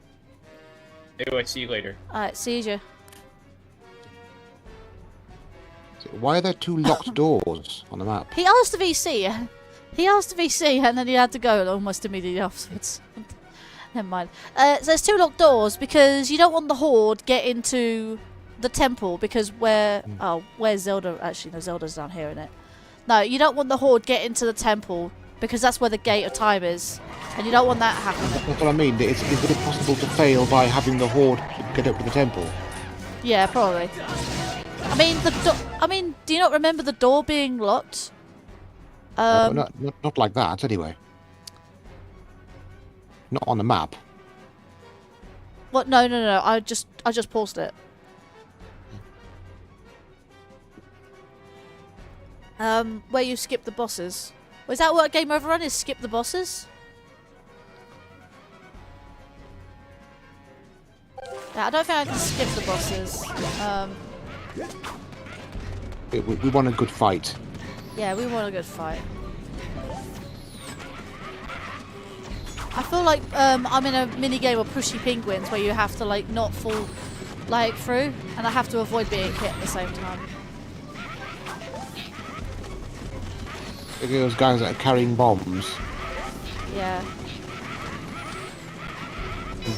Anyway, see you later. Alright, see you. Why are there two locked doors on the map? He asked the VC. He asked the VC, and then he had to go almost immediately afterwards. Never mind. So there's two locked doors because you don't want the Horde get into the temple because where's Zelda? Actually, no, Zelda's down here, isn't it? No, you don't want the Horde get into the temple because that's where the Gate of Time is, and you don't want that happening. That's what I mean. Is it possible to fail by having the Horde get up to the temple? Yeah, probably. I mean, do you not remember the door being locked? Not like that, anyway. Not on the map. What? No. I just paused it. Where you skip the bosses. Was that what Game Overrun is? Skip the bosses? Yeah, I don't think I can skip the bosses. We want a good fight. Yeah, we want a good fight. I feel like I'm in a mini game of Pushy Penguins where you have to like not fall like through, and I have to avoid being hit at the same time. Look at those guys that are carrying bombs. Yeah.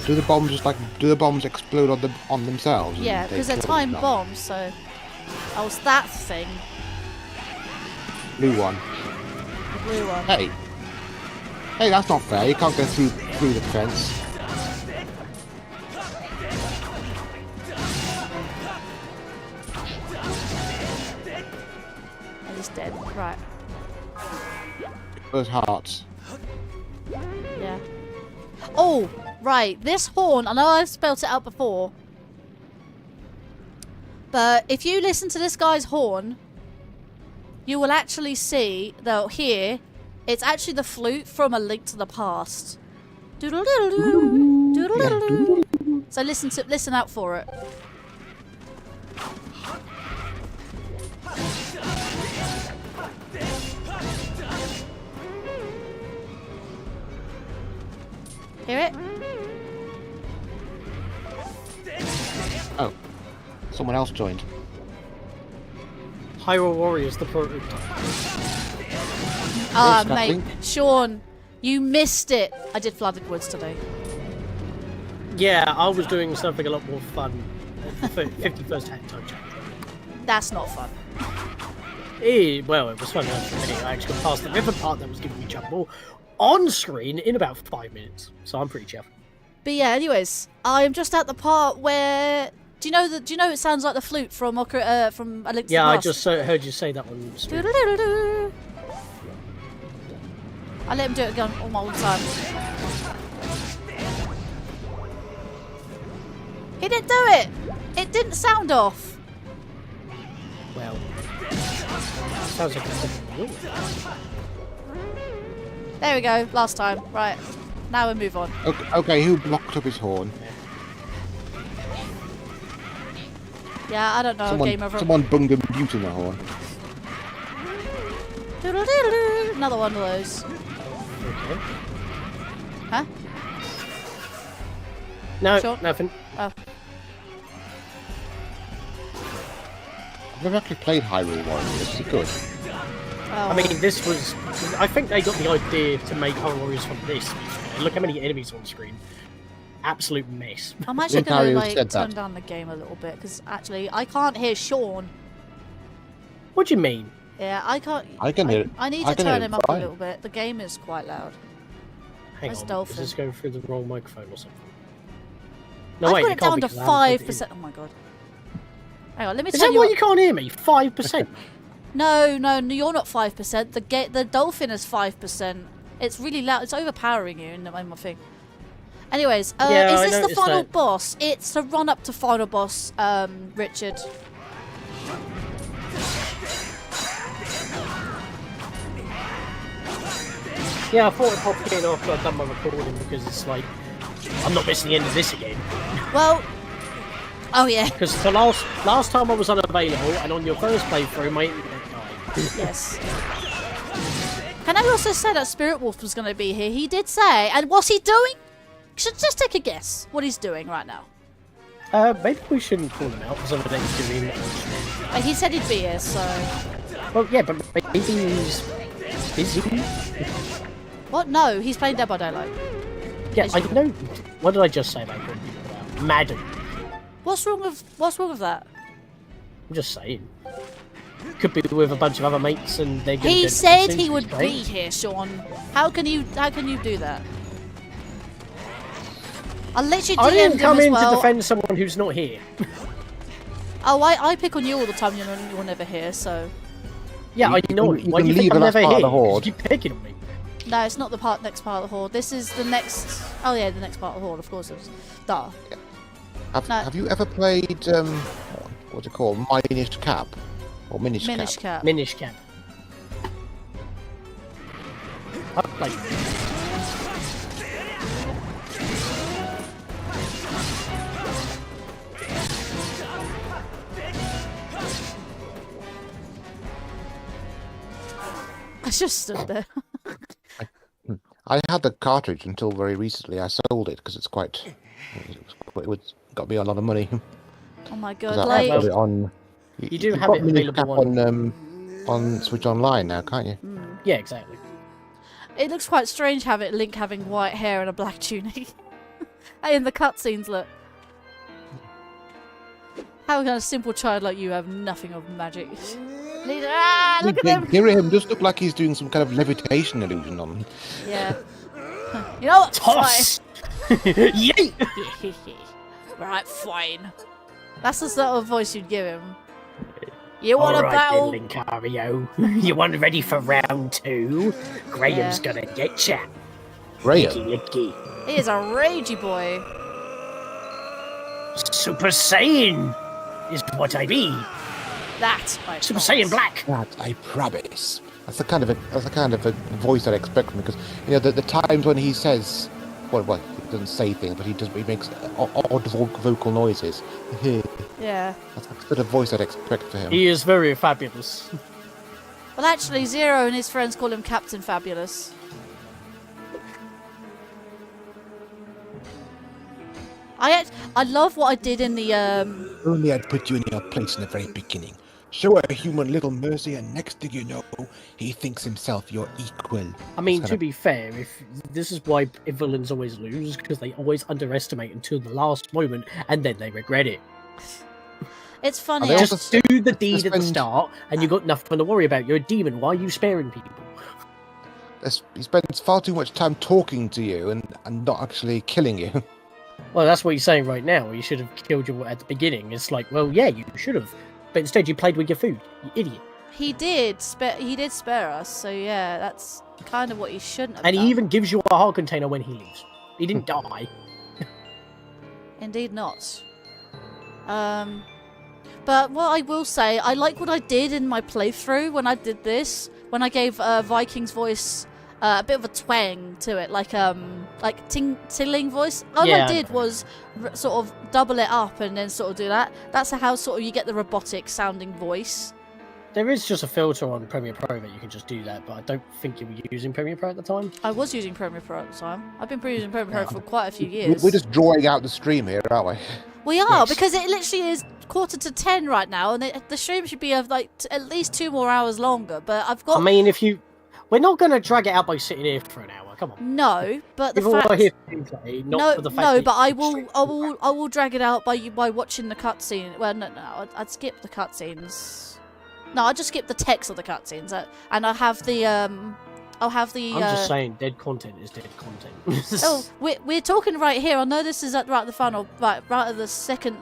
Do the bombs explode on themselves? Yeah, because they're time bombs, so... Oh, it's that thing. Blue one. The blue one. Hey, that's not fair. You can't go through the fence. And he's dead. Right. Those hearts. Yeah. Oh, right. This horn, I know I've spelt it out before. But if you listen to this guy's horn, you will actually see, though, here, it's actually the flute from A Link to the Past. Doodle-doodle-doo, doodle-doodle-doo. So listen out for it. Hear it? Oh, someone else joined. Hyrule Warriors, the prototype. Ah, Yes, mate. nothing. Sean, you missed it. I did Flooded Woods today. Yeah, I was doing something a lot more fun. 51st Hacktime chapter. That's not fun. Well, it was fun enough for me. I actually got past the river part that was giving me trouble on screen in about 5 minutes, so I'm pretty chuffed. But yeah, anyways, I'm just at the part where... Do you know it sounds like the flute from A Link to the Yeah, I Past? just heard you say that on stream. Doodle-doodle-doo. I let him do it again all the time. He didn't do it! It didn't sound off. Well, sounds like it's different. There we go, last time. Right, now we move on. Okay, who blocked up his horn? Yeah, I don't know, game over. Someone bunged a mute in the horn. Doodle-doodle-doo. Another one of those. Okay. Huh? No, Sure. nothing. Oh. I've never actually played Hyrule Warriors. Is it good? Oh. I mean, this was... I think they got the idea to make Hyrule Warriors from this. Look how many enemies on screen. absolute mess. I'm actually going to, Linkario like, said turn that. down the game a little bit, because actually, I can't hear Sean. What do you mean? Yeah, I can't... I can hear it. I need I to can hear turn it him up a fine. little bit. The game is quite loud. Hang Where's on, Dolphin? is this going through the wrong microphone or something? I wait, put it it can't down be to 'cause I haven't put it 5%. Oh my god. Hang on, let me Is turn that you why up. you can't hear me? 5%? No, you're not 5%. The Dolphin is 5%. It's really loud. It's overpowering you in my thing. Anyways, Yeah, is I this the noticed final that. boss? It's the run up to final boss, Richard. Yeah, I thought I'd pop in after I'd done my recording because it's like, I'm not missing the end of this again. Well, oh yeah, Because the last time I was unavailable, and on your first playthrough, my internet died. yes. Can I also say that Spirit Wolf was going to be here? He did say, and what's he doing? Should just take a guess what he's doing right now. Maybe we shouldn't call him out for something that he's doing. And he said he'd be here, so Well, yeah, but maybe he's busy. what? No, he's playing Dead by Daylight. Yeah, I know. What did I just say about calling people out? Madden. What's wrong with that? I'm just saying. Could be with a bunch of other mates, and they're going to. He said he would be here, Sean. How can you do that? I'll let you I DM didn't him come as in well. to defend someone who's not here. Oh, I pick on you all the time. You're never here, so Yeah, I know. you Why can do you leave think the I'm last never part of here? the horde. 'Cause you keep picking on me. no, it's not the next part of the horde. This is the next. Oh yeah, the next part of the horde. Of course, it was. Duh. No. Have you ever played what's it called, Minish Cap or Minish Cap? Minish Cap. Minish Cap. I played. I just stood there. I had the cartridge until very recently. I sold it because it got me a lot of money. Oh my 'Cause god, I like got it on. You do you've have got it Minish available Cap on Switch Online now, can't you? Yeah, exactly. it looks quite strange having Link having white hair and a black tunic. Hey, in the cutscenes, look. How can a simple child like you have nothing of magic? Look at him! Hear him just look like he's doing some kind of levitation illusion on. Yeah. You know what? Toss! Yay! Fine. Right, fine. That's the sort of voice you'd give him. You want a Alright battle? then, Linkario. You want ready for round 2? Graham's Yeah. gonna get ya. Graham. Licky. He is a ragey boy. Super Saiyan is what I be. That, I Super promise. Saiyan Black. That I promise. That's the kind of a voice I'd expect from him, because you know the times when he says, well, he doesn't say things, but he makes odd vocal noises. Yeah. That's the sort of voice I'd expect for him. He is very fabulous. Well, actually, Zero and his friends call him Captain Fabulous. I love what I did in the Only I'd put you in your place in the very beginning. Show a human little mercy, and next thing you know, he thinks himself your equal. I mean, Sort to of- be fair, if this is why villains always lose, because they always underestimate until the last moment, and then they regret it. It's funny. They also Just do the deed at the spend- start, and you got nothing to worry about. You're a demon. Why are you sparing people? He spends far too much time talking to you and not actually killing you. Well, that's what you're saying right now. You should have killed you at the beginning. It's like, well, yeah, you should have, but instead you played with your food. You idiot. He did spare us, so yeah, that's kind of what he shouldn't have And done. he even gives you a heart container when he leaves. He didn't die. Indeed not. But what I will say, I like what I did in my playthrough when I did this. When I gave Viking's voice a bit of a twang to it, like tingling voice. All Yeah. I did was sort of double it up and then sort of do that. That's how sort of you get the robotic sounding voice. There is just a filter on Premiere Pro that you can just do that, but I don't think you were using Premiere Pro at the time. I was using Premiere Pro at the time. I've been using Premiere Pro for quite a few years. We're just drawing out the stream here, aren't we? We are, Yes. because it literally is 9:45 right now, and the stream should be of like at least 2 more hours longer. But I've got. I mean, we're not going to drag it out by sitting here for an hour. Come on. No, but the People are fact. here for gameplay, not No, for the fact no, that but I will drag it out by watching the cutscene. Well, no, I'd skip the cutscenes. No, I'll just skip the text of the cutscenes, and I'll have the I'll have the. I'm just saying, dead content is dead content. Oh, we're talking right here. I know this is right at the final, right at the second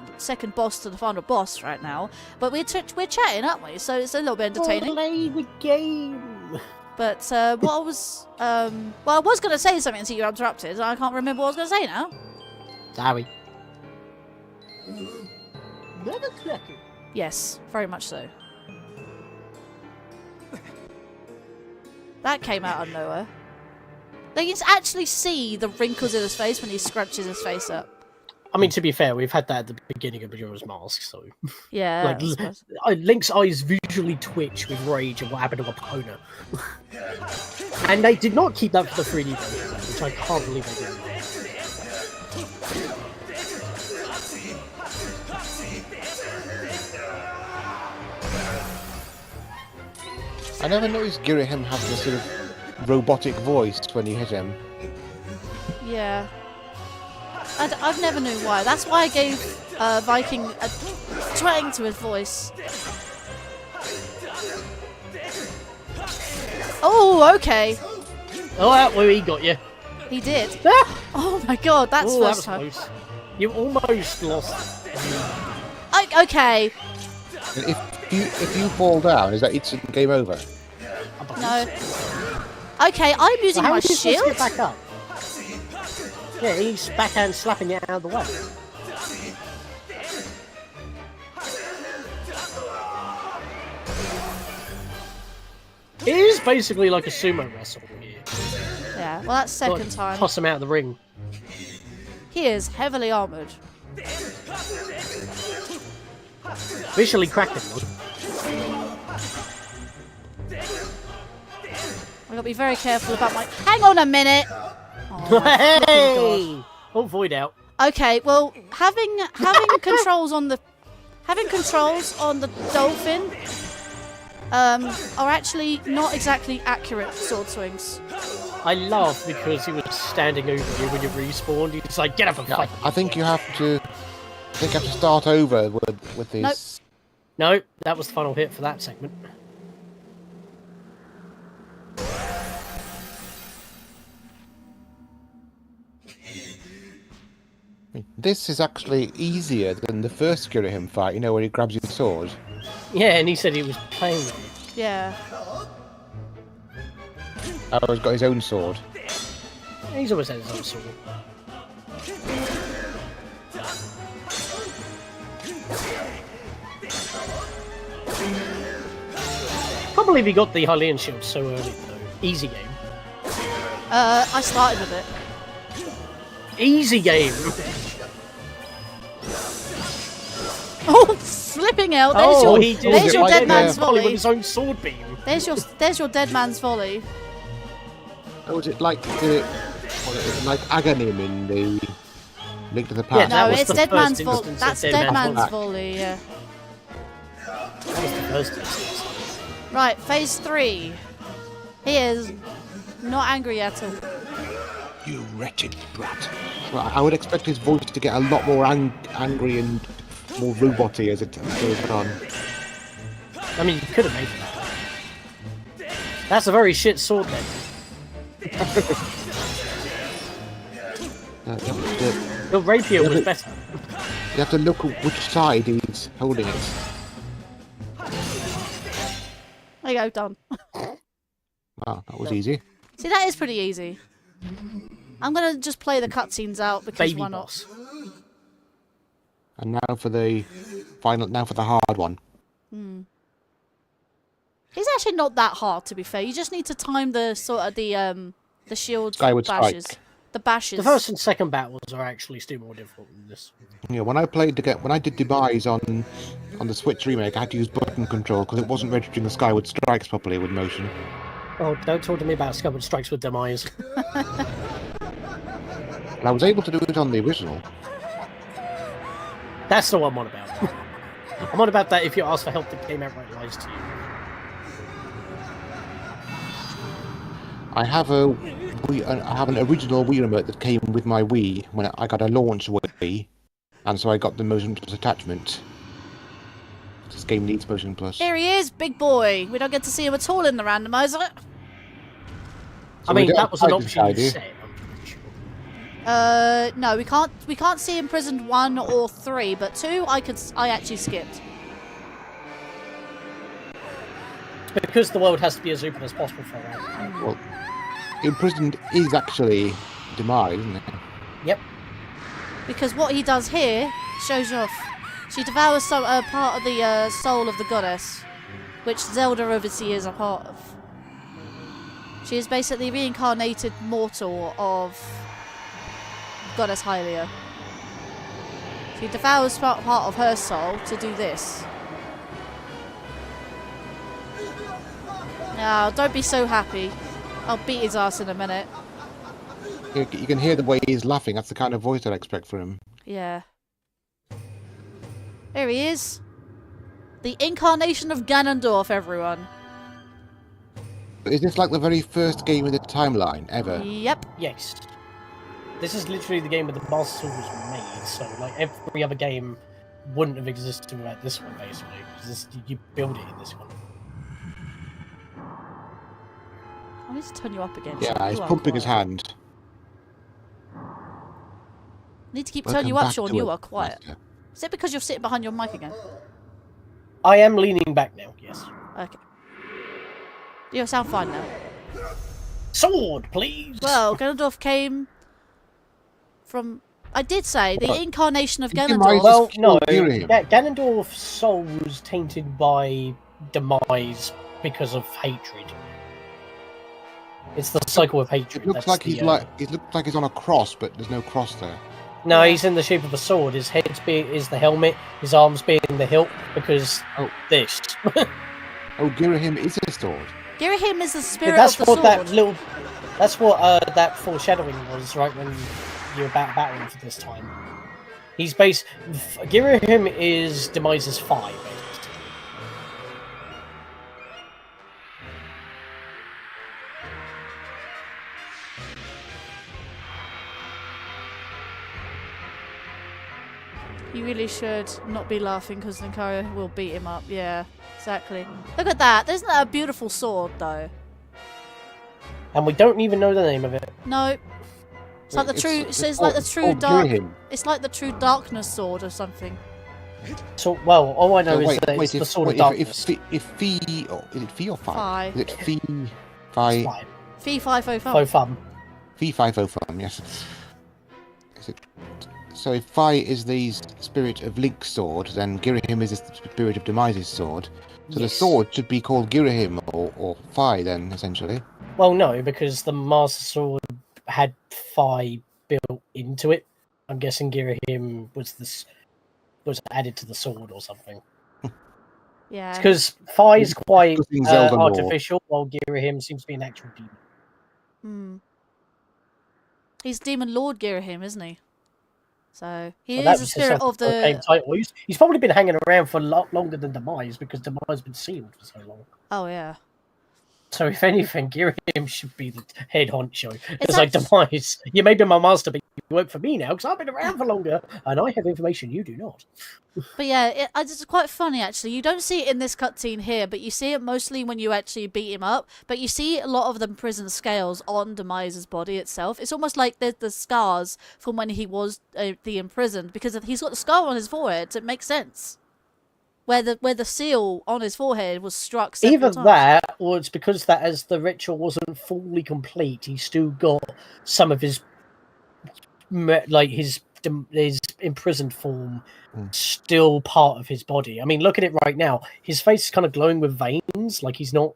boss to the final boss right now. But we're chatting, aren't we? So it's a little bit entertaining. Play the game. But what I was well, I was going to say something until you interrupted. And I can't remember what I was going to say now. Sorry. Yes, very much so. That came out of nowhere. Like, you can actually see the wrinkles in his face when he scrunches his face up. I mean, to be fair, we've had that at the beginning of Majora's Mask, so... Yeah. Like, Link's eyes visually twitch with rage at what happened to Epona. And they did not keep that for the 3D version, which I can't believe they did. I never noticed Girahim having a sort of robotic voice when you hit him. Yeah. I've never knew why. That's why I gave Viking a twang to his voice. Oh, okay. Oh, well, he got you. He did. Oh my god, that's Ooh, first that time. was close. You almost lost. Okay. If you fall down, is that it's game over? No. Okay, I'm using How my are you supposed to shield. get back up? Yeah, he's backhand slapping you out of the way. It is basically like a sumo wrestle here. Yeah, well that's second time. Toss him out of the ring. He is heavily armoured. Visually cracking though. I gotta be very careful about my. Hang on a minute. Oh, Hey! Oh, void out. okay, well having controls on the dolphin are actually not exactly accurate sword swings. I laugh because he was standing over you when you respawned. He's like, get up and fight. I think you have to. I think you have to start over with these. Nope. No, that was the final hit for that segment. This is actually easier than the first Girahim fight. You know, where he grabs your sword. Yeah, and he said he was playing with it. Yeah. He's got his own sword. He's always had his own sword. Can't believe he got the Hylian shield so early though. Easy game. I started with it. Easy game. Oh, flipping hell! There's your, he did there's your like dead man's volley with volley. his own sword beam. There's your dead man's volley. Or was it like like Aghanim in the Link to the Yeah, Past? that No, was it's the dead first man's volley. instance of That's dead dead man's man's volley. volley. Yeah. That was the first instance. Right, phase 3. He is not angry at all. You wretched brat. Well, I would expect his voice to get a lot more angry and more robot-y as it goes on. I mean, you could have made it. That's a very shit sword then. Your rapier was better. You have to look at which side he's holding it. There you go, done. Wow, that was easy. See, that is pretty easy. I'm gonna just play the cutscenes out because Baby why not? boss. And now for the hard one. It's actually not that hard, to be fair. You just need to time the sort of the shield Skyward bashes. Strike. The bashes. The first and second battles are actually still more difficult than this. Yeah, when I did Demise on the Switch remake, I had to use button control because it wasn't registering the Skyward Strikes properly with motion. Oh, don't talk to me about Skyward Strikes with Demise. And I was able to do it on the original. That's the one I'm on about. I'm on about that if you ask for help, the game outright lies to you. I have a I have an original Wii remote that came with my Wii when I got a launch Wii, and so I got the Motion Plus attachment. This game needs Motion Plus. Here he is, big boy. We don't get to see him at all in the randomizer. So I mean, we don't that was an fight this option guy, you do you? set, I'm pretty sure. No, we can't see imprisoned 1 or 3, but 2 I actually skipped. Because the world has to be as open as possible for a round. Well, imprisoned is actually Demise, isn't it? Yep. Because what he does here shows you off. She devours some part of the soul of the goddess, which Zelda obviously is a part of. She is basically reincarnated mortal of Goddess Hylia. She devours part of her soul to do this. Now, don't be so happy. I'll beat his ass in a minute. You can hear the way he's laughing. That's the kind of voice I'd expect from him. Yeah. Here he is. The incarnation of Ganondorf, everyone. Is this like the very first game in the timeline ever? Yep. Yes. This is literally the game where the Master Sword was made, so like every other game wouldn't have existed without this one, basically. Because you build it in this one. I need to turn you up again. Yeah, Sean. he's You are pumping his quiet. hand. Need to keep turning you Welcome up, back Sean. to You it, are quiet. Master. Is it because you're sitting behind your mic again? I am leaning back now, yes. Okay. You sound fine now. Sword, please! Well, Ganondorf came from... I did say the What? incarnation of Demise Ganondorf. is Well, killed no, Ghirahim. Ganondorf's soul was tainted by Demise because of hatred. It's the cycle of hatred. It looks that's like the, it looks like he's on a cross, but there's no cross there. No, he's in the shape of a sword. His head's is the helmet, his arms being the hilt, because Oh. this. Oh, Ghirahim is a sword. Ghirahim is the spirit That's of the what sword. that little. That's what that foreshadowing was, right when you're about battling for this time. He's Ghirahim is Demise's 5, basically. You really should not be laughing because Linkario will beat him up. Yeah, exactly. Look at that. Isn't that a beautiful sword, though? And we don't even know the name of it. No. It's like the true. It's like the true called dark. Ghirahim. It's like the true darkness sword or something. So, well, all I know is that it's wait, the Sword of if Darkness. if Fee, or is it Fee or Fi. Is it Fee? It's Fi. fine. Fee 505. Faux fun. Fee 505, yes. Is it, so if Fi is the spirit of Link's sword, then Ghirahim is the spirit of Demise's sword. So the Yes. sword should be called Ghirahim or Fi then, essentially. Well, no, because the Master Sword had Phi built into it. I'm guessing Ghirahim was added to the sword or something. Yeah. Because Phi is quite Discussing Zelda lore. artificial, while Ghirahim seems to be an actual demon. Hmm. He's Demon Lord Ghirahim, isn't he? So he Well, that is the was his spirit of self-proclaimed the. title. He's probably been hanging around for a lot longer than Demise, because Demise has been sealed for so long. Oh yeah. So if anything, Ghirahim should be the head honcho. It's It's like act- Demise. You may be my master, but you work for me now because I've been around for longer and I have information you do not. But yeah, it's quite funny actually. You don't see it in this cutscene here, but you see it mostly when you actually beat him up. But you see a lot of the prison scales on Demise's body itself. It's almost like the scars from when he was the imprisoned, because if he's got the scar on his forehead, so it makes sense. Where the seal on his forehead was struck several Either times. that, or it's because that as the ritual wasn't fully complete, he still got some of his his imprisoned form still part of his body. I mean, look at it right now. His face is kind of glowing with veins, like he's not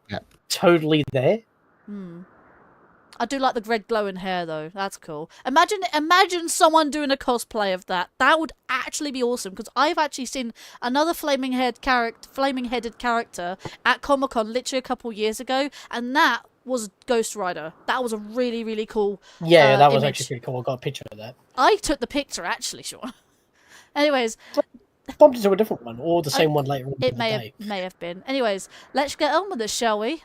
totally there. Hmm. I do like the red glowing hair though. That's cool. Imagine someone doing a cosplay of that. That would actually be awesome, because I've actually seen another flaming-headed character at Comic-Con literally a couple years ago, and that was Ghost Rider. That was a really, really cool Yeah, that was image. actually pretty cool. I got a picture of that. I took the picture actually, Sean. Anyways, Bumped into a different one, or the same one later on in it the may day. have been. Anyways, let's get on with this, shall we?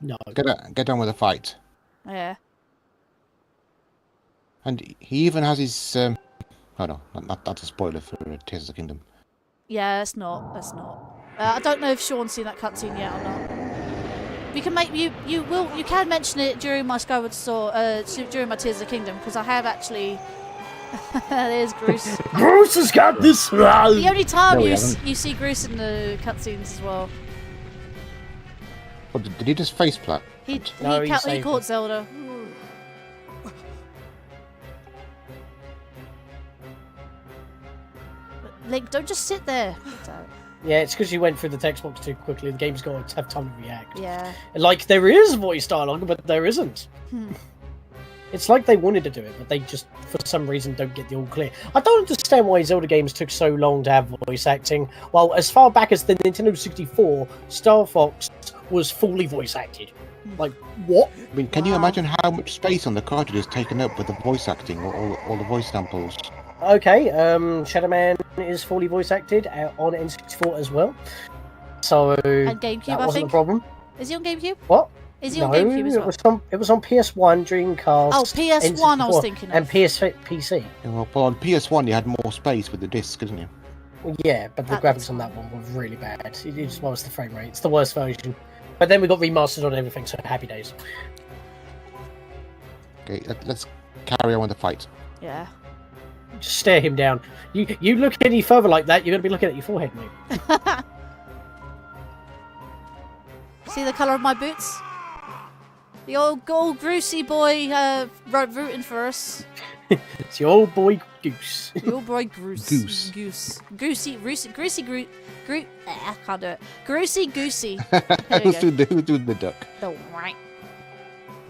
No. Get on with the fight. Yeah. And he even has his. Oh no, that's a spoiler for Tears of the Kingdom. Yeah, it's not. That's not. I don't know if Sean's seen that cutscene yet or not. We can make you can mention it during my Skyward Sword during my Tears of the Kingdom because I have actually. There's Groose. Groose has got this. The only time No, you he you see Groose in the cutscenes as well. Oh, did he just faceplant? He saved caught it. Zelda. Link, don't just sit there. Yeah, it's because you went through the text box too quickly. The game's got to have time to react. Yeah. Like, there is voice dialogue, but there isn't. It's like they wanted to do it, but they just, for some reason, don't get the all clear. I don't understand why Zelda games took so long to have voice acting. Well, as far back as the Nintendo 64, Star Fox was fully voice acted. Like, what? I mean, can you imagine how much space on the cartridge is taken up with the voice acting or all the voice samples? Okay, Shadow Man is fully voice acted on N64 as well. So, And GameCube, that I wasn't think. a problem. Is he on GameCube? What? Is he on GameCube as well? it was on PS1, Dreamcast. Oh, PS1 I was N64, thinking of. and PC. Yeah, well, on PS1 you had more space with the disc, didn't you? Well, yeah, but the That graphics makes on that one were really bad. It just was the frame rate. It's the worst version. But then we got remastered on everything, so happy days. Okay, let's carry on with the fight. Yeah. Just stare him down. You look any further like that, you're going to be looking at your forehead, mate. See the colour of my boots? The old Groosey boy rooting for us. It's your old boy Goose. The old boy Goose. Goosey. I can't do it. Groosey Goosey. There we Who's go. doing the duck? The right.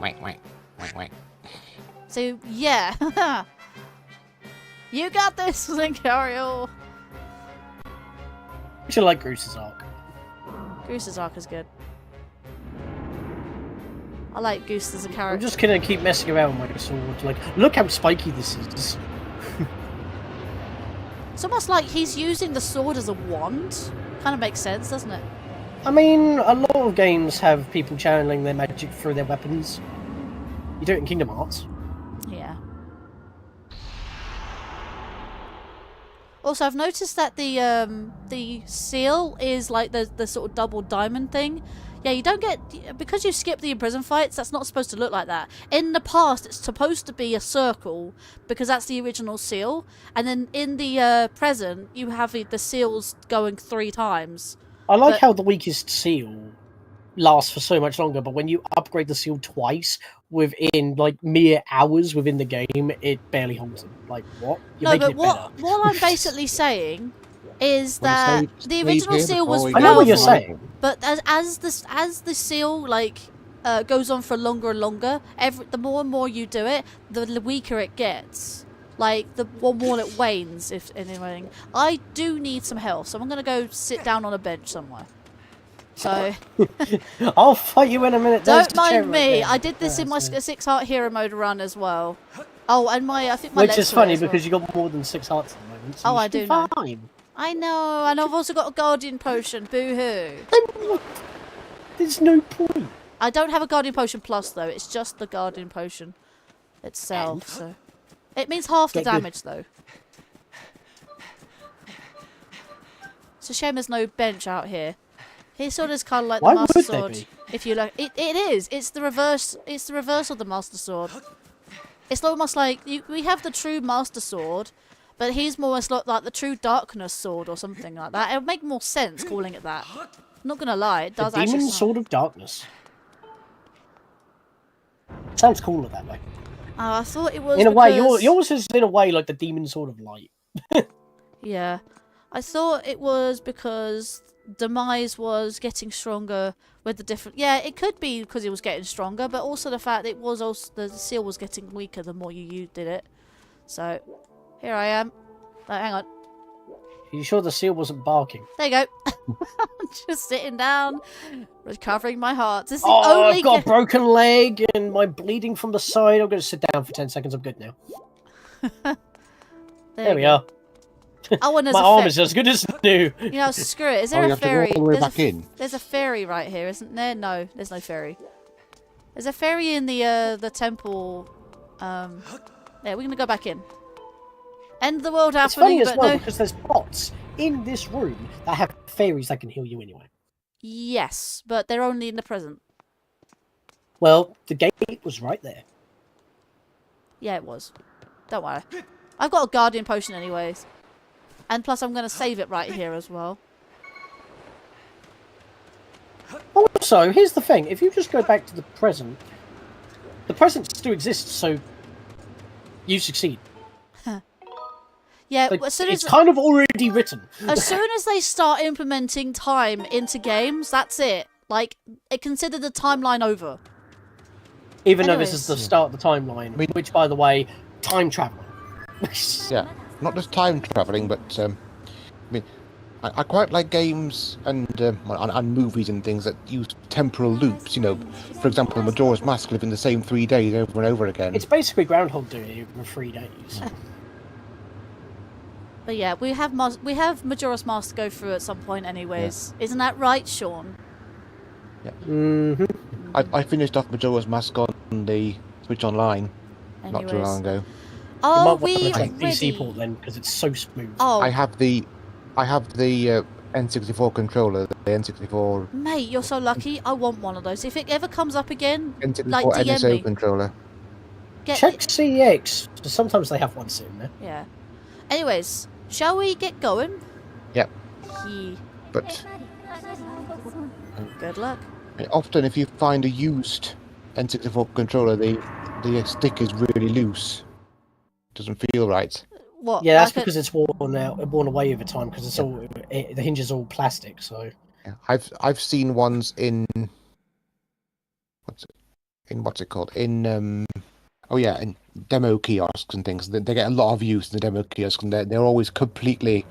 Wait. So yeah. You got this, Linkario. I should like Goose's arc. Goose's arc is good. I like Goose as a I'm character. just going to keep messing around with my sword. Like, look how spiky this is. It's almost like he's using the sword as a wand. Kind of makes sense, doesn't it? I mean, a lot of games have people channeling their magic through their weapons. You do it in Kingdom Hearts. Yeah. Also, I've noticed that the seal is like the sort of double diamond thing. Yeah, you don't get... Because you skip the imprisoned fights, that's not supposed to look like that. In the past, it's supposed to be a circle, because that's the original seal. And then in the present, you have the seals going 3 times. I like But- how the weakest seal lasts for so much longer, but when you upgrade the seal twice within, like, mere hours within the game, it barely holds them. Like, what? You're No, making but it better. what I'm basically saying is Wanna that say the sleep original here seal was before we I know what you're powerful. saying. But as the seal like goes on for longer and longer, the more and more you do it, the weaker it gets. Like the more it wanes, if anything. I do need some health, so I'm gonna go sit down on a bench somewhere. So I'll fight you in a minute. There's don't the chair mind right me. there. I did this in my That's it. 6-heart hero mode run as well. Oh, and I think my Which legs is were funny as well. because you got more than 6 hearts at the moment. So Oh, you I should be do know. fine. I know, and I've also got a guardian potion. Boo hoo. Then what? There's no point. I don't have a guardian potion plus though. It's just the guardian potion itself. So it means half the Get good. damage though. It's a shame there's no bench out here. His sword is kind of like Why the Master would there Sword. be? If you like, it is. It's the reverse. It's the reverse of the Master Sword. It's almost like we have the true Master Sword, but he's more like the true Darkness Sword or something like that. It would make more sense calling it that. I'm not gonna lie, it The does actually. Demon sound- Sword of Darkness. Sounds cooler that way. Oh, I thought it was In a way, because- yours is in a way like the Demon Sword of Light. Yeah. I thought it was because Demise was getting stronger with the different... Yeah, it could be because it was getting stronger, but also the fact it was also the seal was getting weaker the more you did it. So, here I am. Oh, hang on. Are you sure the seal wasn't barking? There you go. Just sitting down, recovering my heart. This is the Oh, only I've got a ga- broken leg and I'm bleeding from the side. I'm going to sit down for 10 seconds. I'm good now. There we are. Oh, and there's My a arm fa- is as good as new. You know, screw it. Is Oh, there you a have to go ferry? all the way There's a back in. There's a ferry right here, isn't there? No, there's no ferry. There's a ferry in the temple. Yeah, we're gonna go back in. End the world It's funny happening, as but well no. because there's pots in this room that have fairies that can heal you anyway. Yes, but they're only in the present. Well, the gate was right there. Yeah, it was. Don't worry. I've got a guardian potion anyways. And plus I'm gonna save it right here as well. Also, here's the thing. If you just go back to the present still exists, so you succeed. Yeah, Like, as soon it's as, kind of already written. as soon as they start implementing time into games, that's it. Like, it consider the timeline over. Even though this is the Anyways. start of the timeline, which, by the way, time travel. Yeah, not just time traveling, but I mean, I quite like games and movies and things that use temporal loops. You know, for example, Majora's Mask living the same 3 days over and over again. It's basically Groundhog Day in 3 days. But yeah, we have Majora's Mask to go through at some point anyways. Yeah. Isn't that right, Sean? Yeah. Mm-hmm. I finished off Majora's Mask on the Switch Online not too long ago. Oh, you might want to ready? take DC port then, because it's so smooth. Oh, I have the N64 controller, the N64. mate, you're so lucky. I want one of those. If it ever comes up again, N64 like DM NSO me. controller. Check CEX. Sometimes they have one sitting there. Yeah. Anyways, shall we get going? Yep. Yeah. But Good luck. often, if you find a used N64 controller, the stick is really loose. Doesn't feel right. What? Yeah, that's like because it's worn away over time, because it's all the hinge is all plastic. So Yeah. I've seen ones in what's it called in demo kiosks and things. They get a lot of use in the demo kiosks, and they're always completely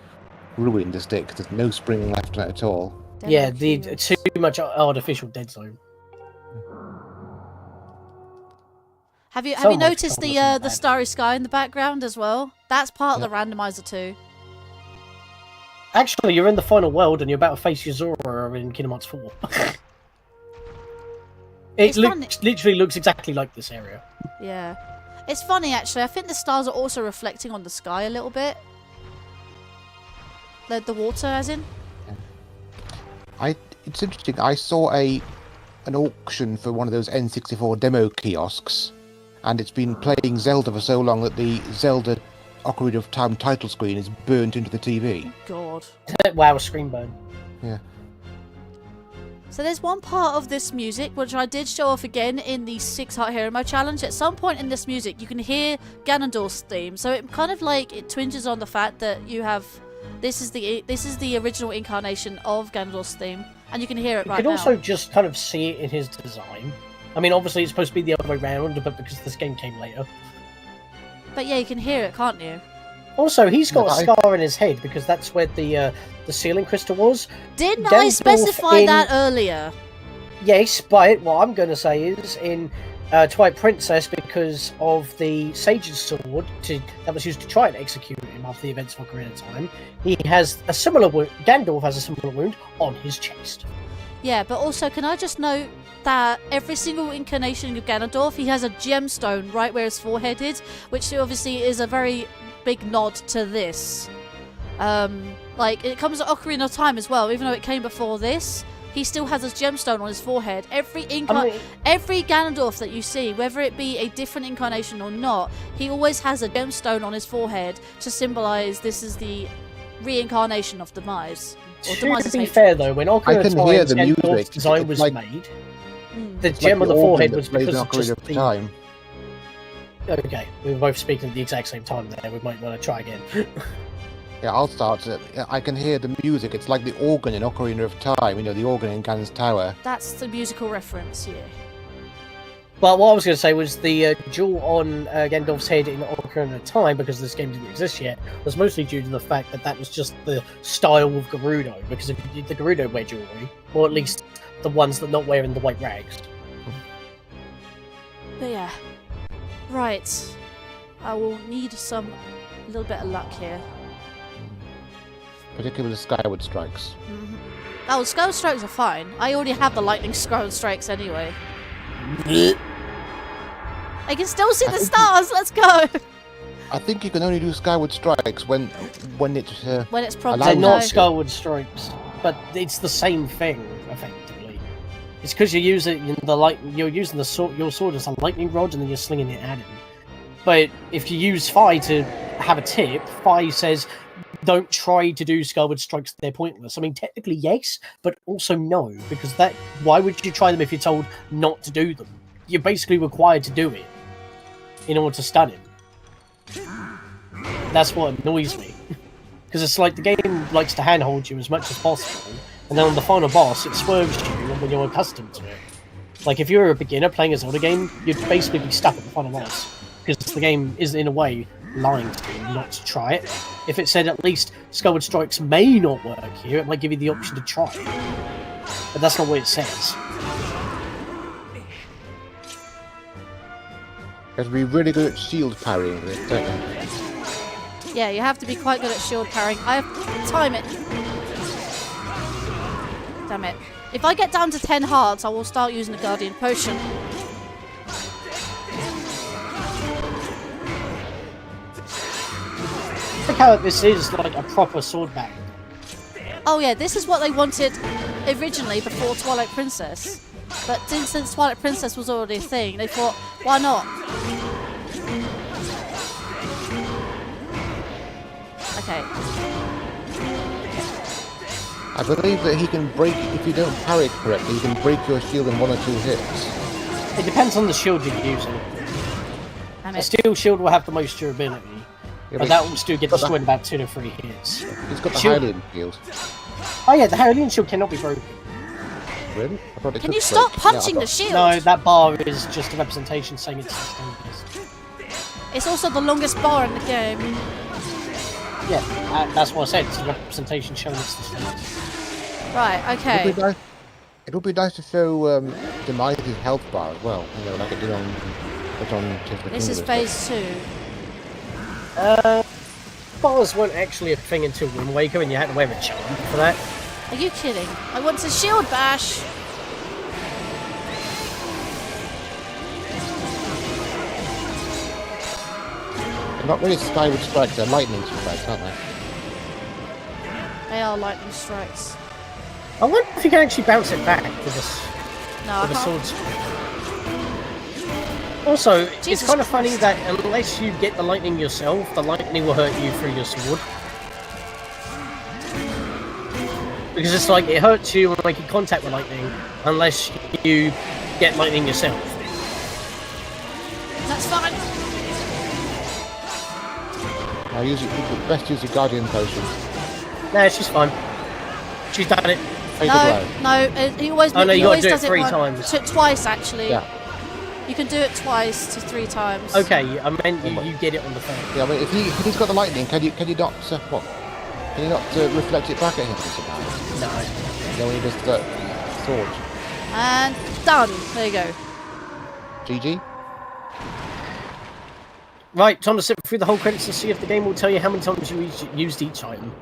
ruined. The stick, there's no spring left on it at all. yeah, too much artificial dead zone. Have you So much noticed fun, the isn't it? starry sky in the background as well? That's part of the randomizer too. Actually, you're in the final world, and you're about to face Yuzora in Kingdom Hearts 4. It's funny. Literally looks exactly like this area. Yeah. It's funny actually. I think the stars are also reflecting on the sky a little bit. The water, as in. It's interesting. I saw an auction for one of those N64 demo kiosks, and it's been playing Zelda for so long that the Zelda Ocarina of Time title screen is burnt into the TV. God. Wow, a screen burn. Yeah. So there's one part of this music which I did show off again in the 6 Heart Hero Mode challenge. At some point in this music, you can hear Ganondorf's theme. So it kind of like it twinges on the fact that you have this is the original incarnation of Ganondorf's theme, and you can hear it right now. You can also just kind of see it in his design. I mean, obviously it's supposed to be the other way around, but because this game came later. But yeah, you can hear it, can't you? Also, he's got a scar in his head because that's where the sealing crystal was. Didn't I Ganondorf specify that earlier? Yes, but what I'm going to say is in Twilight Princess, because of the Sage's sword that was used to try and execute him after the events of Ocarina of Time, he has a similar wound. Gandalf has a similar wound on his chest. Yeah, but also, can I just note that every single incarnation of Ganondorf, he has a gemstone right where his forehead is, which obviously is a very big nod to this. Like, it comes at Ocarina of Time as well, even though it came before this. He still has his gemstone on his forehead. Every Ganondorf that you see, whether it be a different incarnation or not, he always has a gemstone on his forehead to symbolise this is the reincarnation of Demise. To be fair though, when Ocarina of Time's Ganondorf's design was made, the gem on the forehead was because of just the time. Okay, we were both speaking at the exact same time there. We might want to try again. Yeah, I'll start. I can hear the music. It's like the organ in Ocarina of Time, you know, the organ in Ganon's Tower. That's the musical reference, yeah. Well, what I was going to say was the jewel on Gandalf's head in Ocarina of Time, because this game didn't exist yet, was mostly due to the fact that was just the style of Gerudo, because if the Gerudo wear jewellery, or at least the ones that not wearing the white rags. But yeah. Right. I will need a little bit of luck here. Particularly with the Skyward Strikes. Mm-hmm. Oh, Skyward Strikes are fine. I already have the lightning Skyward Strikes anyway. I can still see the stars. Let's go. I think you can only do Skyward Strikes when it's When it's prompted. They're Allows not you to. Skyward Strikes, but it's the same thing effectively. It's because you're using your sword as a lightning rod, and then you're slinging it at him. But if you use Phi to have a tip, Phi says, don't try to do Skyward Strikes, they're pointless. I mean, technically yes, but also no, because why would you try them if you're told not to do them? You're basically required to do it in order to stun him. That's what annoys me. Because it's like the game likes to handhold you as much as possible, and then on the final boss, it swerves you when you're accustomed to it. Like, if you're a beginner playing a Zelda game, you'd basically be stuck at the final boss, because the game is, in a way, lying to you not to try it. If it said at least Skyward Strikes may not work here, it might give you the option to try it. But that's not what it says. You have to be really good at shield parrying with it, don't you? Yeah, you have to be quite good at shield parrying. I have to time it. Damn it. If I get down to 10 hearts, I will start using the Guardian Potion. Look how this is like a proper sword battle. Oh yeah, this is what they wanted originally before Twilight Princess. But since Twilight Princess was already a thing, they thought, why not? Okay. I believe that he can break, if you don't parry it correctly, he can break your shield in 1 or 2 hits. It depends on the shield you're using. Damn A it. steel shield will have the most durability, Yeah, but that will still get destroyed in about 2 to 3 hits. He's got the Shield- Hylian shield. Oh yeah, the Hylian shield cannot be broken. Really? I thought it Can could you stop break. Yeah, I punching the thought- shield? No, that bar is just a representation saying it's the strongest. It's also the longest bar in the game. Yeah, that's what I said. It's a representation showing it's the strongest. Right, okay. It would be nice to show Demise's health bar as well. You know, like it did on Tears of the This is Kingdom. phase 2. Bars weren't actually a thing until Wind Waker, and you had to wear a charm for that. Are you kidding? I want to shield bash! They're not really Skyward Strikes, they're lightning strikes, aren't they? They are lightning strikes. I wonder if you can actually bounce it back with a No, I with a can't. sword. Also, it's Jesus kind of funny Christ. that unless you get the lightning yourself, the lightning will hurt you through your sword. Because it's like, it hurts you when making contact with lightning, unless you get lightning yourself. That's fine. Now best use your Guardian Potion. Nah, she's fine. She's done it. Fade the blow. No, he always, Oh, no, he you gotta always do it does 3 one- times. Twice, actually. Yeah. You can do it twice to 3 times. Okay, I meant you get it on the phone. Yeah, but if he's got the lightning, can you not what? Can you not reflect it back at him somehow? No. Then when he does the sword. And done. There you go. GG? Right, time to sit through the whole credits and see if the game will tell you how many times you used each item.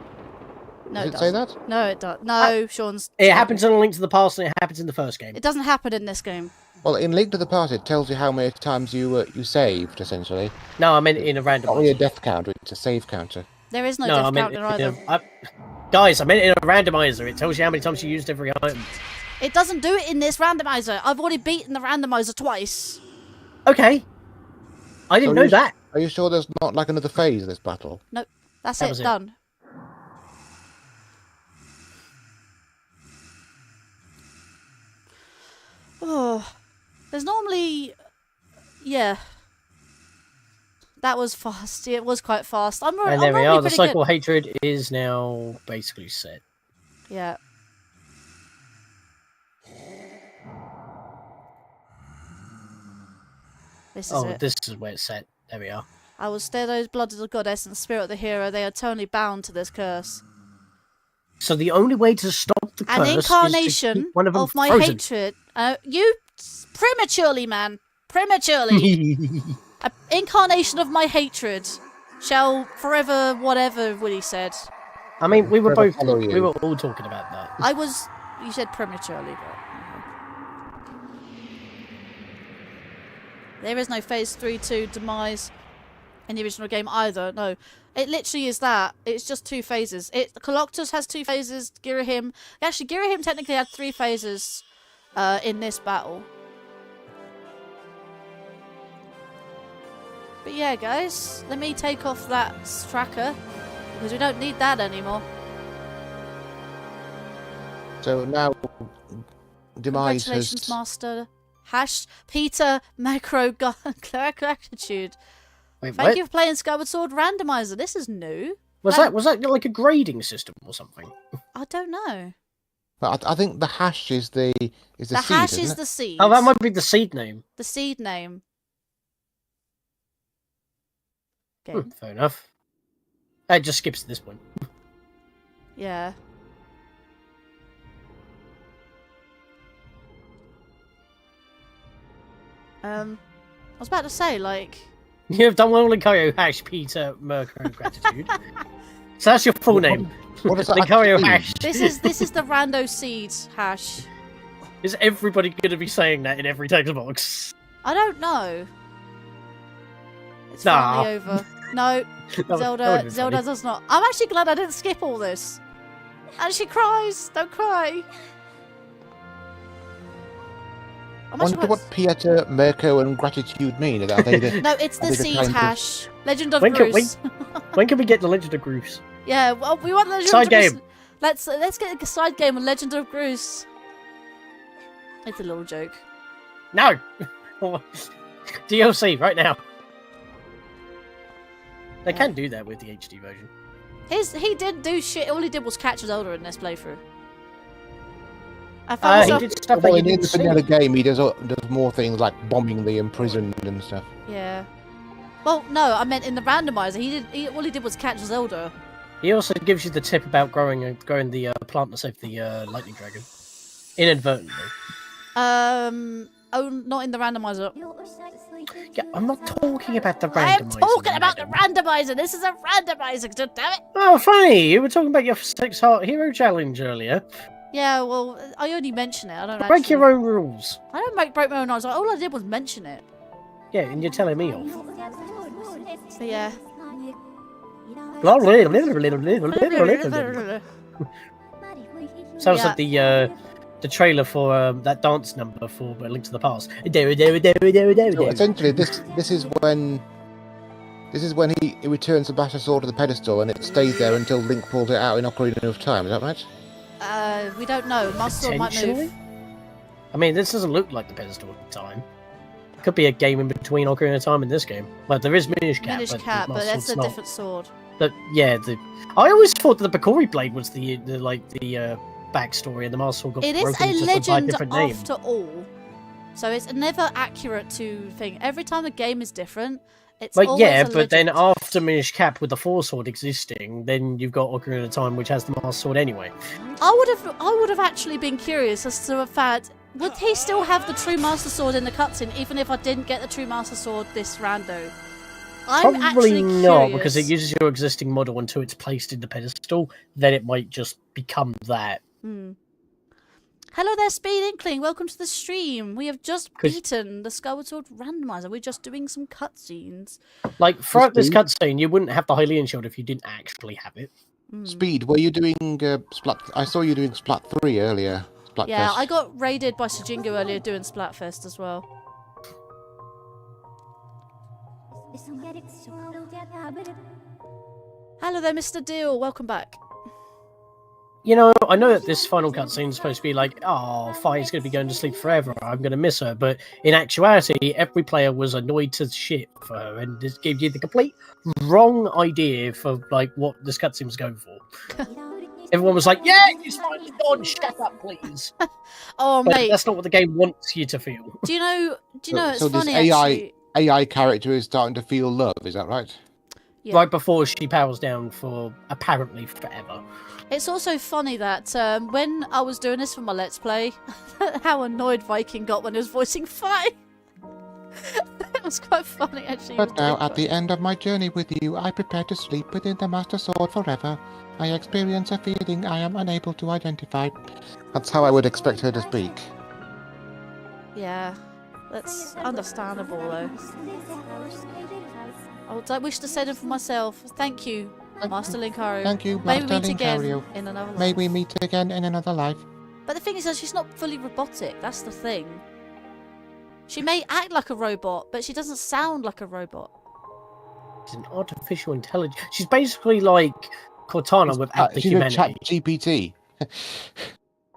No, Does it it say doesn't. that? No, it does. No, Sean's. It happens in A Link to the Past and it happens in the first game. It doesn't happen in this game. Well, in Link to the Past, it tells you how many times you saved, essentially. No, I meant in a Not really a randomizer. death counter, it's a save counter. There is no, No, I death meant counter either. guys, I meant in a randomizer. It tells you how many times you used every item. It doesn't do it in this randomizer. I've already beaten the randomizer twice. Okay. I didn't know that. Are you sure there's not like another phase of this battle? No, that's That it. was it. Done. Oh, there's normally, yeah. That was fast. It was quite fast. I'm And there we normally are. The pretty cycle good. hatred is now basically set. Yeah. This is Oh, it. this is where it's set. There we are. I will stare those blood of the goddess and spirit of the hero. They are eternally bound to this curse. So the only way to stop the An curse is to incarnation keep one of them of my frozen. hatred. You prematurely, man. Prematurely. An incarnation of my hatred shall forever whatever Woody said. I mean, we were Forever both, follow we you. were all talking about that. I was... You said prematurely, but... There is no phase 3-2 demise. in the original game either. No, it literally is that. It's just 2 phases. Coloctus has 2 phases. Girahim, actually, Girahim technically had 3 phases in this battle. But yeah, guys, let me take off that tracker because we don't need that anymore. So now, Demise Congratulations, has... Master. Peter Macro Gratitude. Wait, Thank what? you for playing Skyward Sword Randomizer. This is new. Was that like a grading system or something? I don't know. But I think the hash is the The seed, hash isn't is it? the seed. Oh, that might be the seed name. The seed name. Okay. Fair enough. It just skips at this point. Yeah. I was about to say, like... You have done well, Linkario hash Peter Mercury Gratitude. So that's your full name. What does that Linkario actually mean? hash. This is the rando seed hash. Is everybody going to be saying that in every text box? I don't know. It's Nah. finally over. No, Zelda does not. I'm actually glad I didn't skip all this. And she cries. Don't cry. I wonder what Pieter, Mirko, and Gratitude mean. Are they the... No, it's the Are they the seed kind of- hash. Legend of When can- Bruce. When can we get the Legend of Bruce? Yeah, well, we want Legend Side of Bruce. game. Let's get a side game of Legend of Bruce. It's a little joke. No! DLC, right now. They can do that with the HD version. He didn't do shit. All he did was catch Zelda in this playthrough. I found He myself... did stuff that Well, you in didn't the see. vanilla game, he does more things like bombing the imprisoned and stuff. Yeah. Well, no, I meant in the randomizer. All he did was catch Zelda. He also gives you the tip about growing the plant to save the lightning dragon. Inadvertently. Oh, not in the randomizer. Yeah, I'm not talking about the randomizer. I am talking about the madam. randomizer. This is a randomizer. Damn it. Oh, funny! You were talking about your 6-heart hero challenge earlier. Yeah, well, I only mention it. I don't Break actually... your own rules. I don't break my own rules. All I did was mention it. Yeah, and you're telling me off. So yeah. Sounds Yeah. like the trailer for that dance number for A Link to the Past. So essentially, this is when he returns the Master Sword to the pedestal, and it stays there until Link pulls it out in Ocarina of Time. Is that right? We don't know. Master Sword might move. Potentially? I mean, this doesn't look like the pedestal at the time. It could be a game in between Ocarina of Time and this game. Like, there is Minish Cap. Minish Cap, but Master that's a Sword's not. different sword. But yeah, I always thought that the Bakori blade was the backstory, and the Master Sword got It is broken a just by a legend different name. after all. So it's never accurate to thing. Every time the game is different, it's But always yeah, a but then legend. after Minish Cap with the Four Sword existing, then you've got Ocarina of Time, which has the Master Sword anyway. I would have actually been curious as to the fact, would he still have the true Master Sword in the cutscene, even if I didn't get the true Master Sword this rando? I'm Probably actually not, curious. because it uses your existing model until it's placed in the pedestal. Then it might just become that. Hmm. Hello there, Speed Inkling. Welcome to the stream. We have just beaten the Skyward Sword Randomizer. We're just doing some cutscenes. Like, throughout this cutscene, you wouldn't have the Hylian Shield if you didn't actually have it. Speed, were you doing Splat? I saw you doing Splat 3 earlier. Splatfest. Yeah, I got raided by Sajingo earlier doing Splatfest as well. Hello there, Mr. Deal. Welcome back. You know, I know that this final cutscene is supposed to be like, oh, Fi's going to be going to sleep forever, I'm going to miss her, but in actuality, every player was annoyed to shit for her, and this gave you the complete wrong idea for, like, what this cutscene was going for. Everyone was like, yeah, it's finally gone, shut up, please. Oh, But mate. that's not what the game wants you to feel. Do you know, it's so this funny, AI actually. AI character is starting to feel love. Is that right? Yeah. Right before she powers down for, apparently, forever. It's also funny that when I was doing this for my Let's Play, how annoyed Viking got when he was voicing Fi. It was quite funny, actually. But now, at the end of my journey with you, I prepare to sleep within the Master Sword forever. I experience a feeling I am unable to identify. That's how I would expect her to speak. Yeah. That's understandable, though. I don't wish to say them for myself. Thank you, Master Linkario. Thank you, May we Master meet again Linkario. in another life. May we meet again in another life. But the thing is that she's not fully robotic. That's the thing. She may act like a robot, but she doesn't sound like a robot. She's an artificial intelligence. She's basically like Cortana without the She's humanity. a chat GPT.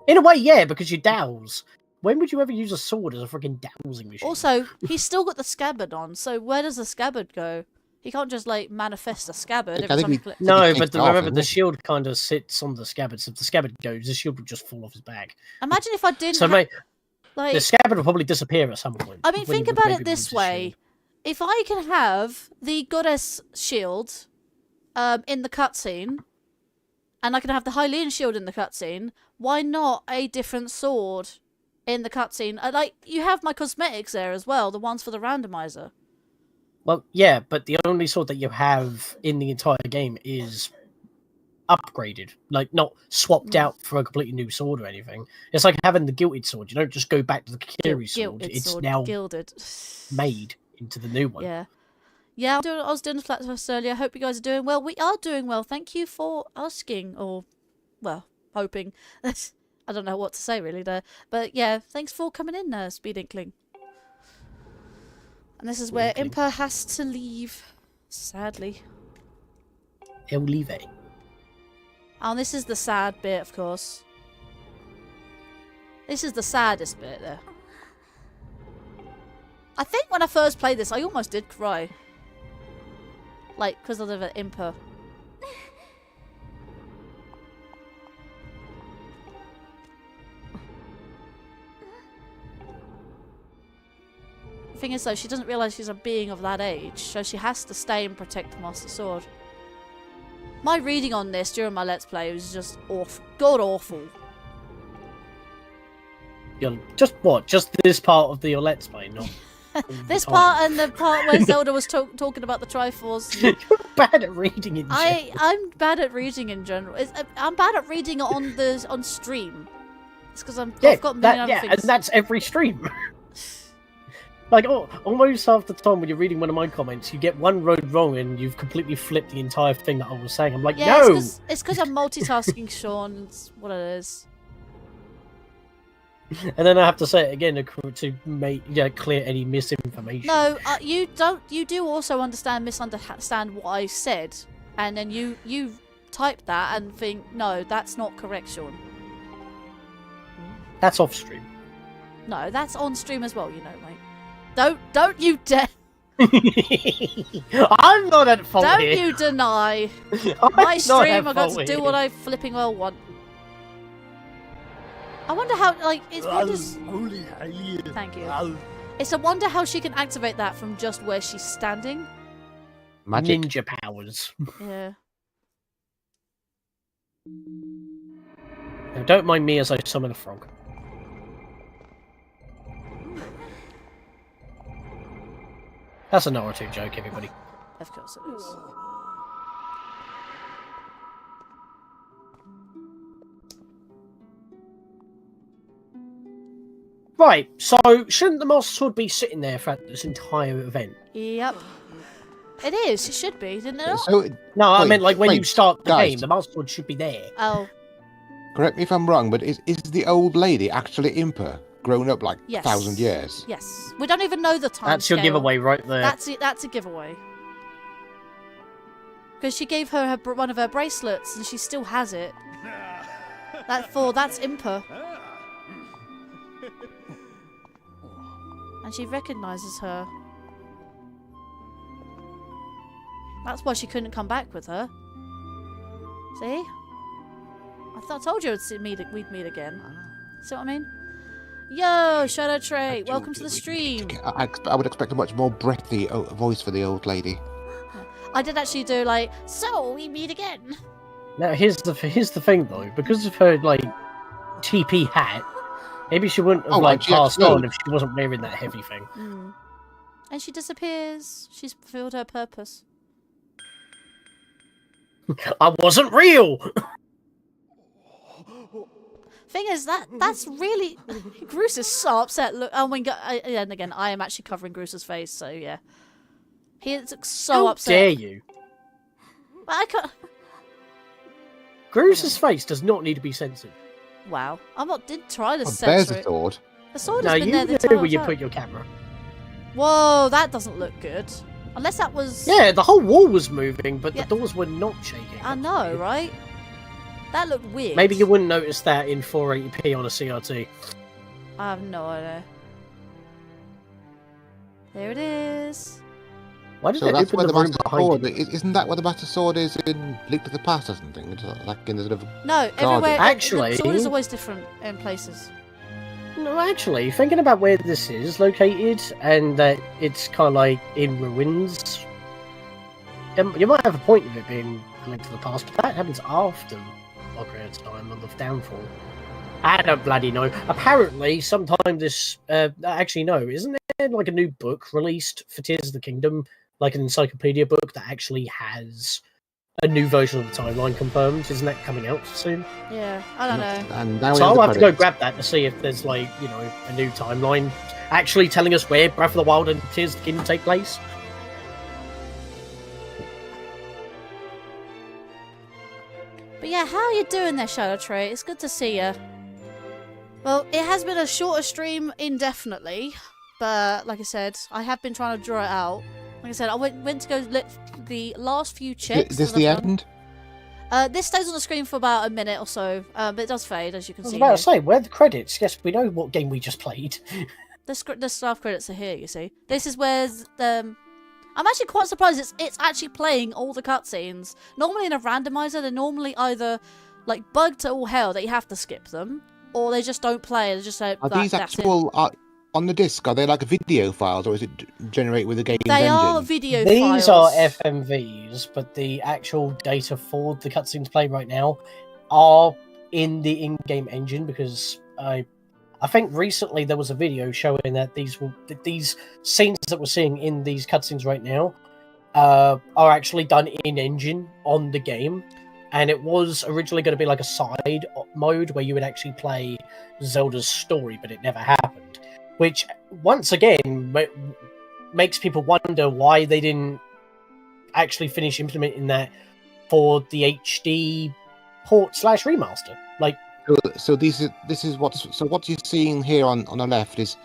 In a way, yeah, because you douse. When would you ever use a sword as a freaking dowsing machine? Also, he's still got the scabbard on, so where does the scabbard go? He can't just, like, manifest a scabbard I every think time he we- clicks. No, He but takes it off, remember, doesn't the he? shield kind of sits on the scabbard. So if the scabbard goes, the shield would just fall off his back. Imagine if I didn't So, mate, like... the scabbard will probably disappear at some point. I mean, when think you about maybe it this lose the shield. way. If I can have the goddess shield in the cutscene, and I can have the Hylian shield in the cutscene, why not a different sword in the cutscene? Like, you have my cosmetics there as well, the ones for the randomizer. Well, yeah, but the only sword that you have in the entire game is upgraded, like not swapped out for a completely new sword or anything. It's like having the gilded sword. You don't just go back to the Kiri sword. Gilded It's sword, now gilded. made into the new one. Yeah. Yeah, I was doing the flat test earlier. Hope you guys are doing well. We are doing well. Thank you for asking, or, well, hoping. I don't know what to say really there. But yeah, thanks for coming in, Speed Inkling. And this is where Inkling. Impa has to leave, sadly. El Live. Oh, and this is the sad bit, of course. This is the saddest bit there. I think when I first played this, I almost did cry. Like, because of the Impa. The thing is, though, she doesn't realise she's a being of that age, so she has to stay and protect the Master Sword. My reading on this during my Let's Play was just awful. God awful. Just what? Just this part of the Let's Play, not all the This time. part and the part where Zelda was talking about the Triforce. You're bad at reading in general. I'm bad at reading in general. I'm bad at reading on stream. It's because I've got a million other and things. that's every stream. Like, almost half the time when you're reading one of my comments, you get one word wrong and you've completely flipped the entire thing that I was saying. I'm like, Yeah, no! it's because I'm multitasking, Sean. It's what it is. And then I have to say it again to make clear any misinformation. No, you don't. You do also misunderstand what I said, and then you type that and think, no, that's not correct, Sean. That's off stream. No, that's on stream as well. You know, mate. Don't you dare! I'm not at fault Don't here. you deny I'm my not stream? at I got fault to do here. what I flipping well want. I wonder how, like, it's wonders. Thank you. It's a wonder how she can activate that from just where she's standing. Magic. Ninja powers. Yeah. Now, don't mind me as I summon a frog. That's a Naruto joke, everybody. Of course it is. Right, so shouldn't the Master Sword be sitting there throughout this entire event? Yep. It is. It should be, didn't it? Not? So, No, I Wait, meant like when you wait, start the guys. game, the Master Sword should be there. Oh, correct me if I'm wrong, but is the old lady actually Impa, grown up like yes. 1,000 years? Yes. We don't even know the time. That's your scale. giveaway right there. That's it. That's a giveaway. Because she gave her one of her bracelets, and she still has it. That's Impa. And she recognises her. That's why she couldn't come back with her. See? I told you we'd meet again. See what I mean? Yo, Shadow Tray, welcome to the stream. I would expect a much more breathy voice for the old lady. I did actually do like, so we meet again. Now here's the thing though, because of her like TP hat, maybe she wouldn't have like she had passed snow. on if she wasn't wearing that heavy thing. Mm. And she disappears. She's fulfilled her purpose. I wasn't real. Thing is, that's really... Groose is so upset. Look, oh my god. And again, I am actually covering Groose's face, so yeah. He is so upset. How dare you? But I can't... Groose's face does not need to be censored. Wow. Did try to Oh, censor there's it. the sword. The sword No, has been you there the know entire where you time. put your camera. Whoa, that doesn't look good. Unless that was... Yeah, the whole wall was moving, but Yeah. the doors were not shaking. I know, right? That looked weird. Maybe you wouldn't notice that in 480p on a CRT. I have no idea. There it is. Why did So they that's open where the the room Master behind Sword you? isn't that where the Master Sword is in Link to the Past or something? It's like in the sort of No, everywhere... Actually- The sword is always different in places. No, actually, thinking about where this is located, and that it's kind of like in ruins, you might have a point of it being a Link to the Past, but that happens after Ocarina's Time on the Downfall. I don't bloody know. Apparently, sometime this... actually, no, isn't there like a new book released for Tears of the Kingdom? Like an encyclopedia book that actually has a new version of the timeline confirmed? Isn't that coming out soon? Yeah, I don't know. And now So we I'll the have to go credits. grab that to see if there's, like, you know, a new timeline actually telling us where Breath of the Wild and Tears of the Kingdom take place. But yeah, how are you doing there, Shadow Trey? It's good to see you. Well, it has been a shorter stream indefinitely, but like I said, I have been trying to draw it out. Like I said, I went to go let the last few checks. Is this that the I've done. end? This stays on the screen for about a minute or so, but it does fade, as you can I was see. about Here. to say, where are the credits? Yes, we know what game we just played. The staff credits are here, you see. This is where I'm actually quite surprised it's actually playing all the cutscenes. Normally in a randomizer, they're normally either like bugged to all hell that you have to skip them, or they just don't play. They just say Are that, these that's it. actual on the disc? Are they like video files, or is it generated with the game's They engine? are video These files. are FMVs, but the actual data for the cutscenes playing right now are in the in-game engine, because I think recently there was a video showing that these scenes that we're seeing in these cutscenes right now are actually done in engine on the game, and it was originally going to be like a side mode where you would actually play Zelda's story, but it never happened, which once again makes people wonder why they didn't actually finish implementing that for the HD port / remaster. Like, So this is what you're seeing here on the left is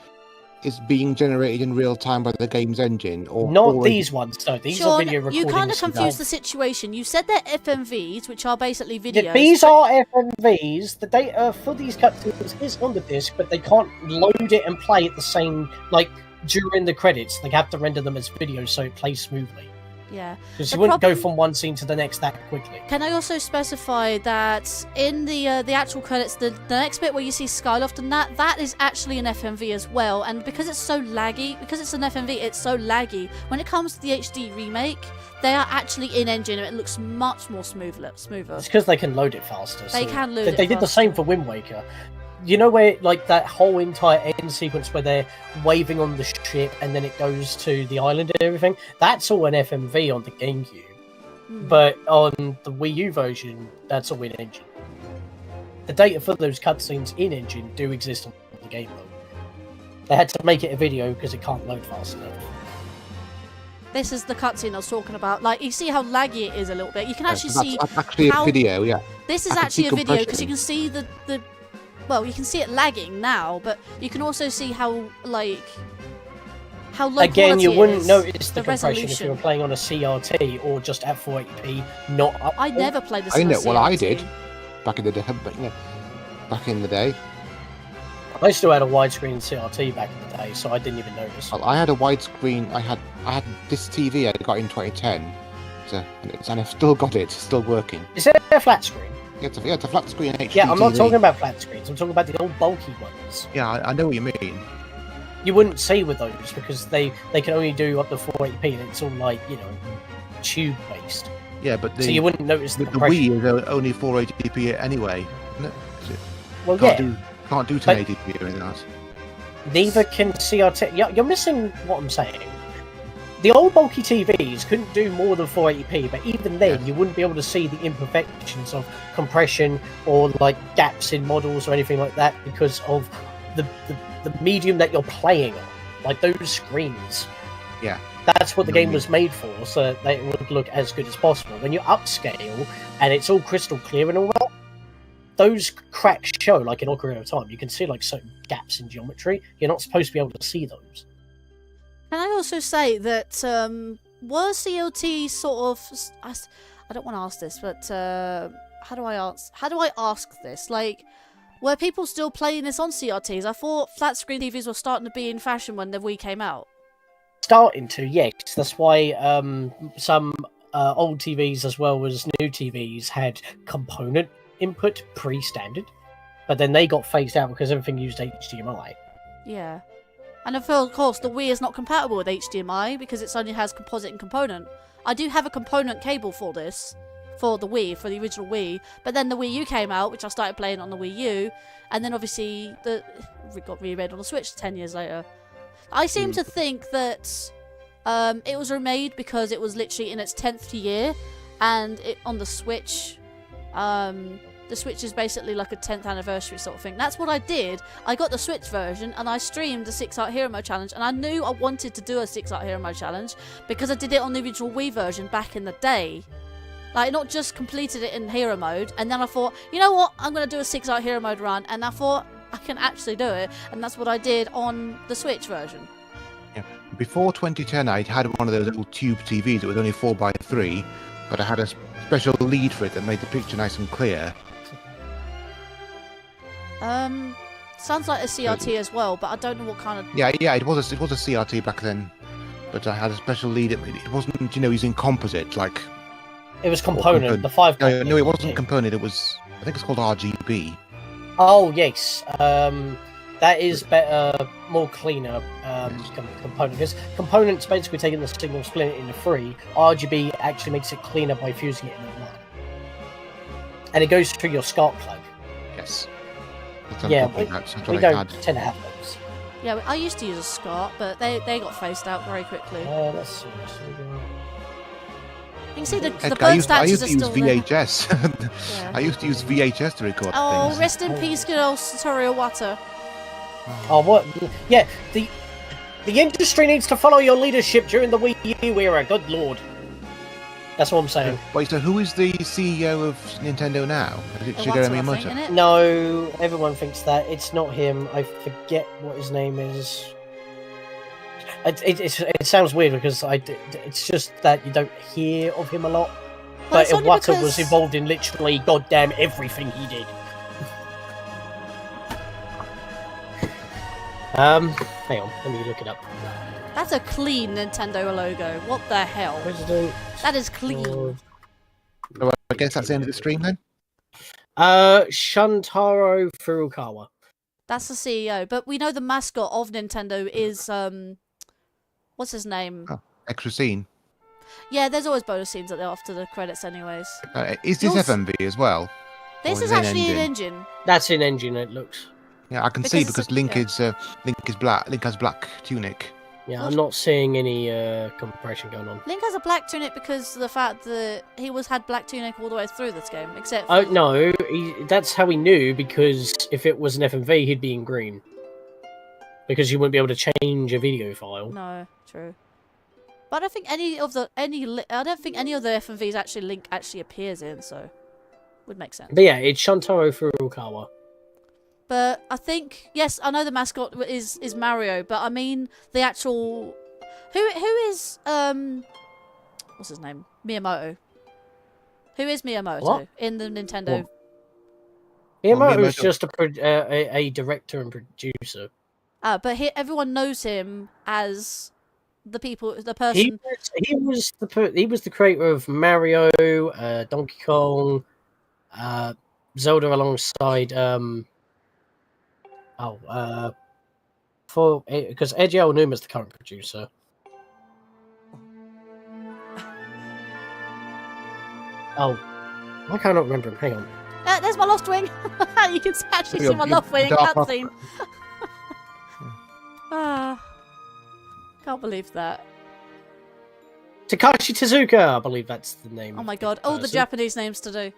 being generated in real time by the game's engine, or not or these ones, though. These are Sean, video recordings. you kind of from confused Valve. the situation. You said they're FMVs, which are basically videos. Yeah, these are FMVs. The data for these cutscenes is on the disc, but they can't load it and play at the same, like, during the credits. They have to render them as videos so it plays smoothly. Yeah. Because The you wouldn't go problem- from one scene to the next that quickly. Can I also specify that in the actual credits, the next bit where you see Skyloft and that is actually an FMV as well, and because it's so laggy, because it's an FMV, it's so laggy. When it comes to the HD remake, they are actually in engine, and it looks much more smoother. It's because they can load it faster. They so can load they, it They did the faster. same for Wind Waker. You know where, like, that whole entire end sequence where they're waving on the ship and then it goes to the island and everything? That's all an FMV on the GameCube. But on the Wii U version, that's all in engine. The data for those cutscenes in engine do exist on the game, though. They had to make it a video because it can't load fast enough. This is the cutscene I was talking about. Like, you see how laggy it is a little bit. You can actually that's see actually how- a video, yeah. this is I can actually see a video because you compression. can see the well, you can see it lagging now, but you can also see how low Again, quality you it wouldn't is, notice the the compression if you resolution. were playing on a CRT or just at 480p, not up. I never played this. I on a know. Well, I CRT. did back in the day. But, you know, back in the day, I still had a widescreen CRT back in the day, so I didn't even notice. well, I had a widescreen. I had this TV I got in 2010, and I've still got it. It's still working. Is it a flat screen? It's a flat screen HD Yeah, I'm not TV. talking about flat screens. I'm talking about the old bulky ones. Yeah, I know what you mean. You wouldn't see with those because they can only do up to 480p, and it's all like, you know, tube based. Yeah, but So you wouldn't notice the the compression. Wii is only 480p anyway. Isn't it? Well, Can't yeah. can't do 1080p or anything else. Neither can CRT. You're missing what I'm saying. the old bulky TVs couldn't do more than 480p, but even then you wouldn't be able to see the imperfections of compression or like gaps in models or anything like that because of the medium that you're playing on, like those screens. Yeah. That's what the game was made for, so that it would look as good as possible. When you upscale and it's all crystal clear and all that, those cracks show like in Ocarina of Time. You can see like certain gaps in geometry. You're not supposed to be able to see those. Can I also say that was CLT sort of? I don't want to ask this, but how do I ask this? Like, were people still playing this on CRTs? I thought flat screen TVs were starting to be in fashion when the Wii came out. Starting to, yes. That's why some old TVs as well as new TVs had component input pre-standard, but then they got phased out because everything used HDMI. Yeah. And of course, the Wii is not compatible with HDMI because it only has composite and component. I do have a component cable for this, for the Wii, for the original Wii, but then the Wii U came out, which I started playing on the Wii U, and then obviously it got remade on the Switch 10 years later. I seem to think that it was remade because it was literally in its 10th year, and on the Switch, the Switch is basically like a 10th anniversary sort of thing. That's what I did. I got the Switch version and I streamed the 6 Art Hero Mode challenge, and I knew I wanted to do a 6 Art Hero Mode challenge because I did it on the original Wii version back in the day. Like, not just completed it in Hero Mode, and then I thought, you know what, I'm going to do a 6 Art Hero Mode run, and I thought I can actually do it, and that's what I did on the Switch version. Yeah. Before 2010, I had one of those little tube TVs. It was only 4x3, but I had a special lead for it that made the picture nice and clear. Sounds like a CRT as well, but I don't know what kind of... Yeah, it was a CRT back then, but I had a special lead. It wasn't, using composite, like... It was component, the 5... No, it wasn't component, it was... I think it's called RGB. Oh, yes. That is better, more cleaner component. Because components basically taking the signal, splitting it into 3. RGB actually makes it cleaner by fusing it into 1. And it goes through your SCART plug. Yes. Yeah, we don't tend to have those. Yeah, I used to use a SCART, but they got phased out very quickly. Let's see. You can see the Edgar, bird statues are still there. I used to use VHS. Yeah. I used to use VHS to record Oh, things. rest in peace, good old Satoru Iwata. Oh, what? Yeah, the industry needs to follow your leadership during the Wii U era. Good lord. That's what I'm saying. Wait, so who is the CEO of Nintendo now? Is it Shigeru Miyamoto? No, everyone thinks that. It's not him. I forget what his name is. It sounds weird because it's just that you don't hear of him a lot. Well, but Iwata was involved in literally goddamn everything he did. Hang on, let me look it up. That's a clean Nintendo logo. What the hell? President. That is clean. So I guess that's the end of the stream then? Shuntaro Furukawa. That's the CEO, but we know the mascot of Nintendo is what's his name? Oh, extra scene. Yeah, there's always bonus scenes after the credits, anyways. Is this FMV as well? This is actually an engine. That's an engine. It looks. Yeah, I can see because Link is black. Link has black tunic. Yeah, I'm not seeing any compression going on. Link has a black tunic because of the fact that he had black tunic all the way through this game, except. Oh no, that's how he knew, because if it was an FMV, he'd be in green. Because you wouldn't be able to change a video file. No, true. But I don't think any of the FMVs actually Link actually appears in, so would make sense. But yeah, it's Shuntaro Furukawa. But I think, yes, I know the mascot is Mario, but I mean the actual who is what's his name? Miyamoto. Who is Miyamoto in the Nintendo? Miyamoto is just a director and producer. But everyone knows him as the person. He was the creator of Mario, Donkey Kong, Zelda alongside because Eiji Aonuma's the current producer. Oh, why can't I remember him? Hang on. There's my Lost Wing. You can actually see my Lost Wing cutscene. Can't believe that. Takashi Tezuka, I believe that's the name. Oh my god, all the Japanese names to do.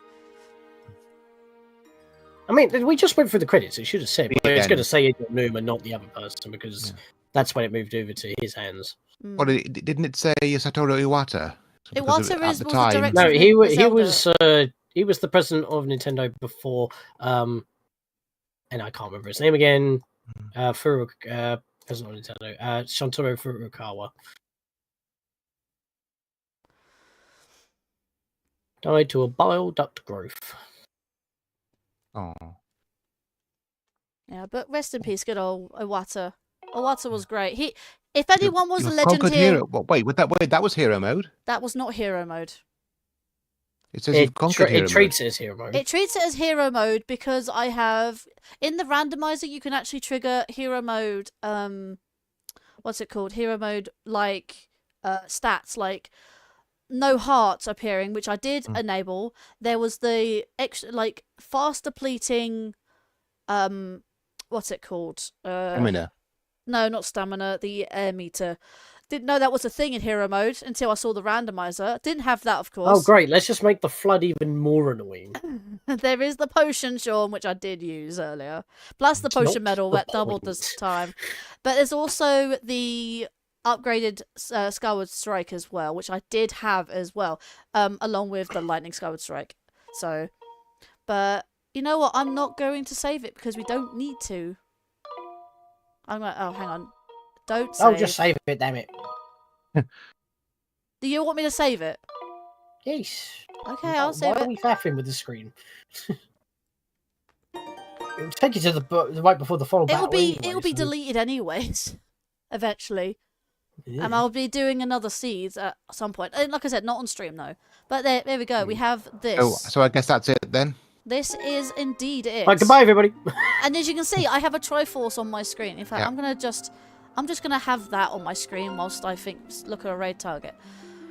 I mean, we just went through the credits. It should have said, but it's Yeah. going to say Hideo Numa, not the other person, because that's when it moved over to his hands. Well, didn't it say Satoru Iwata? Iwata At was the the time. director. No, he Zelda. was the president of Nintendo before, and I can't remember his name again. President of Nintendo, Shuntaro Furukawa. Died to a bile duct growth. Oh. Yeah, but rest in peace, good old Iwata. Iwata was great. If anyone was a You've legend conquered here, hero. Well, wait, that was hero mode. that was not hero mode. It says you've conquered hero It treats it as hero mode. It treats it as hero mode because I have in the randomizer you can actually trigger hero mode. What's it called? Hero mode like stats like no hearts appearing, which I did enable. There was the extra like fast depleting. What's it called? Stamina. No, not stamina. The air meter. Didn't know that was a thing in hero mode until I saw the randomizer. Didn't have that, of course. Oh, great. Let's just make the flood even more annoying. There is the potion, Sean, which I did use earlier. Plus the potion medal that doubled this time. But there's also the upgraded Skyward Strike as well, which I did have as well, along with the Lightning Skyward Strike. So, but you know what? I'm not going to save it because we don't need to. I'm like, oh, hang on. Don't save. Oh, just save it, damn it. Do you want me to save it? Yes. Okay, I'll save Why it. are we faffing with the screen? It'll take you to the right before the final battle. It'll be deleted anyways, eventually. And I'll be doing another seeds at some point. And like I said, not on stream though. But there we go. We have this. So I guess that's it then. This is indeed it. Right, goodbye, everybody. And as you can see, I have a Triforce on my screen. In fact, Yeah. I'm just gonna have that on my screen whilst I look at a raid target.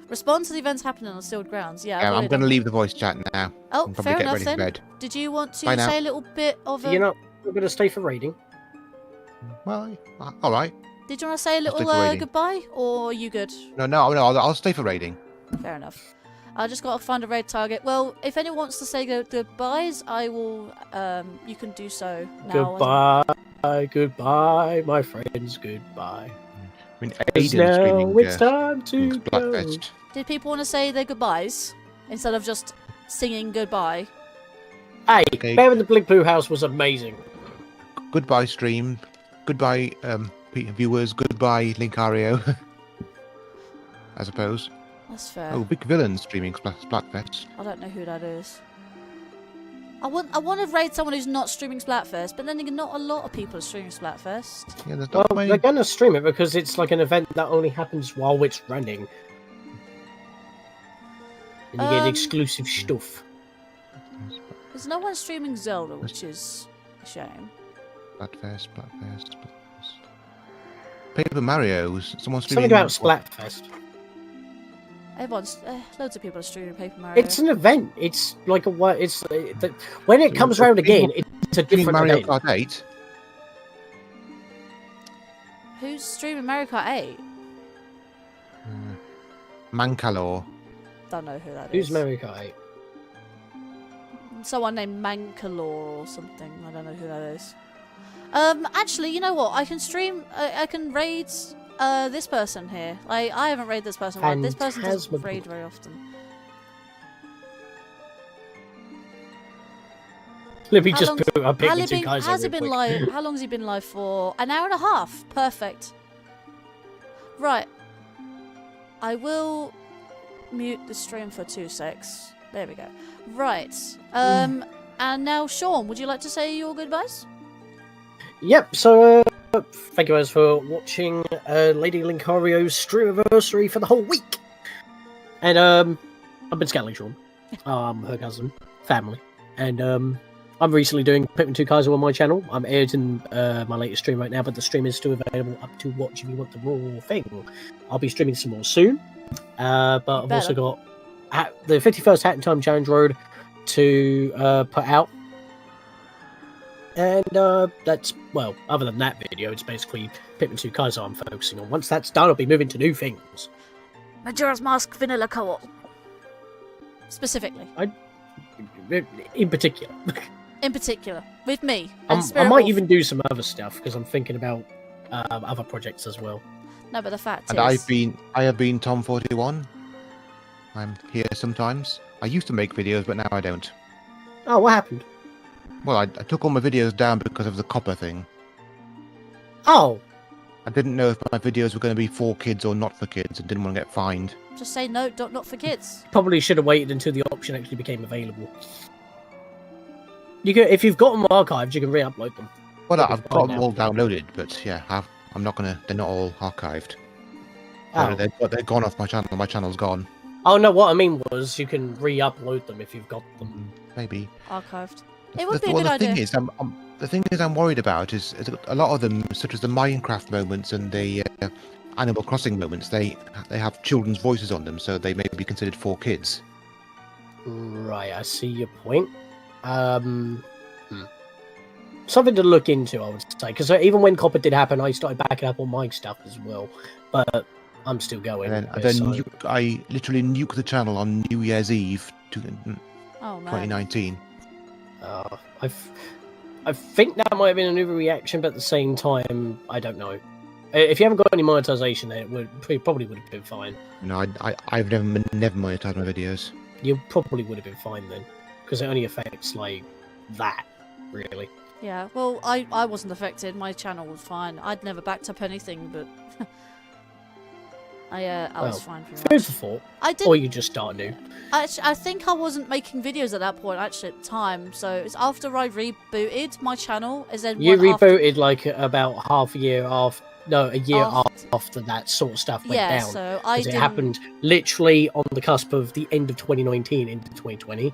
Respond to the events happening on sealed grounds. Yeah, Yeah, I'm going to leave the voice chat now. Oh, and probably fair get enough ready then. for bed. Did you want to Bye now. say a little bit of a... You're not going to stay for raiding? Well, all right. Did you want to say a little stay for raiding. goodbye, or are you good? No, I'll stay for raiding. Fair enough. I just got to find a raid target. Well, if anyone wants to say goodbyes, I will. You can do so now. Goodbye, my friends. Goodbye. I mean, 'Cause Aiden's streaming. now it's time to go. Splatfest. Did people want to say their goodbyes instead of just singing goodbye? Hey, Okay. Bear in the Blink Blue House was amazing. Goodbye, stream. Goodbye, viewers. Goodbye, Linkario. I suppose. That's fair. Oh, big villain streaming Splatfest. I don't know who that is. I want to raid someone who's not streaming Splatfest, but then again, not a lot of people are streaming Splatfest. Yeah, there's Well, not many. they're going to stream it because it's like an event that only happens while it's running. And you get exclusive stuff. There's no one streaming Zelda, which is a shame. Splatfest. Paper Mario. Someone Something streaming. about Splatfest. Everyone's loads of people are streaming Paper Mario. It's an event. It's like a what? It's when it comes round again, it's a different Mario event. Kart 8. Who's streaming Mario Kart 8? Mancalor. Don't know who that is. Who's Mario Kart 8? Someone named Mancalor or something. I don't know who that is. Actually, you know what? I can stream. I can raid this person here. I haven't raided this person. Well, this person doesn't raid very often. Let me just put a pick with two guys. Has he been live? How long has he been live for? An hour and a half. Perfect. Right. I will mute the stream for 2 secs. There we go. Right. And now, Sean, would you like to say your goodbyes? Yep. So, thank you guys for watching Lady Linkario's Stream-aversary for the whole week. And I've been scaling Sean. Her cousin, family, and I'm recently doing Pikmin 2 Kaiser on my channel. I'm editing my latest stream right now, but the stream is still available up to watch if you want the raw thing. I'll be streaming some more soon. But I've also got the 51st Hat in Time Challenge Road to put out. And that's, well, other than that video, it's basically Pikmin 2 Kaiser I'm focusing on. Once that's done, I'll be moving to new things. Majora's Mask Vanilla Co-op. Specifically. In particular. In particular. With me. I might even do some other stuff, because I'm thinking about other projects as well. No, but the fact And is... I have been Tom41. I'm here sometimes. I used to make videos, but now I don't. Oh, what happened? Well, I took all my videos down because of the copper thing. Oh! I didn't know if my videos were going to be for kids or not for kids, and didn't want to get fined. Just say no, not for kids. Probably should have waited until the option actually became available. You can, if you've got them archived, you can re-upload them. Well, I've got them all downloaded, but yeah, I'm not gonna. They're not all archived. Oh. They're gone off my channel. My channel's gone. Oh no, what I mean was you can re-upload them if you've got them. Maybe. Archived. It would be a good the idea. thing is, the thing is, I'm worried about is a lot of them, such as the Minecraft moments and the Animal Crossing moments. They have children's voices on them, so they may be considered for kids. Right, I see your point. Something to look into, I would say, because even when Copper did happen, I started backing up on my stuff as well. But I'm still going. And then I literally nuked the channel on New Year's Eve to 2019. I think that might have been an overreaction, but at the same time, I don't know. If you haven't got any monetization, then it probably would have been fine. No, I've never monetized my videos. You probably would have been fine then, because it only affects like that, really. Yeah, well, I wasn't affected. My channel was fine. I'd never backed up anything, but I was fine for Food for thought. I did. Or you just start new. I think I wasn't making videos at that point, actually, at the time. So it's after I rebooted my channel. You rebooted like about half a year after. No, a year after that sort of stuff went down. So it happened literally on the cusp of the end of 2019 into 2020.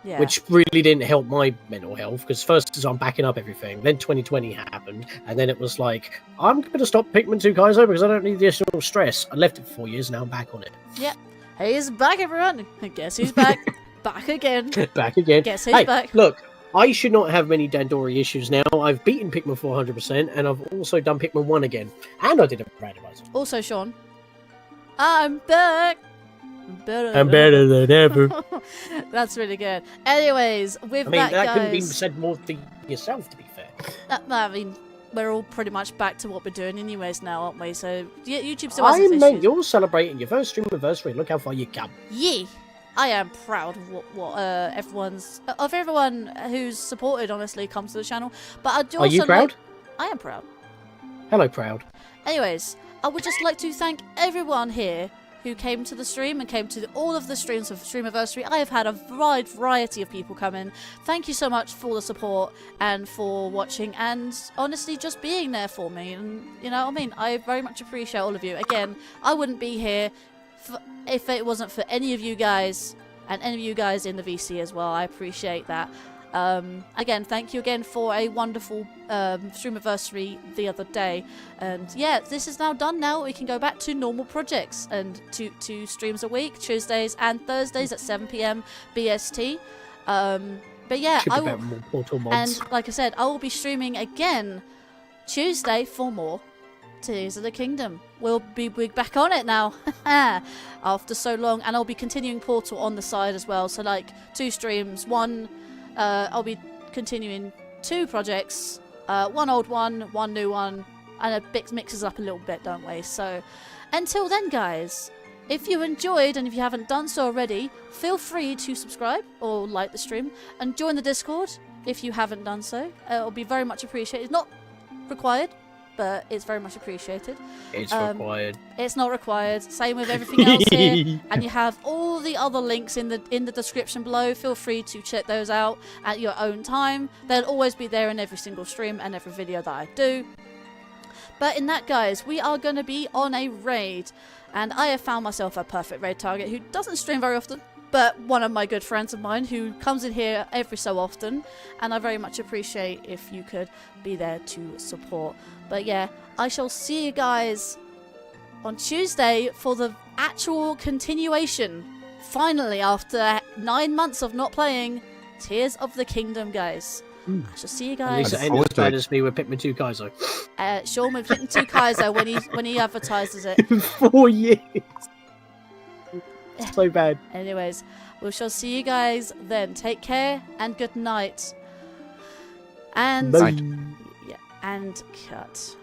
Yeah. Which really didn't help my mental health, because first is I'm backing up everything, then 2020 happened, and then it was like, I'm going to stop Pikmin 2 Kaizo because I don't need the additional stress. I left it for 4 years, now I'm back on it. Yeah. He's back, everyone. Guess who's back? Back again. Back again. Guess who's back? Look, I should not have many Dandori issues now. I've beaten Pikmin 400%, and I've also done Pikmin 1 again. And I did a randomizer. Also, Sean, I'm back. I'm better than ever. That's really good. Anyways, with that, that guys, couldn't be said more to yourself, to be fair. I mean, we're all pretty much back to what we're doing anyways now, aren't we? So, yeah, YouTube still I has its meant issues. you're celebrating your first Stream-aversary. Look how far you come. Yeah. I am proud of what everyone who's supported, honestly, comes to the channel. But I do also Are you proud? I am proud. Hello, proud. Anyways, I would just like to thank everyone here who came to the stream and came to all of the streams of Stream-aversary. I have had a wide variety of people come in. Thank you so much for the support and for watching and honestly just being there for me. And you know what I mean? I very much appreciate all of you. Again, I wouldn't be here if it wasn't for any of you guys and any of you guys in the VC as well. I appreciate that. Again, thank you again for a wonderful Stream-aversary the other day. And yeah, this is now done now. We can go back to normal projects and two streams a week, Tuesdays and Thursdays at 7 PM BST. But yeah, I will, and like I said, I will be streaming again Tuesday for more Tears of the Kingdom. We'll be back on it now after so long, and I'll be continuing Portal on the side as well. So like 2 streams, I'll be continuing 2 projects, 1 old one, 1 new one, and it mixes up a little bit, don't we? So until then, guys, if you enjoyed and if you haven't done so already, feel free to subscribe or like the stream and join the Discord if you haven't done so. It'll be very much appreciated. It's not required, but it's very much appreciated. It's required. It's not required. Same with everything else here. And you have all the other links in the description below. Feel free to check those out at your own time. They'll always be there in every single stream and every video that I do. But in that, guys, we are going to be on a raid. And I have found myself a perfect raid target who doesn't stream very often, but one of my good friends of mine who comes in here every so often. And I very much appreciate if you could be there to support. But yeah, I shall see you guys on Tuesday for the actual continuation. Finally, after 9 months of not playing Tears of the Kingdom, guys. I shall see you guys. At least it ended bad as me with Pikmin 2 Kaizo. Sean with Pikmin 2 Kaizo when he advertises it. In 4 years. So bad. Anyways, we shall see you guys then. Take care and good night. And Bye. yeah, and cut.